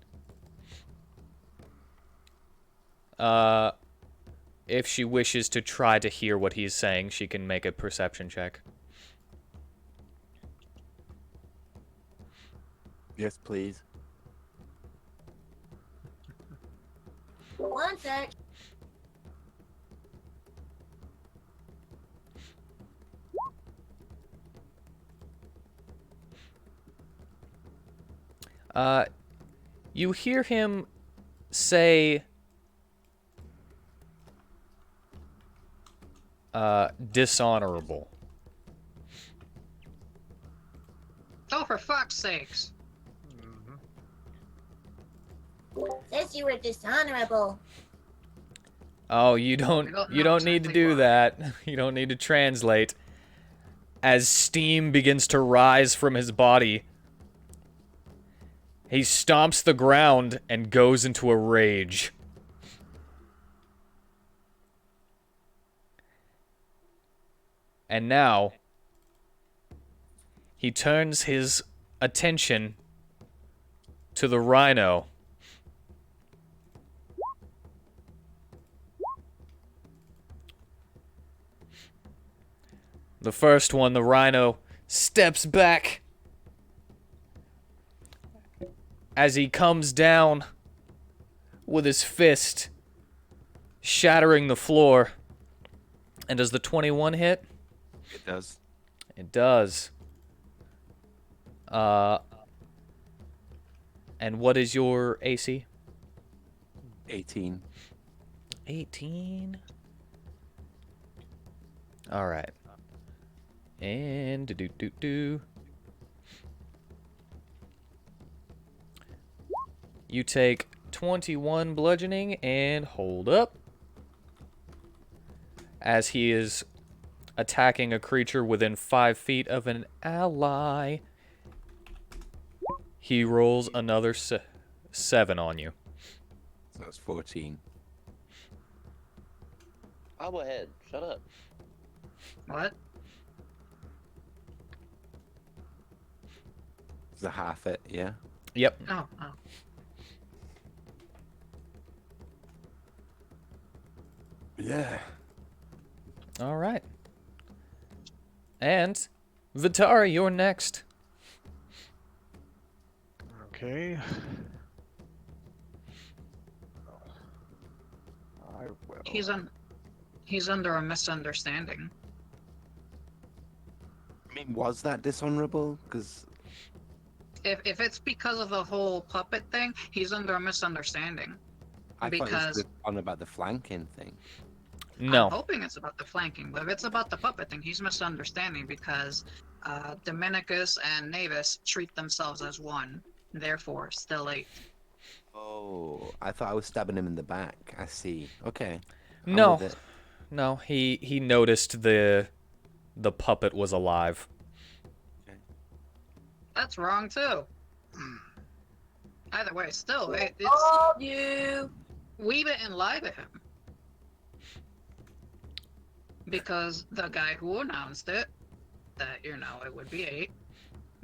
if she wishes to try to hear what he's saying, she can make a perception check. Yes, please. One sec. You hear him say, dishonorable. Oh, for fuck's sakes. Says you were dishonorable. Oh, you don't We don't know need to exactly do why. that. You don't need to translate. As steam begins to rise from his body, he stomps the ground and goes into a rage. And now, he turns his attention to the rhino. The first one, the rhino, steps back as he comes down with his fist, shattering the floor. And does the 21 hit? It does. It does. And what is your AC? 18. 18. All right. And do. You take 21 bludgeoning and hold up. As he is attacking a creature within 5 feet of an ally. He rolls another 7 on you. So that's 14. Bobblehead, shut up. What? It's a half it, yeah? Yep. Oh. Yeah. All right. And Vitara, you're next. Okay. I will. He's under a misunderstanding. I mean, was that dishonorable? Because If it's because of the whole puppet thing, he's under a misunderstanding. I thought it Because was on about the flanking thing. I'm No. hoping it's about the flanking, but if it's about the puppet thing, he's misunderstanding because Dominicus and Navis treat themselves as one, therefore still 8. Oh, I thought I was stabbing him in the back. I see. Okay. I'm No. with it. No, he noticed the puppet was alive. That's wrong too. Either way, still, it's Told you. we didn't lie to him. Because the guy who announced it, that, you know, it would be 8,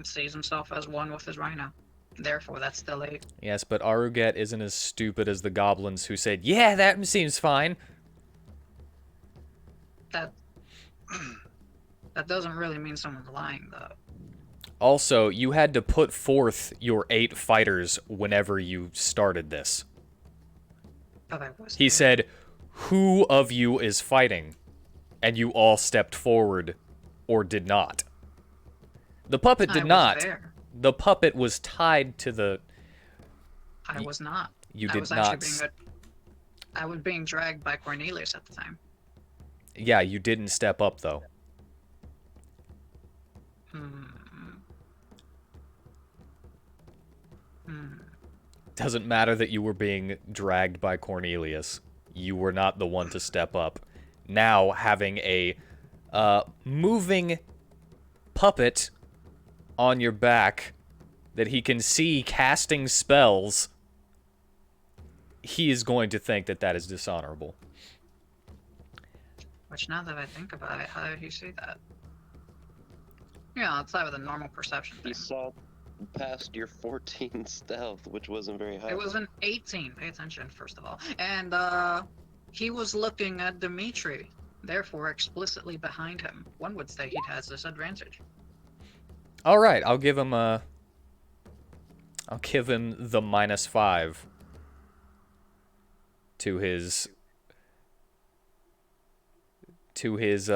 sees himself as one with his rhino. Therefore, that's still 8. Yes, but Aruget isn't as stupid as the goblins who said, "Yeah, that seems fine." That doesn't really mean someone's lying, though. Also, you had to put forth your 8 fighters whenever you started this. But I was He there. said, "Who of you is fighting?" And you all stepped forward, or did not. The puppet I did was not. there. The puppet was tied to the... I was not. You I did was not... actually I was being dragged by Cornelius at the time. Yeah, you didn't step up, though. Doesn't matter that you were being dragged by Cornelius. You were not the one to step up. Now, having a moving puppet on your back that he can see casting spells, he is going to think that that is dishonorable. Which, now that I think about it, how did he see that? Yeah, outside with a normal perception He thing. saw past your 14 stealth, which wasn't very high. It was an 18. Pay attention, first of all. And he was looking at Dimitri, therefore explicitly behind him. One would say he has this advantage. All right, I'll give him the -5 to his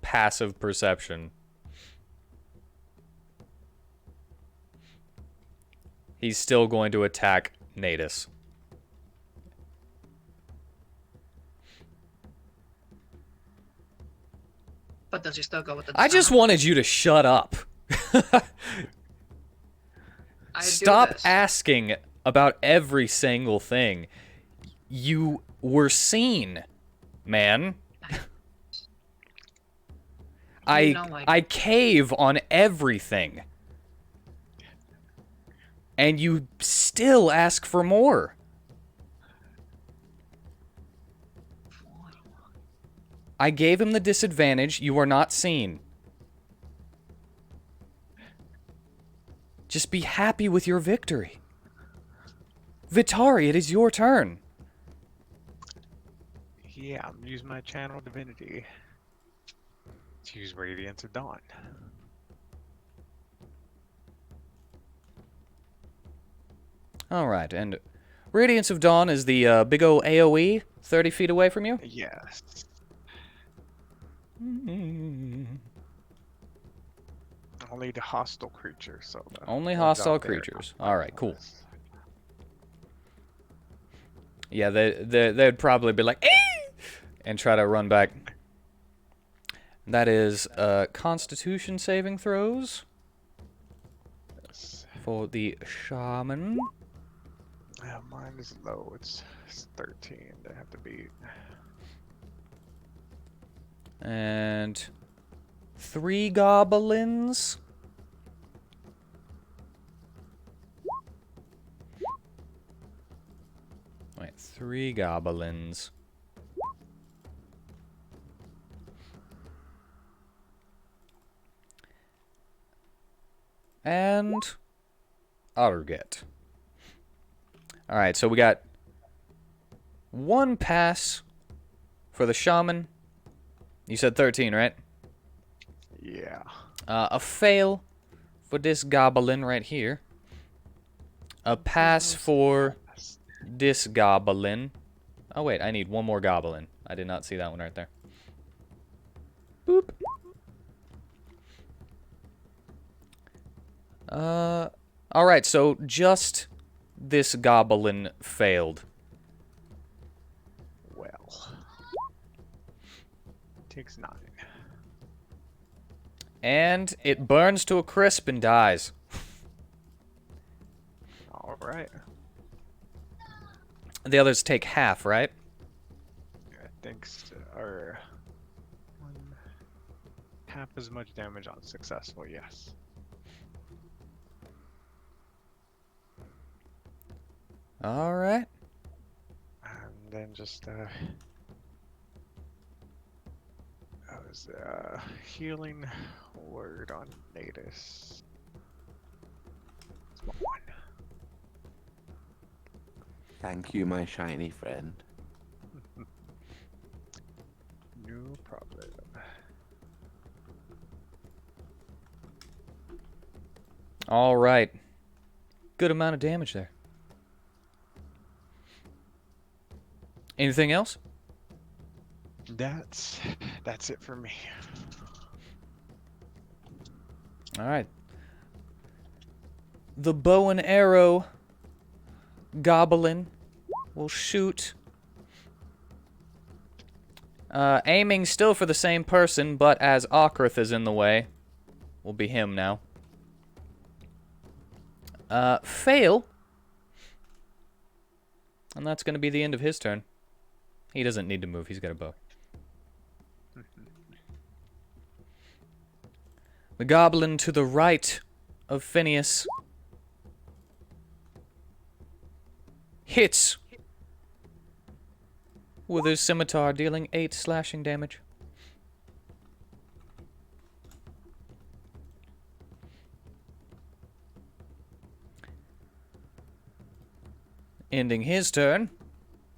passive perception. He's still going to attack Natus. But does he still go with the I just dishonorable? wanted you to shut up. I do Stop this. asking about every single thing. You were seen, man. You know I cave on everything. And you still ask for more. I gave him the disadvantage. You are not seen. Just be happy with your victory. Vitari, it is your turn. Yeah, I'm gonna use my channel divinity to use Radiance of Dawn. All right, and Radiance of Dawn is the big ol' AoE 30 feet away from you? Yes. Only the hostile creatures, so the Only ones hostile out there. creatures. All right, cool. Yeah, they'd probably be like, "Ee!" and try to run back. That is Constitution saving throws Yes. for the shaman. Yeah, mine is low. It's 13. They have to beat. And 3 goblins. Wait, 3 goblins. And Otterget. Alright, so we got 1 pass For the shaman, you said 13, right? Yeah. A fail for this goblin right here. A pass for this goblin. Oh, wait, I need one more goblin. I did not see that one right there. Boop. Alright, so just this goblin failed. Well. Takes 9. And it burns to a crisp and dies. All right. The others take half, right? I think or half as much damage on successful. Yes. Alright. And then just was healing word on Natus. Small one. Thank you, my shiny friend. No problem. Alright. Good amount of damage there. Anything else? That's it for me. Alright. The bow and arrow goblin will shoot. Aiming still for the same person, but as Okrith is in the way, will be him now. Fail. And that's going to be the end of his turn. He doesn't need to move, he's got a bow. The goblin to the right of Phineas hits with his scimitar, dealing 8 slashing damage. Ending his turn.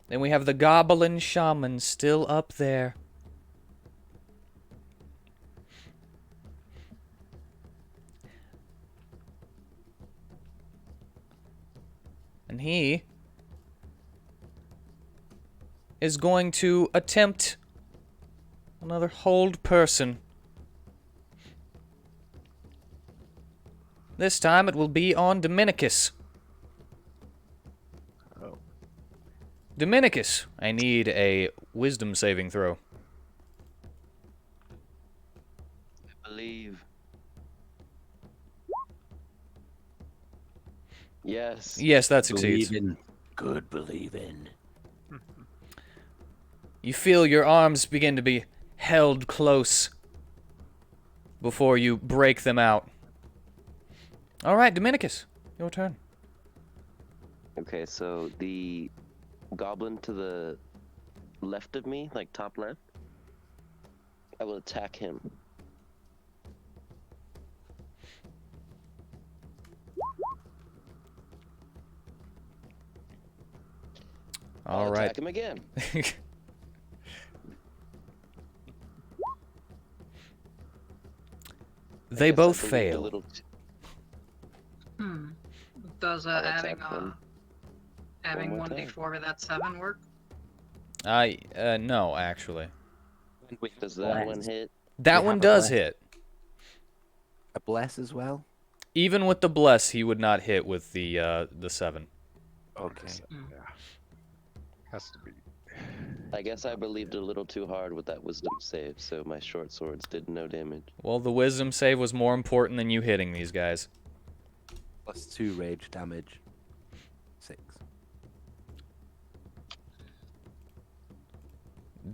Then we have the goblin shaman still up there. And he is going to attempt another hold person. This time it will be on Dominicus. Oh. Dominicus, I need a wisdom saving throw. I believe. Yes. Yes, that succeeds. Believing. Good believing. You feel your arms begin to be held close before you break them out. Alright, Dominicus, your turn. Okay, so the goblin to the left of me, like top left, I will attack him. I'll Alright. attack him again. They I guess both I believed a fail. little Does I'll adding attack him adding one more 1d4 to that 7 work? No, actually. Does that one hit? That You one have a does bless. hit. A bless as well? Even with the bless, he would not hit with the 7. Okay. Yeah. Has to be. I guess I believed a little too hard with that wisdom save, so my short swords did no damage. Well, the wisdom save was more important than you hitting these guys. +2 rage damage. 6.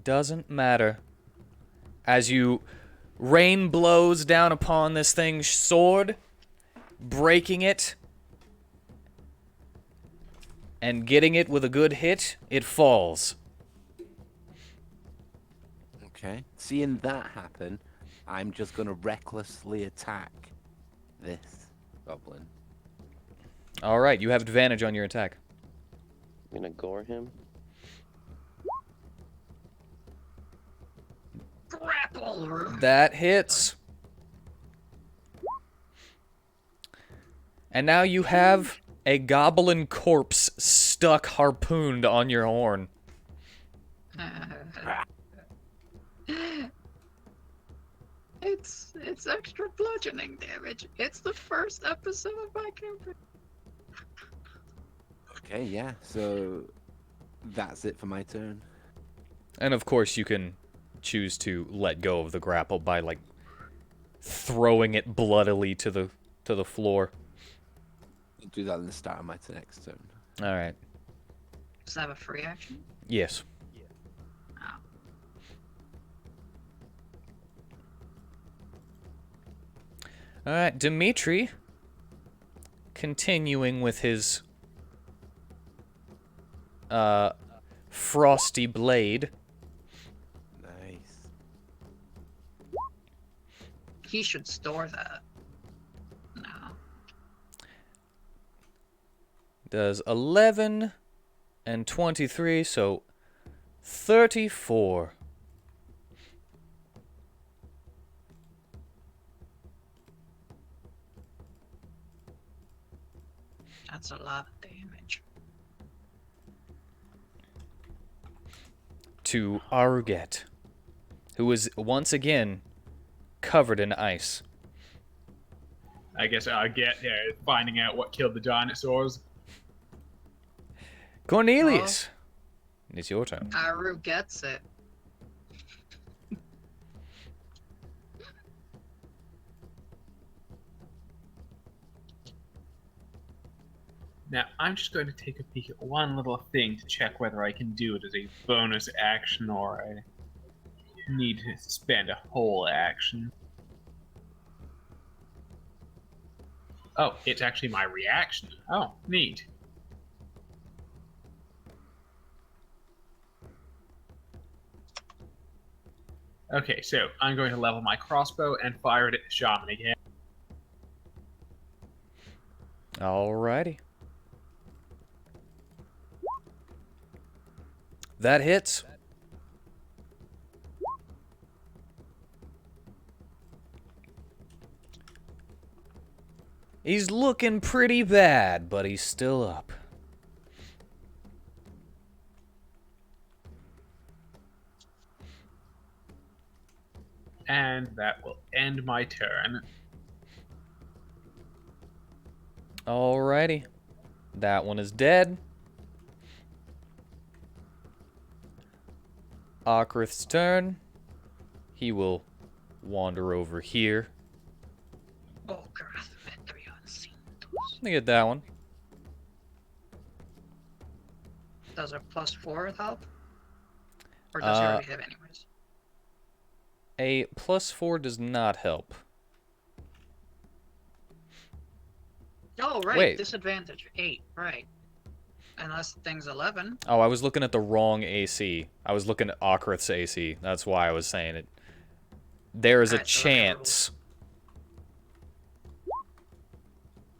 Doesn't matter. As you rain blows down upon this thing's sword, breaking it, and getting it with a good hit, it falls. Okay. Seeing that happen, I'm just gonna recklessly attack this goblin. Alright, you have advantage on your attack. I'm gonna gore him. Grapple. That hits. And now you have a goblin corpse stuck harpooned on your horn. It's extra bludgeoning damage. It's the first episode of my campaign. Okay, yeah. So that's it for my turn. And of course you can choose to let go of the grapple by like throwing it bloodily to the floor. I'll do that in the start of my next turn. All right. Does that have a free action? Yes. Oh. All right, Dimitri, continuing with his frosty blade. Nice. He should store that. No. Does 11 and 23, so 34. That's a lot of damage. To Aruget, who is once again covered in ice. I guess I get finding out what killed the dinosaurs. Cornelius, it's your turn. Aru gets it. Now, I'm just going to take a peek at one little thing to check whether I can do it as a bonus action or I need to spend a whole action. Oh, it's actually my reaction. Oh, neat. Okay, so I'm going to level my crossbow and fire it at the shaman again. Alrighty. That hits. He's looking pretty bad, but he's still up. And that will end my turn. Alrighty. That one is dead. Okrith's turn. He will wander over here. Oh, God, victory unseen. Let me get that one. Does a +4 help? Or does he already have anyways? A +4 does not help. Oh, right. Wait. Disadvantage 8. Right. Unless the thing's 11. Oh, I was looking at the wrong AC. I was looking at Okrith's AC. That's why I was saying it. There is a Alright, so let me roll. chance.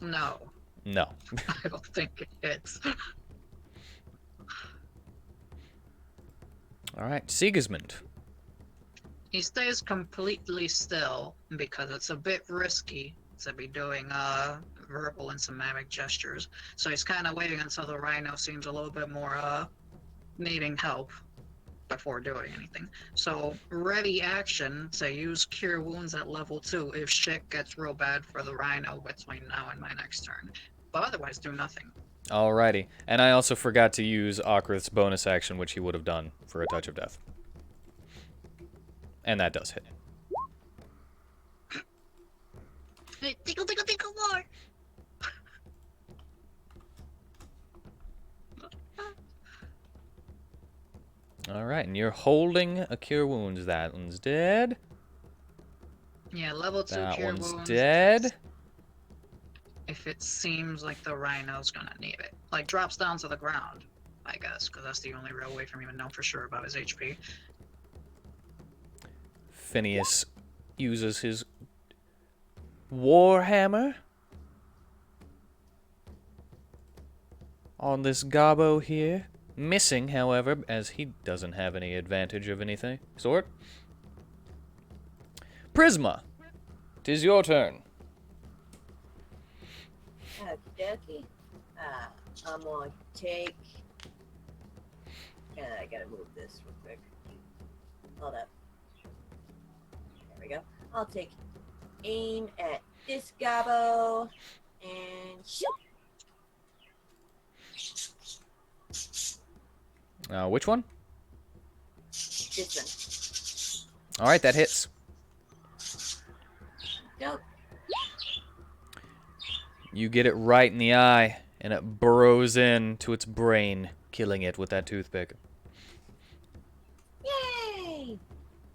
No. No. I don't think it hits. Alright, Sigismund. He stays completely still because it's a bit risky to be doing verbal and somatic gestures. So he's kind of waiting until the rhino seems a little bit more needing help before doing anything. So ready action to use Cure Wounds at level 2 if shit gets real bad for the rhino between now and my next turn. But otherwise do nothing. Alrighty. And I also forgot to use Okrith's bonus action, which he would have done for a Touch of Death. And that does hit. Hey, tickle, tickle, tickle more! Alright, and you're holding a Cure Wounds. That one's dead. Yeah, level 2 That Cure one's Wounds. dead. If it seems like the rhino's gonna need it. Like, drops down to the ground, I guess, because that's the only real way for me to know for sure about his HP. Phineas uses his Warhammer on this gobbo here. Missing, however, as he doesn't have any advantage of anything sort. Prisma, 'tis your turn. Okey-dokey. I'm gonna take. I gotta move this real quick. Hold up. There we go. I'll take aim at this gobbo and shoot. Which one? This All right, that hits. one. Dope. You get it right in the eye, and it burrows into its brain, killing it with that toothpick. Yay!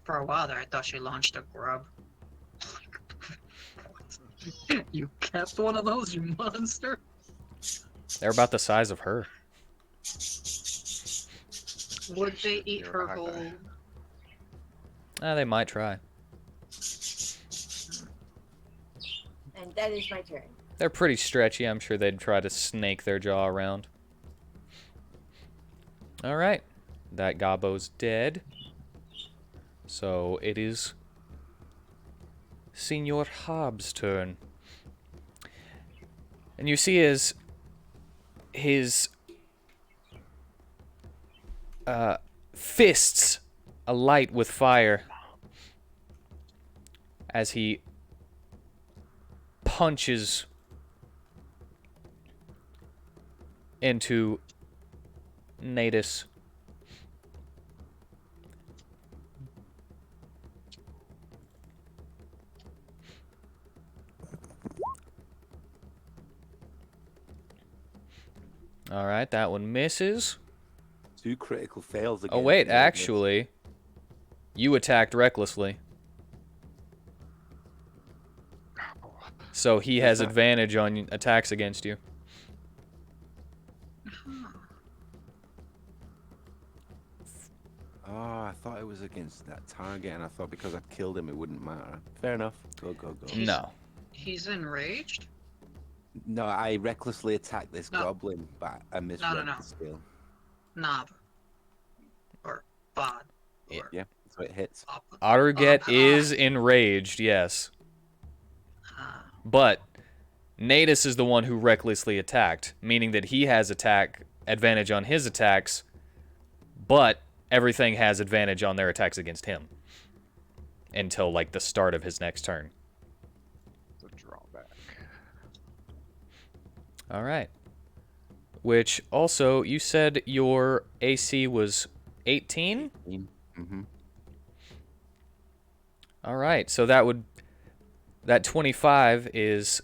For a while there, I thought she launched a grub. You kept one of those, you monster. They're about the size of her. Would they eat You're her a high whole? five. They might try. And that is my turn. They're pretty stretchy. I'm sure they'd try to snake their jaw around. All right. That gobbo's dead. So it is Senor Hobbs' turn. And you see his fists alight with fire as he punches into Natus. All right, that one misses. 2 critical fails again. Oh wait, actually, you attacked recklessly. So he has advantage on attacks against you. Oh, I thought it was against that target, and I thought because I killed him, it wouldn't matter. Fair enough. Go, go, go. No. He's enraged? No, I recklessly attacked this No. goblin, but I misread no. the skill. Knob. Or bod. Yeah. Or Yeah, so it hits. Otterget is enraged, yes. But Natus is the one who recklessly attacked, meaning that he has attack advantage on his attacks, but everything has advantage on their attacks against him until like the start of his next turn. It's a drawback. All right. Which also, you said your AC was 18? Mm-hmm. All right. So that 25 is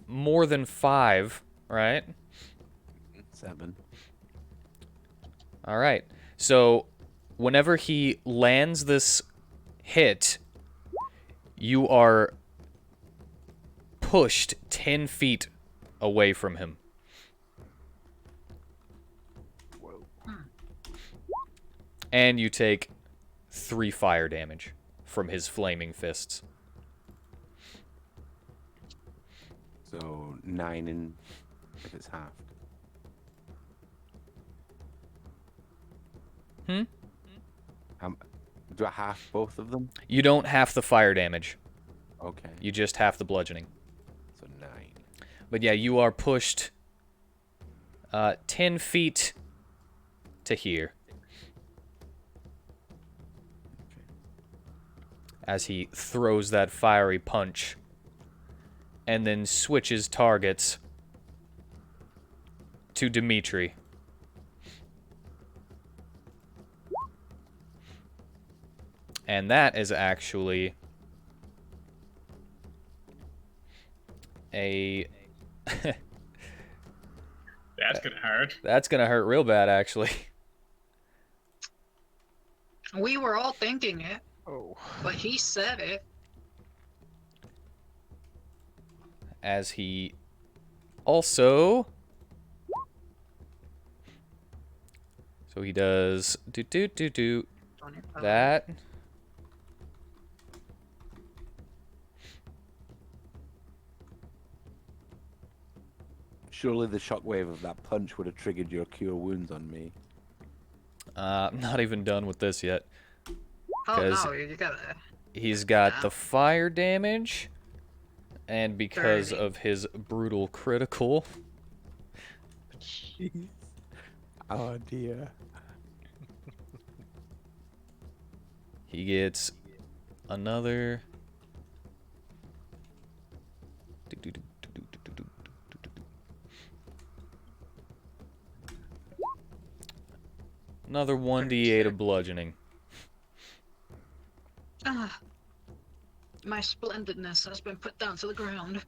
more than 5, right? 7. All right. So whenever he lands this hit, you are pushed 10 feet away from him. Whoa. And you take 3 fire damage from his flaming fists. So 9 in if it's halved. Do I half both of them? You don't half the fire damage. Okay. You just half the bludgeoning. So 9. But yeah, you are pushed 10 feet to here. As he throws that fiery punch and then switches targets to Dimitri. And that is actually a... That's gonna hurt. That's gonna hurt real bad, actually. We were all thinking it, Oh. but he said it. As he also... So he does... That... Surely the shockwave of that punch would have triggered your cure wounds on me. I'm not even done with this yet. Oh 'Cause no, you gotta. he's got the Ow. fire damage, and because 30. of his brutal critical, Jeez. Oh dear. he gets another. Another 1d8 of bludgeoning. Ah, my splendidness has been put down to the ground.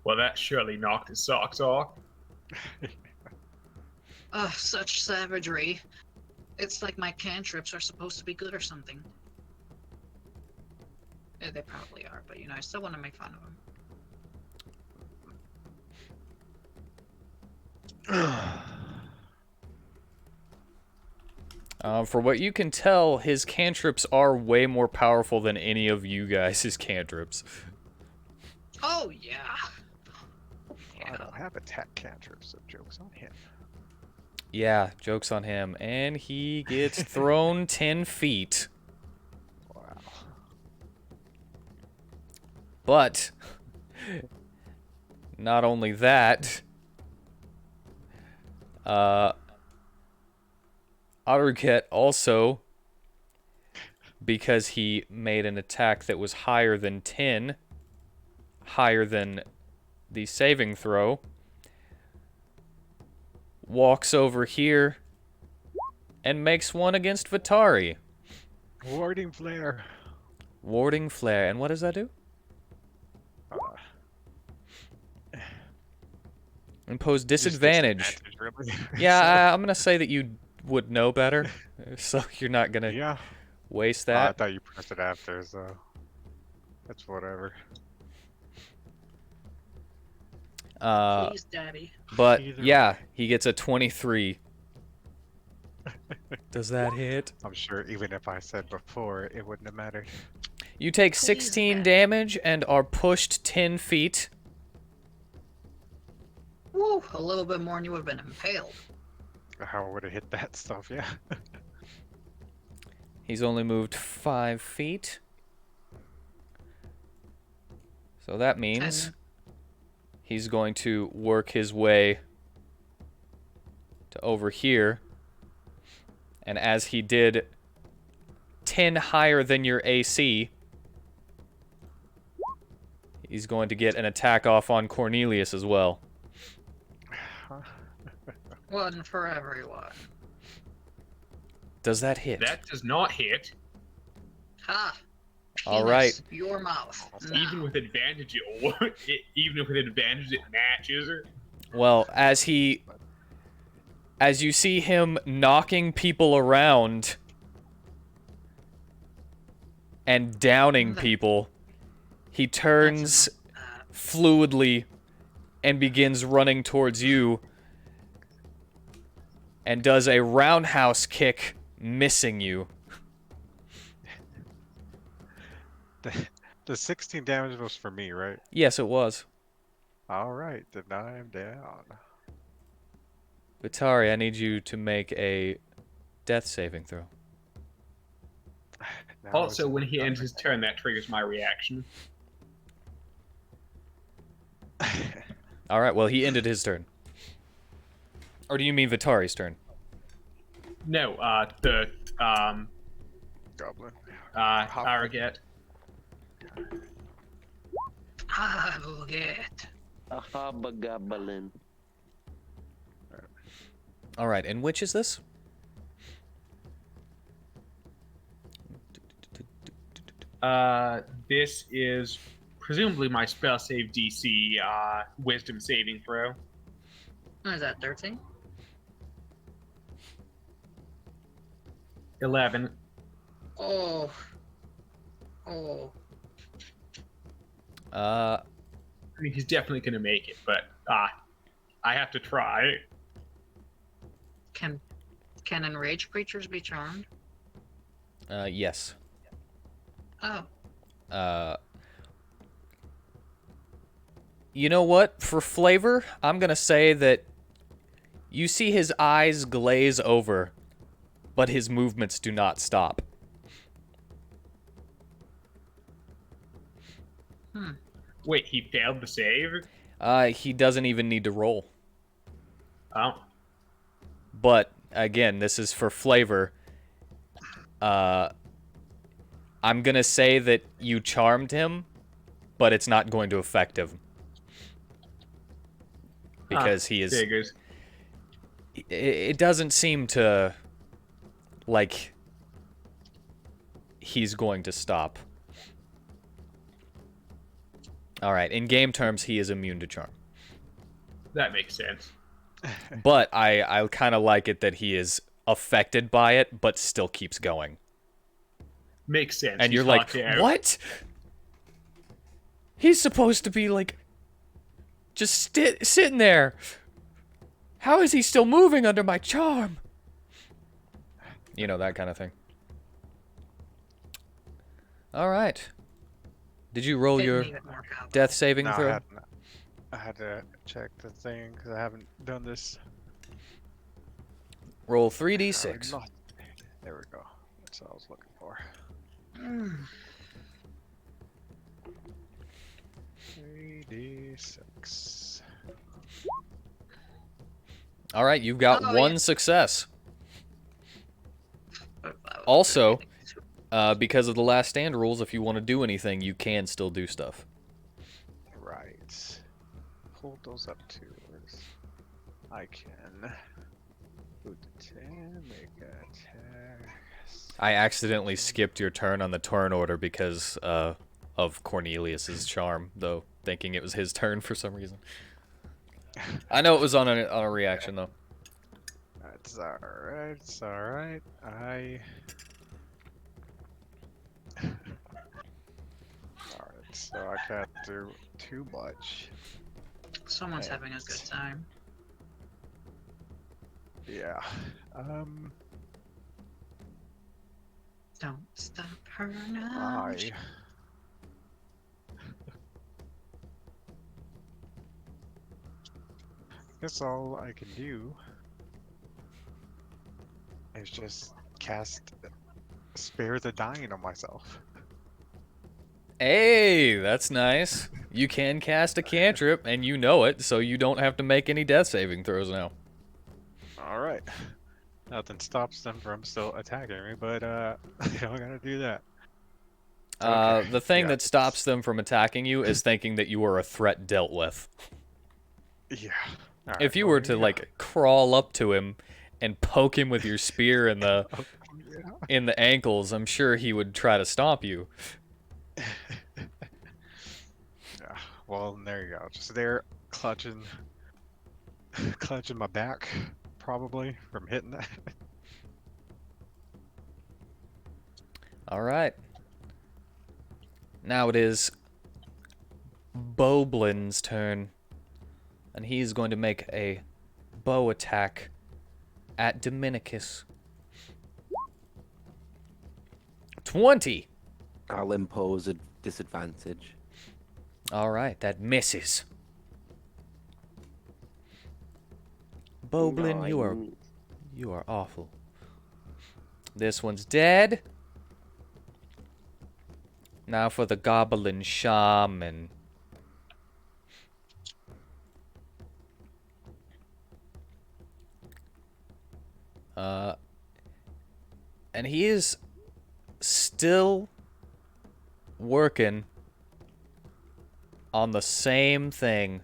Well, that surely knocked his socks off. Such savagery. It's like my cantrips are supposed to be good or something. Yeah, they probably are, but you know, I still want to make fun of them. For what you can tell, his cantrips are way more powerful than any of you guys' cantrips. Oh yeah. I don't have attack cantrips, so joke's on him. Yeah, joke's on him. And he gets thrown 10 feet. Wow. But, not only that, Aruket also, because he made an attack that was higher than 10, higher than the saving throw, walks over here and makes one against Vitari. Warding flare. Warding flare. And what does that do? Impose disadvantage. Really? Yeah, I'm going to say that you would know better, so you're not going to Yeah. waste I that. thought you pressed it after, so that's whatever. Please, Daddy. But Either yeah, way. he gets a 23. Does that hit? I'm sure even if I said before, it wouldn't have mattered. You take Please, 16 Dad. damage and are pushed 10 feet. Woo, a little bit more and you would have been impaled. How would it hit that stuff? Yeah. He's only moved 5 feet. So that means And he's going to work his way to over here. And as he did 10 higher than your AC, he's going to get an attack off on Cornelius as well. one for everyone. Does that hit? That does not hit. Ha! All right. Penis, your mouth. Even Now. with advantage, even with advantage, it matches. Well, as you see him knocking people around and downing people, he turns fluidly and begins running towards you and does a roundhouse kick, missing you. The 16 damage was for me, right? Yes, it was. Alright, then I'm down. Vitari, I need you to make a death saving throw. Now Also, it's when he ends nothing. his turn, that triggers my reaction. All right, well, he ended his turn. Or do you mean Vitari's turn? No, the Goblin. Araget. I will get. A hobgoblin. All right, and which is this? This is presumably my spell save DC, wisdom saving throw. What is that, 13? 11. Oh. Oh. I mean, he's definitely gonna make it, but I have to try. Can enraged creatures be charmed? Yes. Oh. You know what? For flavor, I'm gonna say that you see his eyes glaze over, but his movements do not stop. Wait, he failed the save? He doesn't even need to roll. Oh. But again, this is for flavor. I'm gonna say that you charmed him, but it's not going to affect him because he is. Figures. It doesn't seem to like he's going to stop. All right, in game terms, he is immune to charm. That makes sense. But I kind of like it that he is affected by it, but still keeps going. Makes sense. And He's you're like, locked out. what? He's supposed to be like, just sitting there. How is he still moving under my charm? You know, that kind of thing. All right. Did you roll Didn't your even work out. death saving No, throw? I had to check the thing because I haven't done this. Roll Or 3d6. not. There we go. That's what I was looking for. Mm. 3d6. All right, you've got Oh, one yeah. success. Also, because of the last stand rules, if you want to do anything, you can still do stuff. Right. Hold those up too. I can. Boot the 10, make a attack. I accidentally skipped your turn on the turn order because of Cornelius's charm, though, thinking it was his turn for some reason. I know it was on a reaction, though. That's alright, it's alright. Alright, so I can't do too much. Someone's having a good time. Yeah. Don't stop her now. I guess all I can do is just cast Spare the Dying on myself. Hey, that's nice. You can cast a cantrip, and you know it, so you don't have to make any death saving throws now. Alright. Nothing stops them from still attacking me, but you don't gotta do that. Okay, The thing yeah, that stops them from attacking you is thinking that you are a threat dealt with. Yeah. Alright, If you well, were to yeah. like crawl up to him and poke him with your spear in the Yeah. ankles, I'm sure he would try to stomp you. Yeah. Well, there you go. Just there, clutching my back, probably from hitting that. All right. Now it is Boblin's turn, and he's going to make a bow attack at Dominicus. 20. I'll impose a disadvantage. All right, that misses. Boblin, you are awful. This one's dead. Now for the Goblin Shaman. And he is still working on the same thing.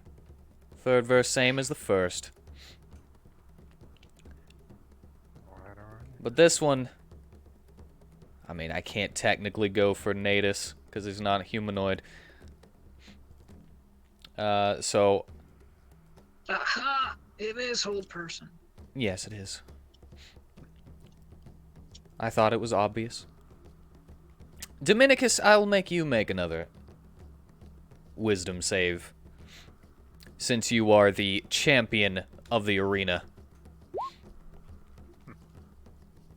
Third verse, same as the first. Alright. But this one, I mean, I can't technically go for Natus because he's not a humanoid. So, Aha! It is whole person. yes, it is. I thought it was obvious. Dominicus, I'll make you make another wisdom save. Since you are the champion of the arena.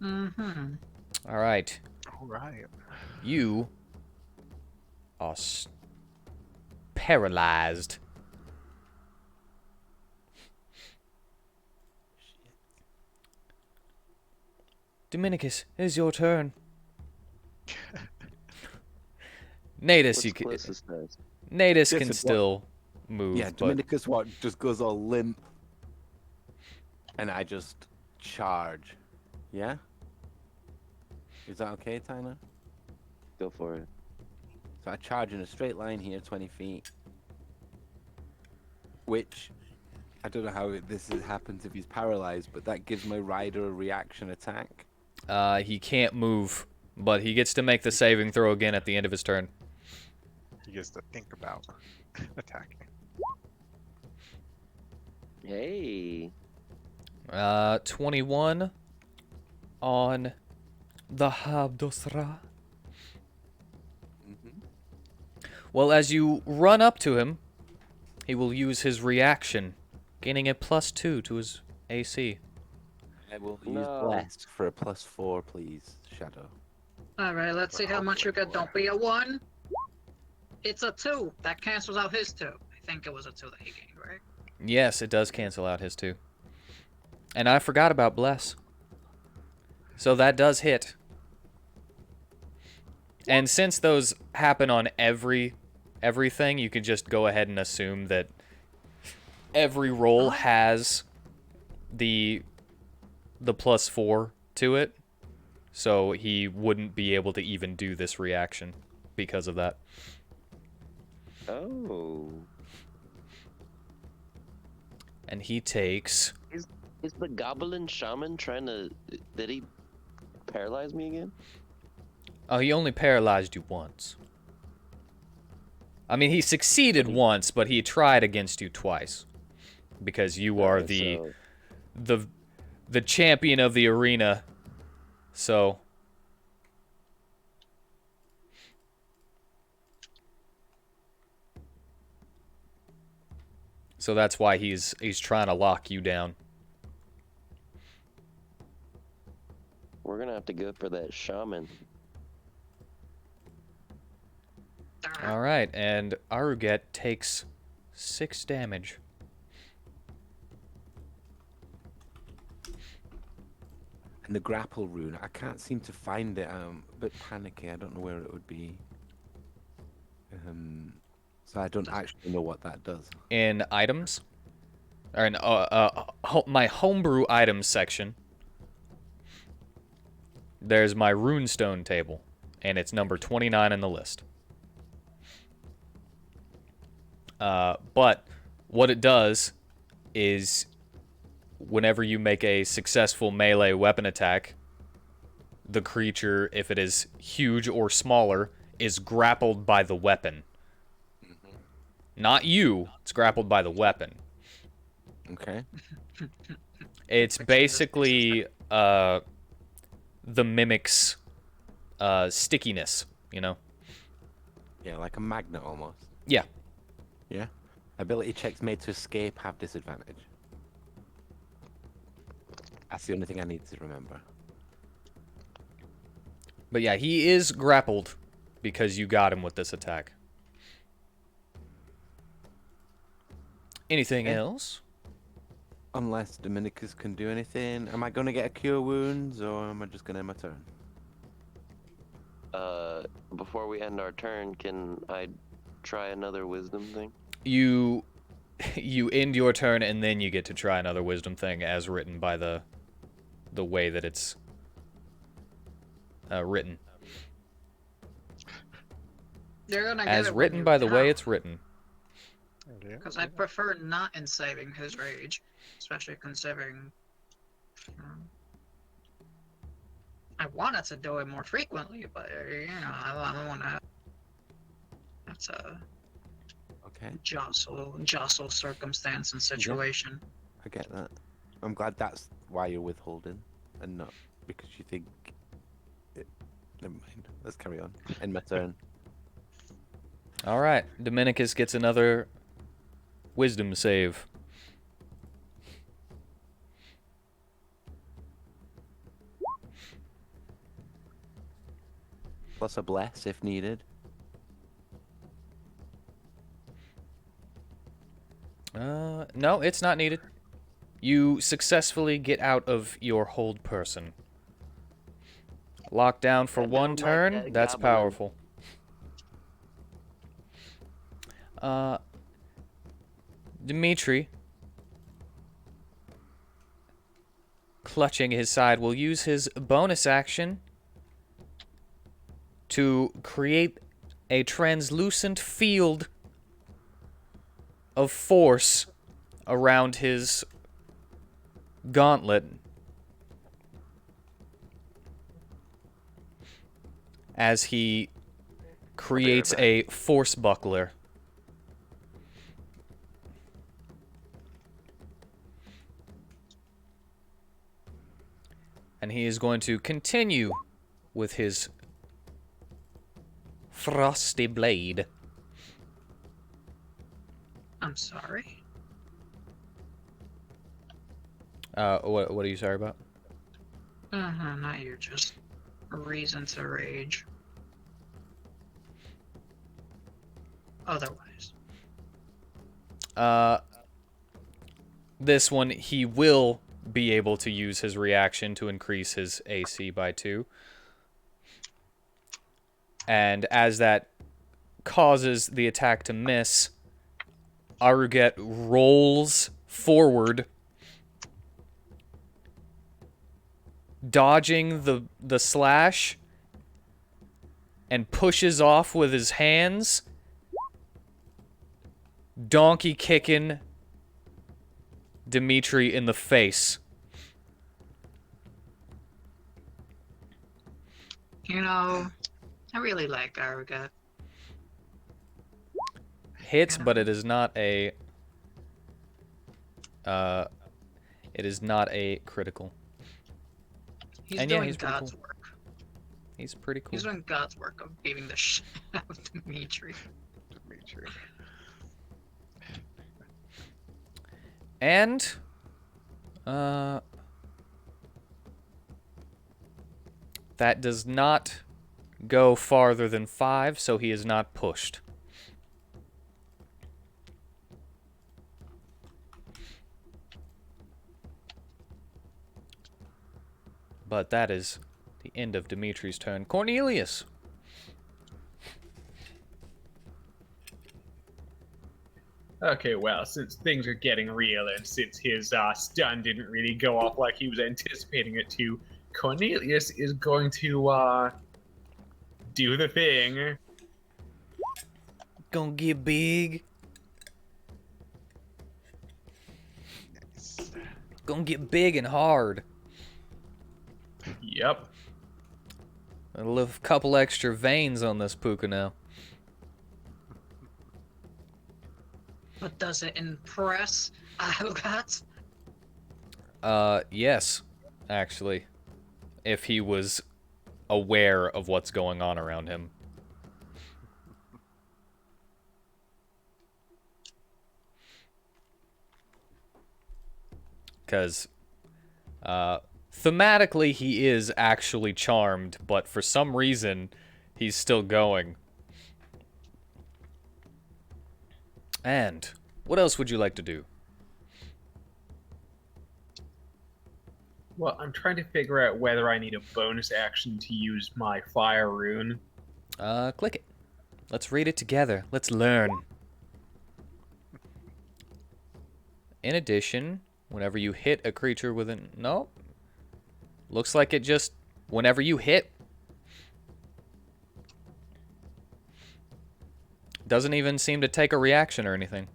Mm-hmm. Alright. Alright. You are paralyzed. Dominicus, it is your turn. Natus, What's you can. closest to us? Natus Yes, can it- still move, Yeah, but Dominicus what just goes all limp, and I just charge. Yeah. Is that okay, Tyler? Go for it. So I charge in a straight line here, 20 feet. Which, I don't know how happens if he's paralyzed, but that gives my rider a reaction attack. he can't move. But he gets to make the saving throw again at the end of his turn. He gets to think about attacking. Hey. 21 on the Habdosra. Well, as you run up to him, he will use his reaction, gaining a +2 to his AC. I will use No. Blessed for a +4, please, Shadow. Alright, let's see how much you get. Don't be a 1. It's a 2. That cancels out his 2. I think it was a 2 that he gained, right? Yes, it does cancel out his 2. And I forgot about Bless. So that does hit. And since those happen on everything, you could just go ahead and assume that every roll has the +4 to it. So he wouldn't be able to even do this reaction because of that. Oh. And he takes... Is the goblin shaman trying to... Did he paralyze me again? Oh, he only paralyzed you once. I mean, he succeeded once, but he tried against you twice. Because you are the champion of the arena. So... So that's why he's trying to lock you down. We're gonna have to go for that shaman. All right, and Aruget takes 6 damage. And the grapple rune, I can't seem to find it. A bit panicky. I don't know where it would be. So I don't actually know what that does. In items, or in my homebrew items section, there's my runestone table, and it's number 29 in the list. But what it does is whenever you make a successful melee weapon attack, the creature, if it is huge or smaller, is grappled by the weapon. Not you, it's grappled by the weapon. Okay. It's basically the mimic's stickiness, you know? Yeah, like a magnet almost. Yeah. Yeah. Ability checks made to escape have disadvantage. That's the only thing I need to remember. But yeah, he is grappled because you got him with this attack. Anything else? Unless Dominicus can do anything. Am I going to get a cure wounds or am I just going to end my turn? Before we end our turn, can I try another wisdom thing? You end your turn and then you get to try another wisdom thing as written by the way that it's written. You're gonna get As it when written you by the way count. it's written. Because I prefer not ensaving his rage, especially considering I wanted to do it more frequently, but you know, I don't want to. That's a Okay. jostle circumstance and situation. I get that. I'm glad that's why you're withholding and not because you think it... Never mind. Let's carry on. End my turn. All right, Dominicus gets another wisdom save. Plus a bless if needed. No, it's not needed. You successfully get out of your hold person. Locked down for I one don't like turn? that That's goblin. powerful. Dimitri, clutching his side, will use his bonus action to create a translucent field of force around his gauntlet as he creates a force buckler. And he is going to continue with his frosty blade. I'm sorry. What are you sorry about? Not you, just a reason to rage. Otherwise. This one, he will be able to use his reaction to increase his AC by 2. And as that causes the attack to miss, Aruget rolls forward, dodging the slash, and pushes off with his hands, donkey kicking Dimitri in the face. You know, I really like Arugat. Hits, but it is not a critical. He's And yeah, doing he's pretty God's cool. work. He's pretty cool. He's doing God's work of beating the shit out of Dimitri. Dimitri. And that does not go farther than 5, so he is not pushed. But that is the end of Dimitri's turn. Cornelius. Okay, well, since things are getting real and since his stun didn't really go off like he was anticipating it to, Cornelius is going to do the thing. Gonna get big. Gonna get big and hard. Yep. A couple extra veins on this puka now. But does it impress Arugat? Yes, actually. If he was aware of what's going on around him. Because, thematically he is actually charmed, but for some reason, he's still going. And, what else would you like to do? Well, I'm trying to figure out whether I need a bonus action to use my fire rune. Click it. Let's read it together. Let's learn. In addition, whenever you hit a creature with an... Nope. Looks like it just... Whenever you hit... Doesn't even seem to take a reaction or anything.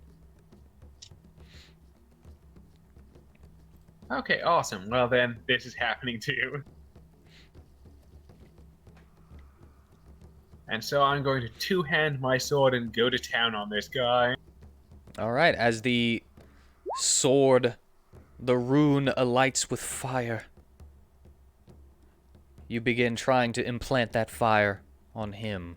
Okay, awesome. Well then, this is happening too. And so I'm going to two-hand my sword and go to town on this guy. Alright, as the sword, the rune alights with fire. You begin trying to implant that fire on him.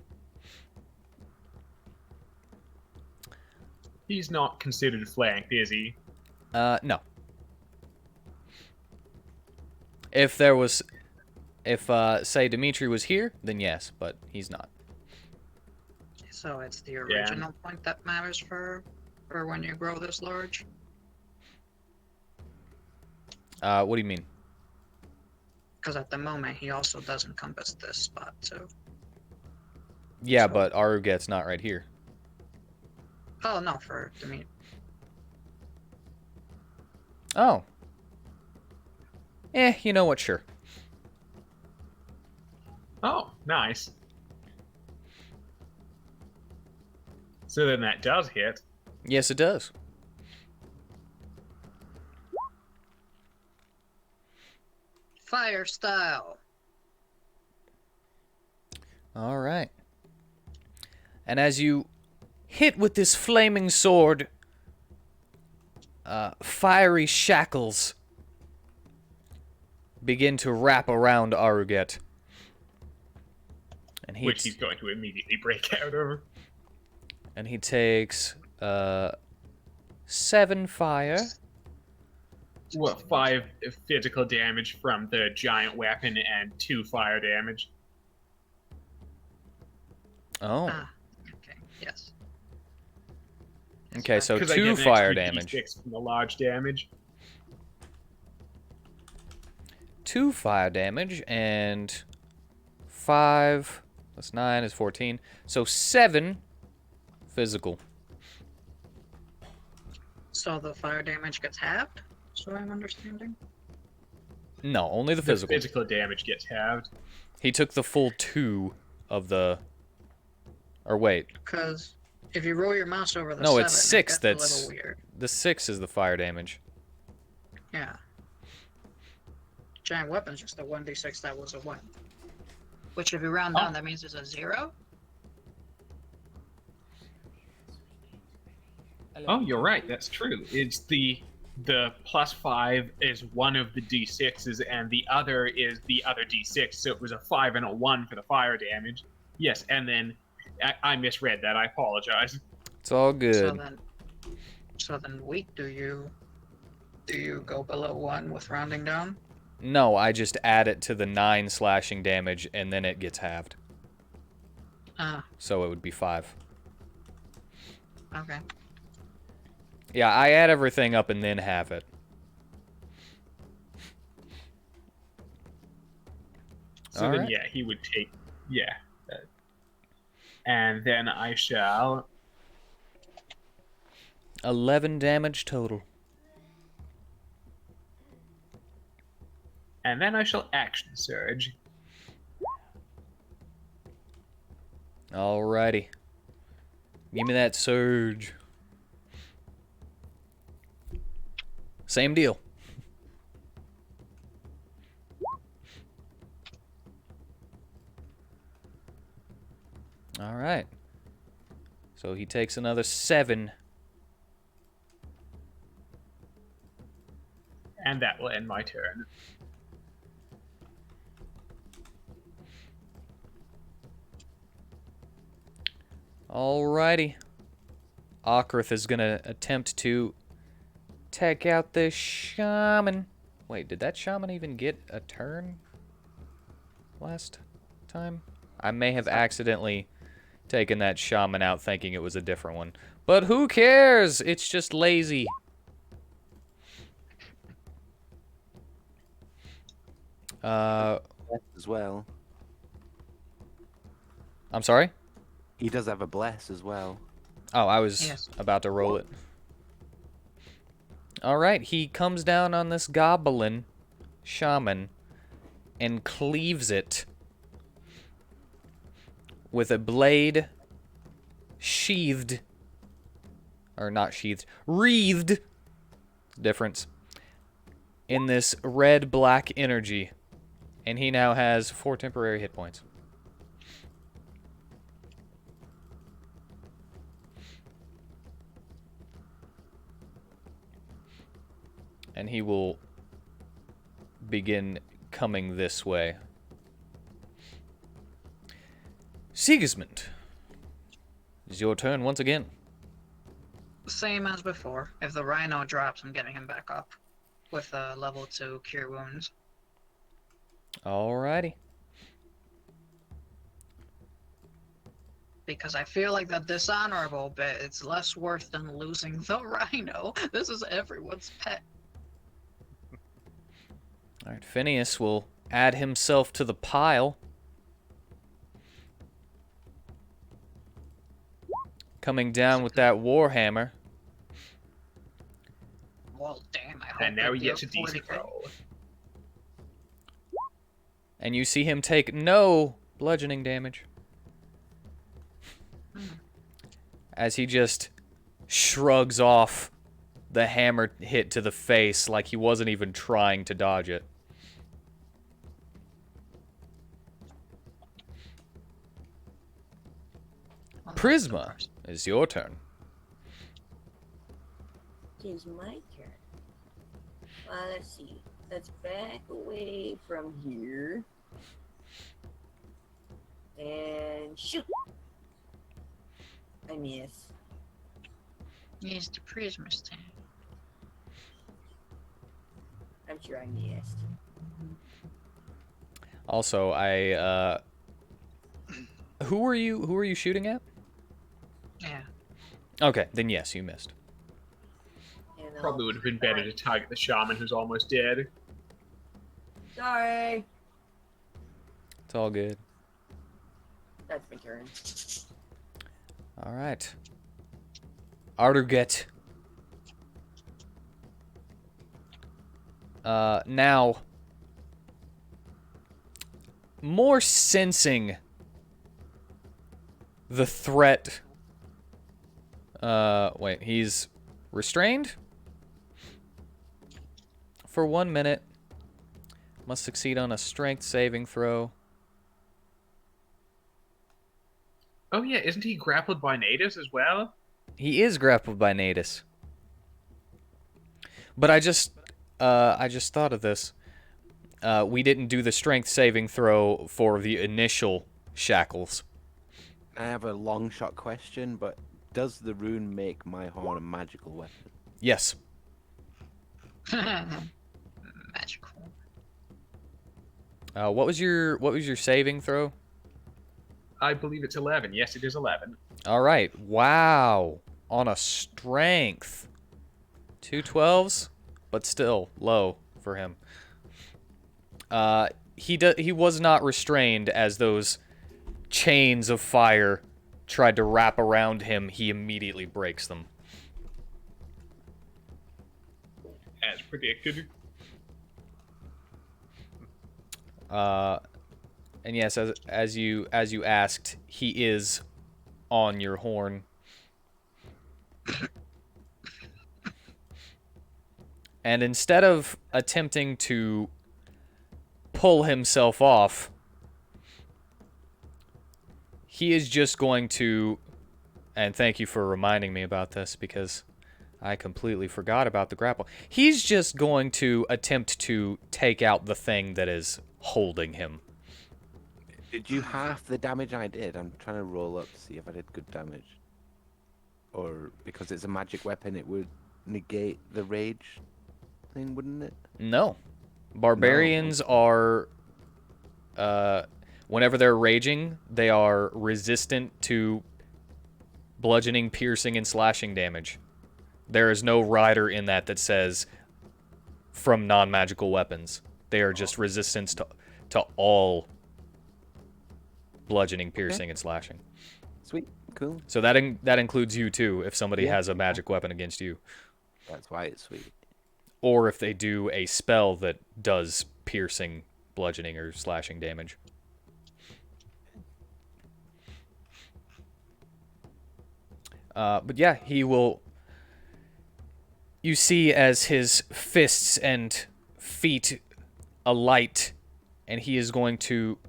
He's not considered flanked, is he? No. If there was... If, say, Dimitri was here, then yes, but he's not. So it's the original point that matters for when you grow this large? What do you mean? Because at the moment, he also does encompass this spot, so. Yeah, So- but Aruget's not right here. Oh, no, for Dimitri. Oh. You know what? Sure. Oh, nice. So then that does hit. Yes, it does. Fire style. All right. And as you hit with this flaming sword, fiery shackles begin to wrap around Aruget. And Which he's going to immediately break out over. And he takes 7 fire. What, 5 physical damage from the giant weapon and 2 fire damage? Oh. Ah, okay, yes. Okay, so 'Cause I get 2 an fire extra damage. D6 from the large damage. 2 fire damage, and 5 plus 9 is 14. So 7 physical. So the fire damage gets halved? So I'm understanding? No, only the The physical. physical damage gets halved. He took the full 2 of the... Or wait. Because if you roll your mouse over the No, 7, it's 6 it gets a that's... little weird. The 6 is the fire damage. Yeah. Giant weapon's just a 1d6 that was a 1. Which if you round down, that means it's a 0? Oh, you're right. That's true. It's the plus 5 is one of the d6s, and the other is the other d6. So it was a 5 and a 1 for the fire damage. Yes, and then I misread that. I apologize. It's all good. So then, wait. Do you go below 1 with rounding down? No, I just add it to the 9 slashing damage, and then it gets halved. Ah, So it would be 5. okay. Yeah, I add everything up and then halve it. So All then, right. yeah, he would take, yeah. And then I shall, 11 damage total. and then I shall action surge. Alrighty. Give me that surge. Same deal. Alright. So he takes another 7. And that will end my turn. Alrighty. Okrith is gonna attempt to take out this shaman. Wait, did that shaman even get a turn last time? I may have accidentally taken that shaman out thinking it was a different one. But who cares? It's just lazy. As well. I'm sorry? He does have a bless as well. Oh, I was Yes. about to roll it. Alright, he comes down on this goblin shaman and cleaves it with a blade sheathed, or not sheathed, wreathed, difference, in this red-black energy. And he now has 4 temporary hit points. And he will begin coming this way. Sigismund, it's your turn once again. Same as before. If the rhino drops, I'm getting him back up with a level 2 cure wounds. Alrighty. Because I feel like the dishonorable bit, it's less worth than losing the rhino. This is everyone's pet. Alright, Phineas will add himself to the pile. Coming down with that warhammer. Well, damn, I hope And now they he do gets a it for decent the- roll. And you see him take no bludgeoning damage. As he just shrugs off the hammer hit to the face like he wasn't even trying to dodge it. Well, Prisma, it's your turn. It is my turn. Let's see. Let's back away from here. And shoot. I miss. It's the Prisma's turn. I'm sure I missed. Also, who are you shooting at? Yeah. Okay, then yes, you missed. And Probably would have been better to target the shaman who's almost dead. Sorry. It's all good. That's my turn. All right. Arduget. Now, more sensing the threat. Wait, he's restrained for 1 minute. Must succeed on a strength saving throw. Oh yeah, isn't he grappled by natives as well? He is grappled by Natus. But I just thought of this. We didn't do the strength saving throw for the initial shackles. I have a long shot question, but does the rune make my horn a magical weapon? Yes. Magical. What was your saving throw? I believe it's 11. Yes, it is 11. All right. Wow. On a strength. 2 12s, but still low for him. He was not restrained as those chains of fire tried to wrap around him. He immediately breaks them. As predicted. And yes, as you asked, he is on your horn. And instead of attempting to pull himself off, he is just going to, and thank you for reminding me about this because I completely forgot about the grapple. He's just going to attempt to take out the thing that is holding him. Did you half the damage I did? I'm trying to roll up to see if I did good damage. Or because it's a magic weapon, it would negate the rage thing, wouldn't it? No. Barbarians are, whenever they're raging, they are resistant to bludgeoning, piercing, and slashing damage. There is no rider in that says from non-magical weapons. They are just resistance to all bludgeoning, piercing, and slashing. Sweet, cool. So that includes you too, if somebody Yeah. has a magic weapon against you. That's why it's sweet. Or if they do a spell that does piercing, bludgeoning, or slashing damage. But yeah, he will... You see as his fists and feet alight, and he is going to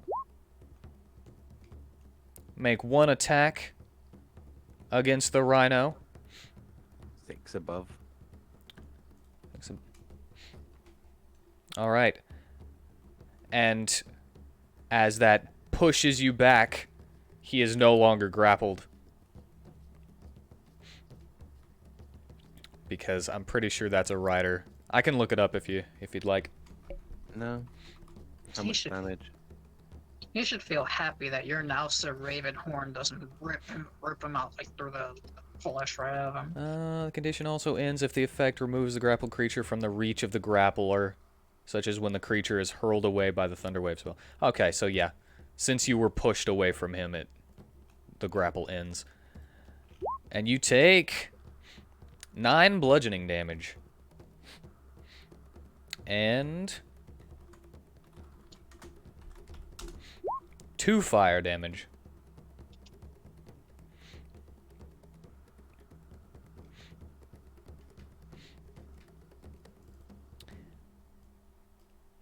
make one attack against the rhino. 6 above. All right. And as that pushes you back, he is no longer grappled. Because I'm pretty sure that's a rider. I can look it up if you'd like. No. How He much should- damage? You should feel happy that your now Sir Ravenhorn doesn't rip him out like through the flesh right out of him. The condition also ends if the effect removes the grappled creature from the reach of the grappler. such as when the creature is hurled away by the Thunderwave spell. Okay, so yeah. Since you were pushed away from him, the grapple ends. And you take 9 bludgeoning damage. And 2 fire damage.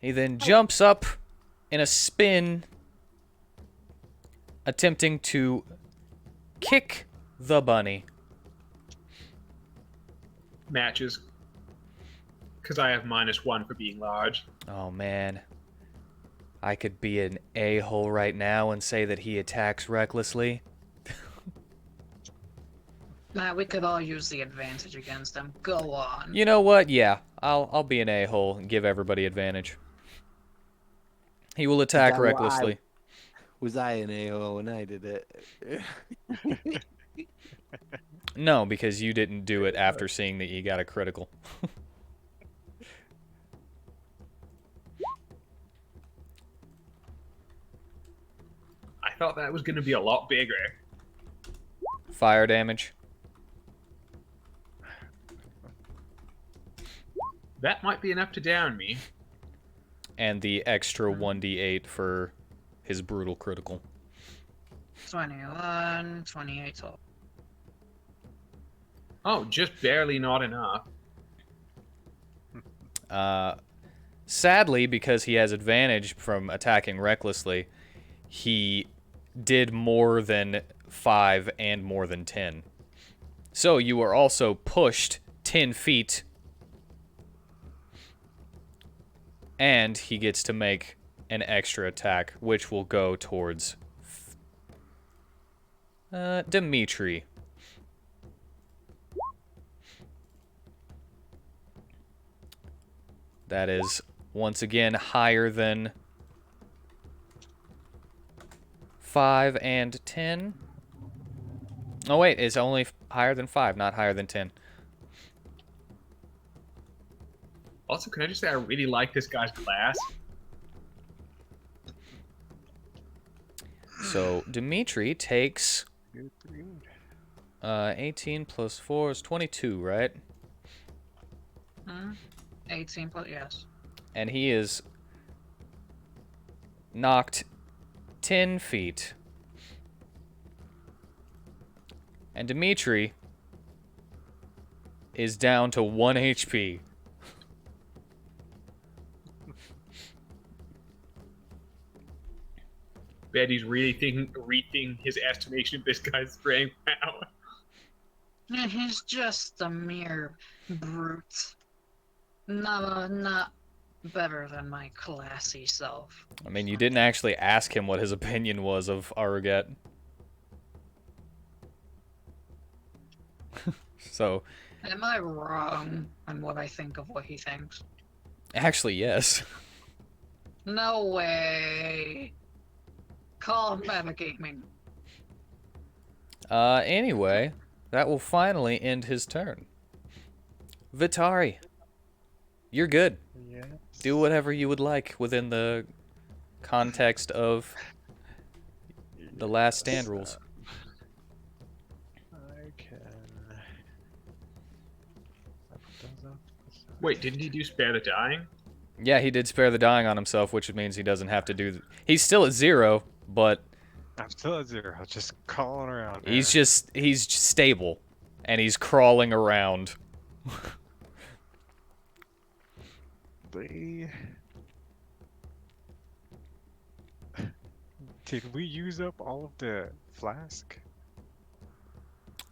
He then jumps up in a spin, attempting to kick the bunny. Matches. Because I have -1 for being large. Oh man. I could be an a-hole right now and say that he attacks recklessly. Nah, we could all use the advantage against him. Go on. You know what? Yeah, I'll be an a-hole and give everybody advantage. He will attack that why- recklessly. Was I an AO when I did it? No, because you didn't do it after seeing that you got a critical. I thought that was going to be a lot bigger. Fire damage. That might be enough to down me. And the extra 1d8 for his brutal critical. 21, 28 total. Oh, just barely not enough. Sadly, because he has advantage from attacking recklessly, he did more than 5 and more than 10. So you are also pushed 10 feet. And he gets to make an extra attack, which will go towards Dimitri. That is, once again, higher than 5 and 10. Oh, wait, it's only higher than 5, not higher than 10. Also, can I just say I really like this guy's class? So, Dimitri takes 18 plus 4 is 22, right? 18 plus, yes. And he is knocked 10 feet. And Dimitri is down to 1 HP. Bet he's really rethinking his estimation of this guy's strength power. Yeah, he's just a mere brute. Not better than my classy self. I mean, you didn't actually ask him what his opinion was of Aruget. So, Am I wrong on what I think of what he thinks? actually, yes. No way. Call him metagaming. Anyway, that will finally end his turn. Vitari, you're good. Yes. Do whatever you would like within the context of the last stand rules. I can. Wait, didn't he do spare the dying? Yeah, he did spare the dying on himself, which means he doesn't have to do... He's still at 0, but I'm still at 0. Just crawling around. he's stable, and he's crawling around. Did we use up all of the flask?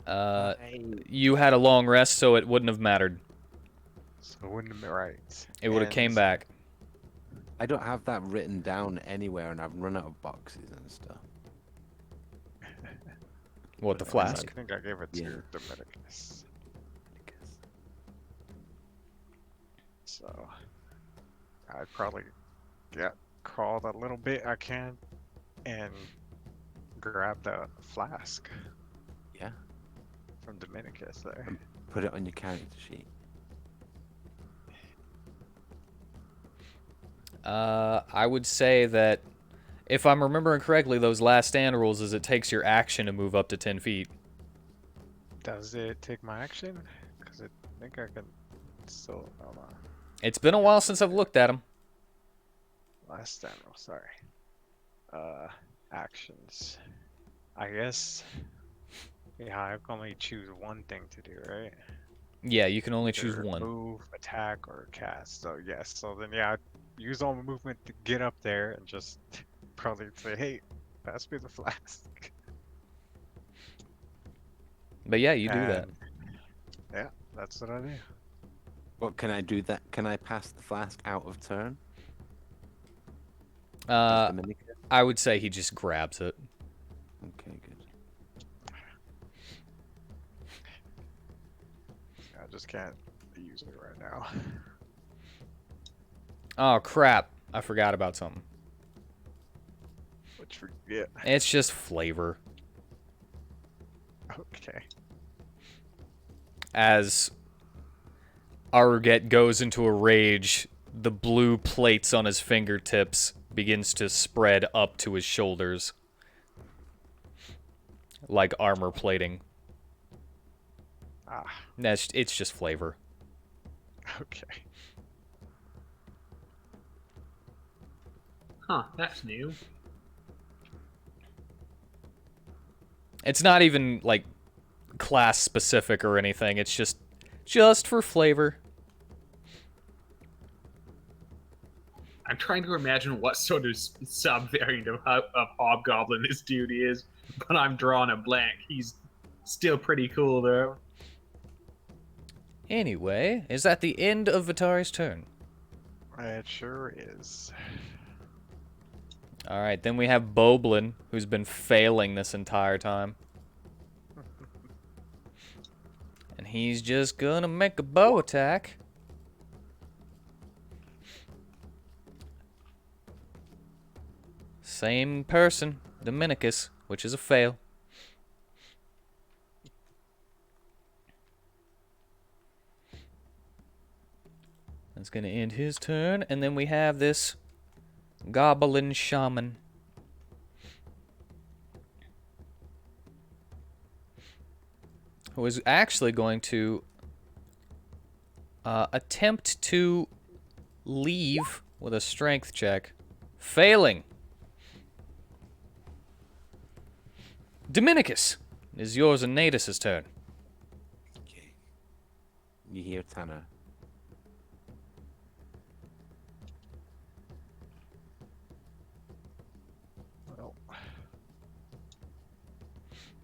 You had a long rest, so it wouldn't have mattered. So it wouldn't have been right. It would have came And back. I don't have that written down anywhere, and I've run out of boxes and stuff. What, the I flask? think I gave it to Yeah. Dominicus. So I'd probably crawl the little bit I can and grab the flask. Yeah. From Dominicus there. Put it on your character sheet. I would say that if I'm remembering correctly, those last stand rules is it takes your action to move up to 10 feet. Does it take my action? Because I think I can still. Hold on. It's been a while since I've looked at them. Last animal, sorry. Actions. I guess. Yeah, I can only choose one thing to do, right? Yeah, you can only choose Either one. move, attack, or cast. So yes. So then yeah, I'd use all my movement to get up there and just probably say, "Hey, pass me the flask." But yeah, you do that. And, yeah, that's what I do. What can I do that? Can I pass the flask out of turn? Uh, Dominica? I would say he just grabs it. Okay, good. I just can't use it right now. Oh, crap. I forgot about something. Which forget. It's just flavor. Okay. As Aruget goes into a rage, the blue plates on his fingertips begins to spread up to his shoulders. Like armor plating. Ah, It's just flavor. okay. Huh, that's new. It's not even, like, class specific or anything. It's just for flavor. I'm trying to imagine what sort of sub-variant of Hobgoblin this dude is, but I'm drawing a blank. He's still pretty cool, though. Anyway, is that the end of Vitari's turn? It sure is. Alright, then we have Boblin, who's been failing this entire time. And he's just gonna make a bow attack. Same person, Dominicus, which is a fail. That's gonna end his turn, and then we have this Goblin Shaman. Who is actually going to attempt to leave with a strength check. Failing. Dominicus, it is yours and Natus's turn. Okay. You hear Tanner. Well,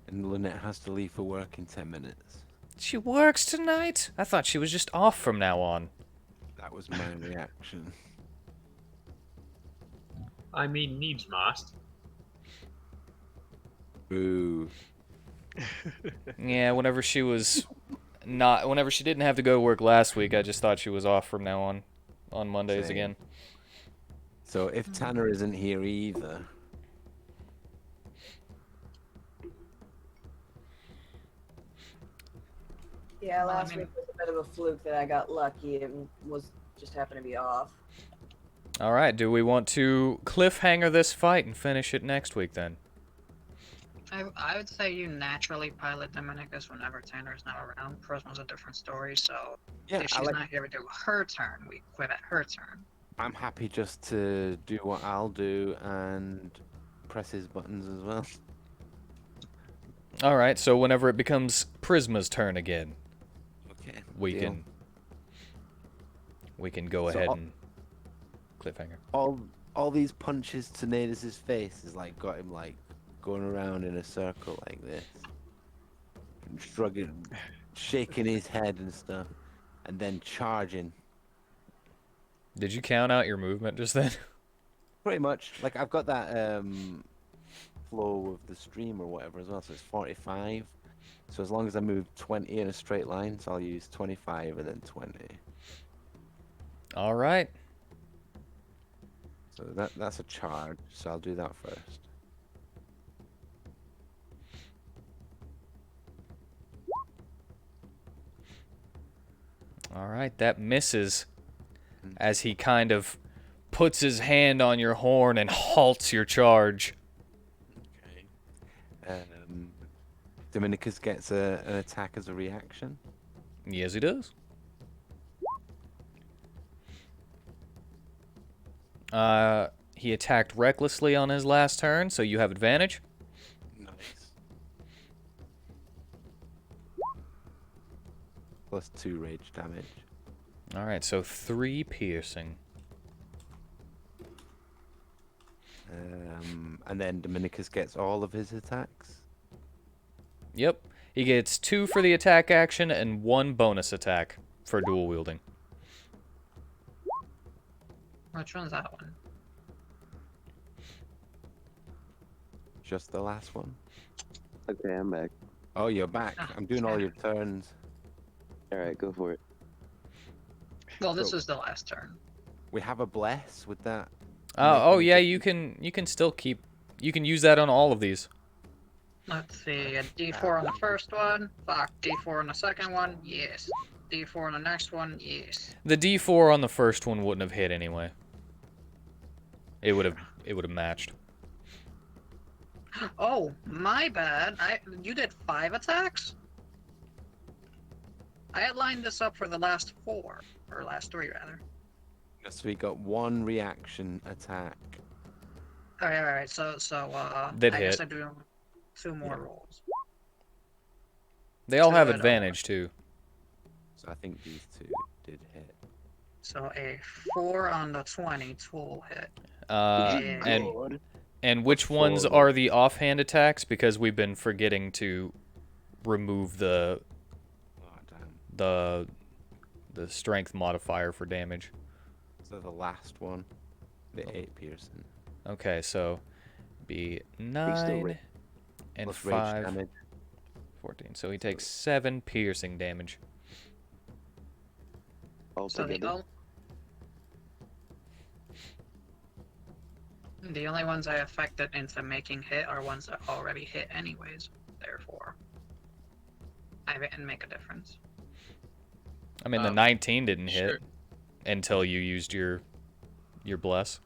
And Lynette has to leave for work in 10 minutes. She works tonight? I thought she was just off from now on. That was my reaction. I mean, needs must. Boo. Yeah, whenever she didn't have to go to work last week, I just thought she was off from now on Mondays Same. again. So if Tanner isn't here either, Yeah, Well, I last mean- week was a bit of a fluke that I got lucky. It was just happened to be off. All right, do we want to cliffhanger this fight and finish it next week then? I would say you naturally pilot Dominicus whenever Tanner's not around. Prisma's a different story, so yeah, if she's not here to do her turn, we quit at her turn. I'm happy just to do what I'll do and press his buttons as well. All right, so whenever it becomes Prisma's turn again, Okay. we deal. can go So ahead I'll- and cliffhanger. All these punches to Nadis's face has like got him like going around in a circle like this, and shrugging, shaking his head and stuff, and then charging. Did you count out your movement just then? Pretty much, like I've got that flow of the stream or whatever as well, so it's 45. So as long as I move 20 in a straight line, so I'll use 25 and then 20. All right. So that's a charge. So I'll do that first. All right, that misses as he kind of puts his hand on your horn and halts your charge. Okay. Dominicus gets an attack as a reaction. Yes, he does. He attacked recklessly on his last turn, so you have advantage. Nice. +2 rage damage. All right, so 3 piercing. And then Dominicus gets all of his attacks. Yep. He gets 2 for the attack action and 1 bonus attack for dual wielding. Which one's that one? Just the last one. Okay, I'm back. Oh, you're back. I'm doing all your turns. All right, go for it. Well, this So- is the last turn. We have a bless with that. Oh yeah, you can still keep. You can use that on all of these. Let's see, a D4 on the first one. Fuck, D4 on the second one. Yes. D4 on the next one. Yes. The D4 on the first one wouldn't have hit anyway. It would have matched. Oh, my bad. You did 5 attacks? I had lined this up for the last 4. Or last 3, rather. So we got 1 reaction attack. Alright, so, Did I guess hit. I'm doing 2 more rolls. They all So have I don't- advantage too. So I think these 2 did hit. So a 4 on the 20 tool hit. And which Plus ones 4. are the offhand attacks? Because we've been forgetting to remove the Oh, damn. the strength modifier for damage. So the last one, the 8 piercing. Okay, so be still 9 and Plus rage 5, damage. 14. So he takes 7 piercing damage. So the only ones I affected into making hit are ones that already hit anyways. Therefore, I didn't make a difference. I mean, the 19 didn't hit Sure. until you used your bless.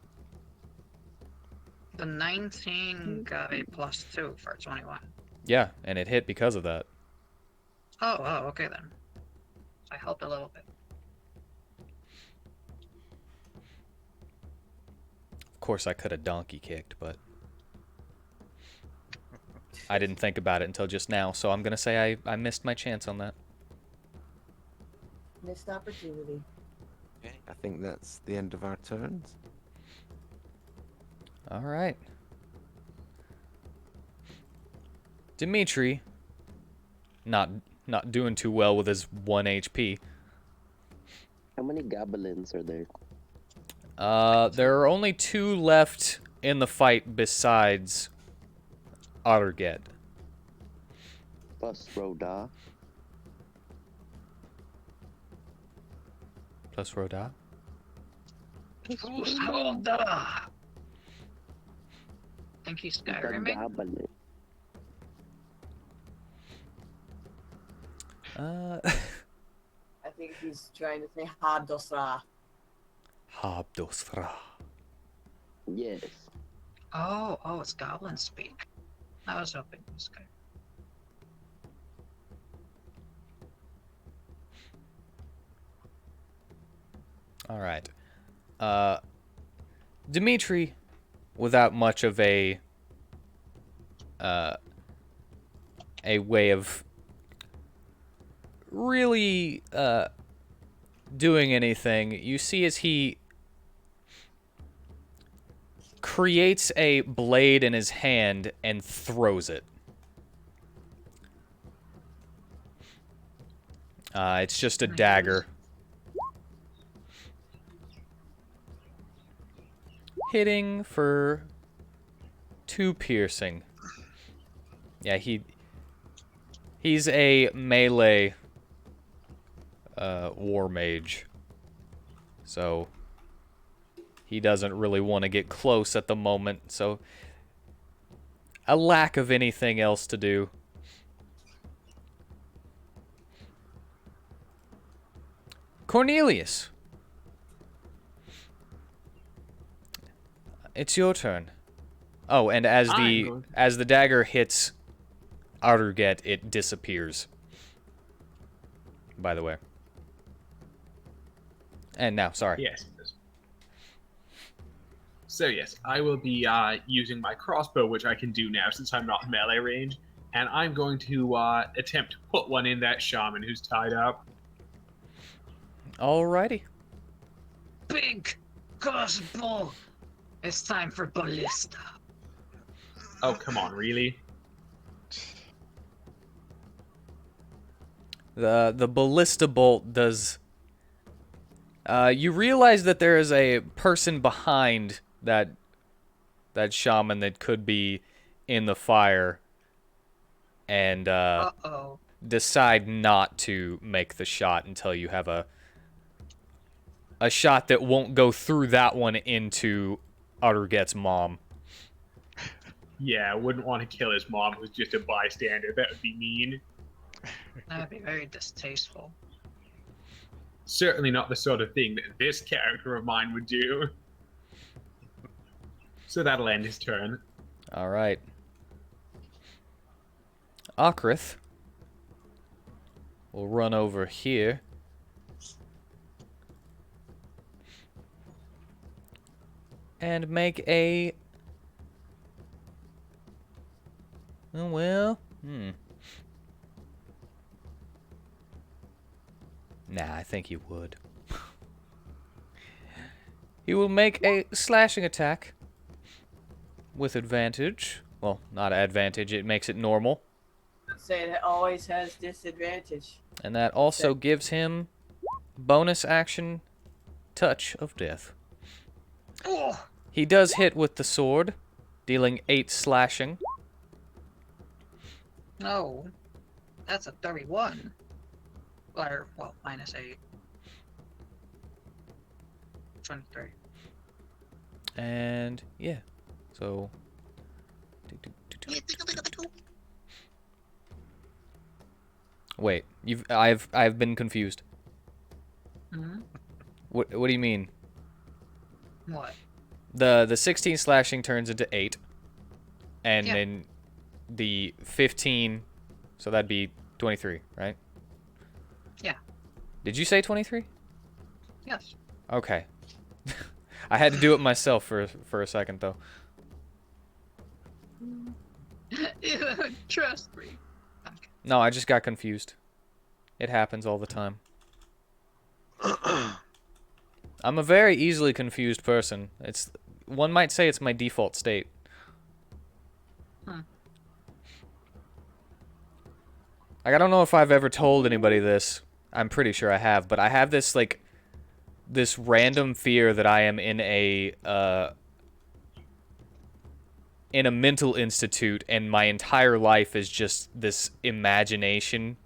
The 19 got a +2 for 21. Yeah, and it hit because of that. Oh, okay then. I helped a little bit. Of course, I could have donkey kicked, but I didn't think about it until just now, so I'm gonna say I missed my chance on that. Missed opportunity. Okay. I think that's the end of our turns. All right. Dimitri, not doing too well with his 1 HP. How many goblins are there? There are only 2 left in the fight besides Otterget. Plus Roda. Plus Roda. Who's Holda? Think he's The Skyriming? goblin. I think he's trying to say Hadosra. Hob-Hero. Yes. Oh, it's Goblin speak. I was hoping it was Skyrim. All right. Dimitri, without much of a way of really doing anything, you see as he creates a blade in his hand and throws it. It's just a dagger. Hitting for 2 piercing. Yeah, he's a melee war mage. So he doesn't really want to get close at the moment, so a lack of anything else to do. Cornelius. It's your turn. Oh, and as the dagger hits Arurget, it disappears. By the way. And now, sorry. Yes. So yes, I will be using my crossbow, which I can do now since I'm not in melee range, and I'm going to attempt to put one in that shaman who's tied up. Alrighty. Big crossbow. It's time for ballista. Oh, come on, really? The ballista bolt does. You realize that there is a person behind that shaman that could be in the fire, and Uh-oh. decide not to make the shot until you have a shot that won't go through that one into Arurget's mom. Yeah, I wouldn't want to kill his mom, who's just a bystander. That would be mean. That'd be very distasteful. Certainly not the sort of thing that this character of mine would do. So that'll end his turn. All right. Okrith will run over here. And make a... Oh, well, Nah, I think he would. He will make a slashing attack with advantage. Well, not advantage, it makes it normal. Say it always has disadvantage. And that also gives him bonus action touch of death. Oh, He does hit with the sword, dealing 8 slashing. no. That's a 31. Or, well, minus 8. 23. And yeah. So wait, I've been confused. Hmm? What do you mean? What? The 16 slashing turns into 8. And Yeah. then the 15, so that'd be 23, right? Yeah. Did you say 23? Yes. Okay. I had to do it myself for a second though. Trust me. No, I just got confused. It happens all the time. I'm a very easily confused person. One might say it's my default state. Hmm. Like, I don't know if I've ever told anybody this. I'm pretty sure I have, but I have this this random fear that I am in a mental institute and my entire life is just this imagination,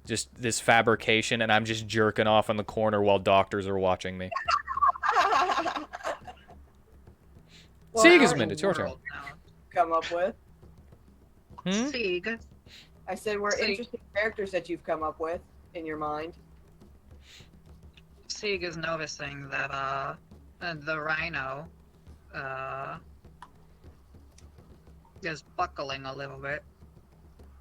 just this fabrication, and I'm just jerking off in the corner while doctors are watching me. Well, Sigismund, it's your turn. World now. come up with. Sieg. I said we're See. interesting characters that you've come up with in your mind. Sieg is noticing that the rhino is buckling a little bit.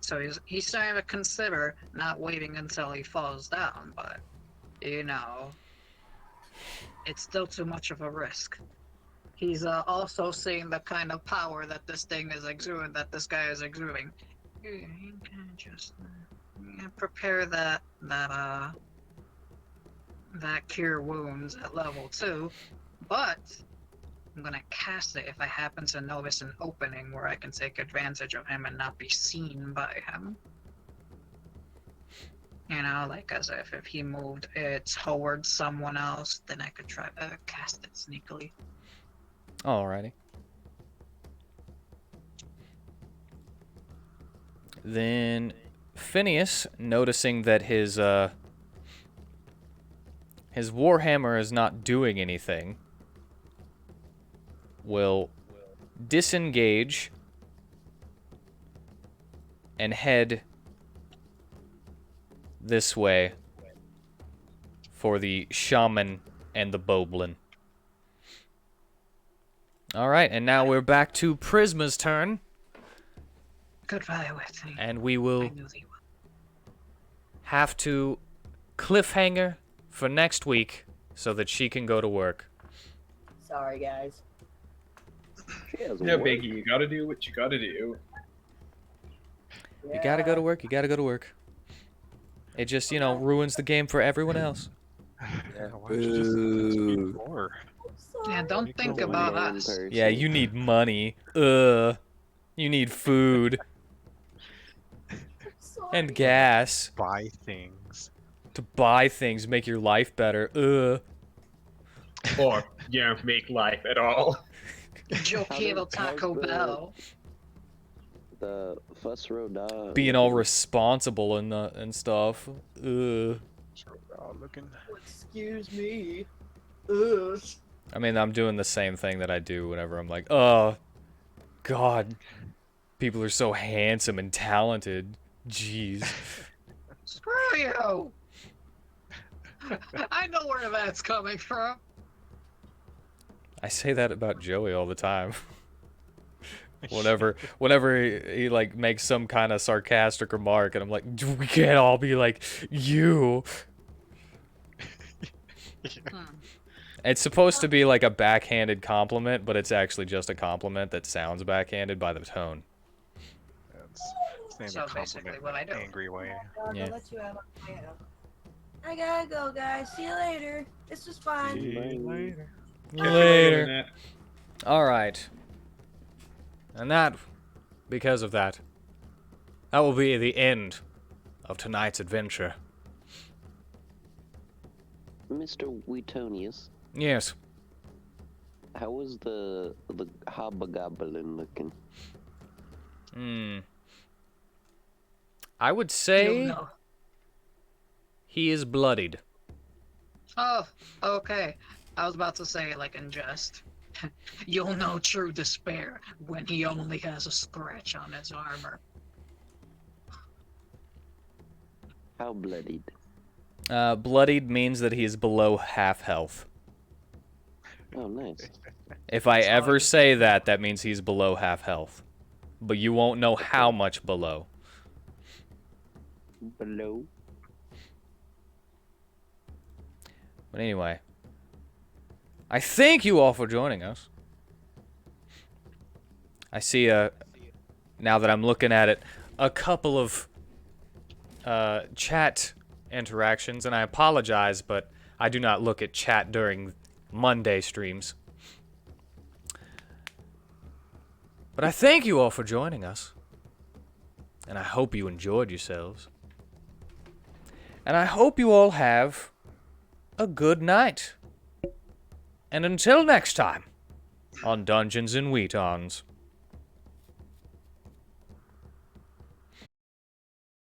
So he's starting to consider not waiting until he falls down, but you know, it's still too much of a risk. He's also seeing the kind of power that this thing is exuding, that this guy is exuding. You can just prepare that cure wounds at level 2, but I'm gonna cast it if I happen to notice an opening where I can take advantage of him and not be seen by him. You know, like as if he moved it towards someone else, then I could try to cast it sneakily. Alrighty. Then Phineas, noticing that his warhammer is not doing anything, will disengage and head this way for the shaman and the boblin. All right, and now we're back to Prisma's turn, Goodbye, Whitney. and we I will knew they would. have to cliffhanger for next week so that she can go to work. Sorry, guys. She has No work. biggie. You gotta do what you gotta do. You gotta go to work. You gotta go to work. It just, ruins the game for everyone else. Yeah, why don't you just speak Boo. more? Yeah, don't Make think the about One us. person. Yeah, you need money. You need food and gas Buy things. to buy things, make your life better. Or, make life at all. Yo quiero Taco how's the- Bell. The first row dog. Being all responsible and stuff. So looking. Excuse me. Ugh. I mean, I'm doing the same thing that I do whenever I'm like, oh, God, people are so handsome and talented. Jeez. Screw you! I know where that's coming from. I say that about Joey all the time. Whenever he like makes some kind of sarcastic remark, and I'm like, we can't all be like you. Hmm. It's supposed to be like a backhanded compliment, but it's actually just a compliment that sounds backhanded by the tone. It's named So a basically compliment what I in an do. angry way. Yeah. I'll let you have my out. I gotta go, guys. See you later. This was fun. See you Bye. later. Later. Net. All right. And because of that will be the end of tonight's adventure. Mr. Wheatonius, Yes. how was the hobgoblin looking? I would You'll say know. he is bloodied. Oh, okay. I was about to say, like, in jest. You'll know true despair when he only has a scratch on his armor. How bloodied? Bloodied means that he is below half health. Oh, nice. If I ever say that, that means he's below half health. But you won't know how much below. Below. But anyway, I thank you all for joining us. I see, now that I'm looking at it, a couple of chat interactions, and I apologize, but I do not look at chat during Monday streams. But I thank you all for joining us, and I hope you enjoyed yourselves. And I hope you all have a good night. And until next time, on Dungeons and WheatTons.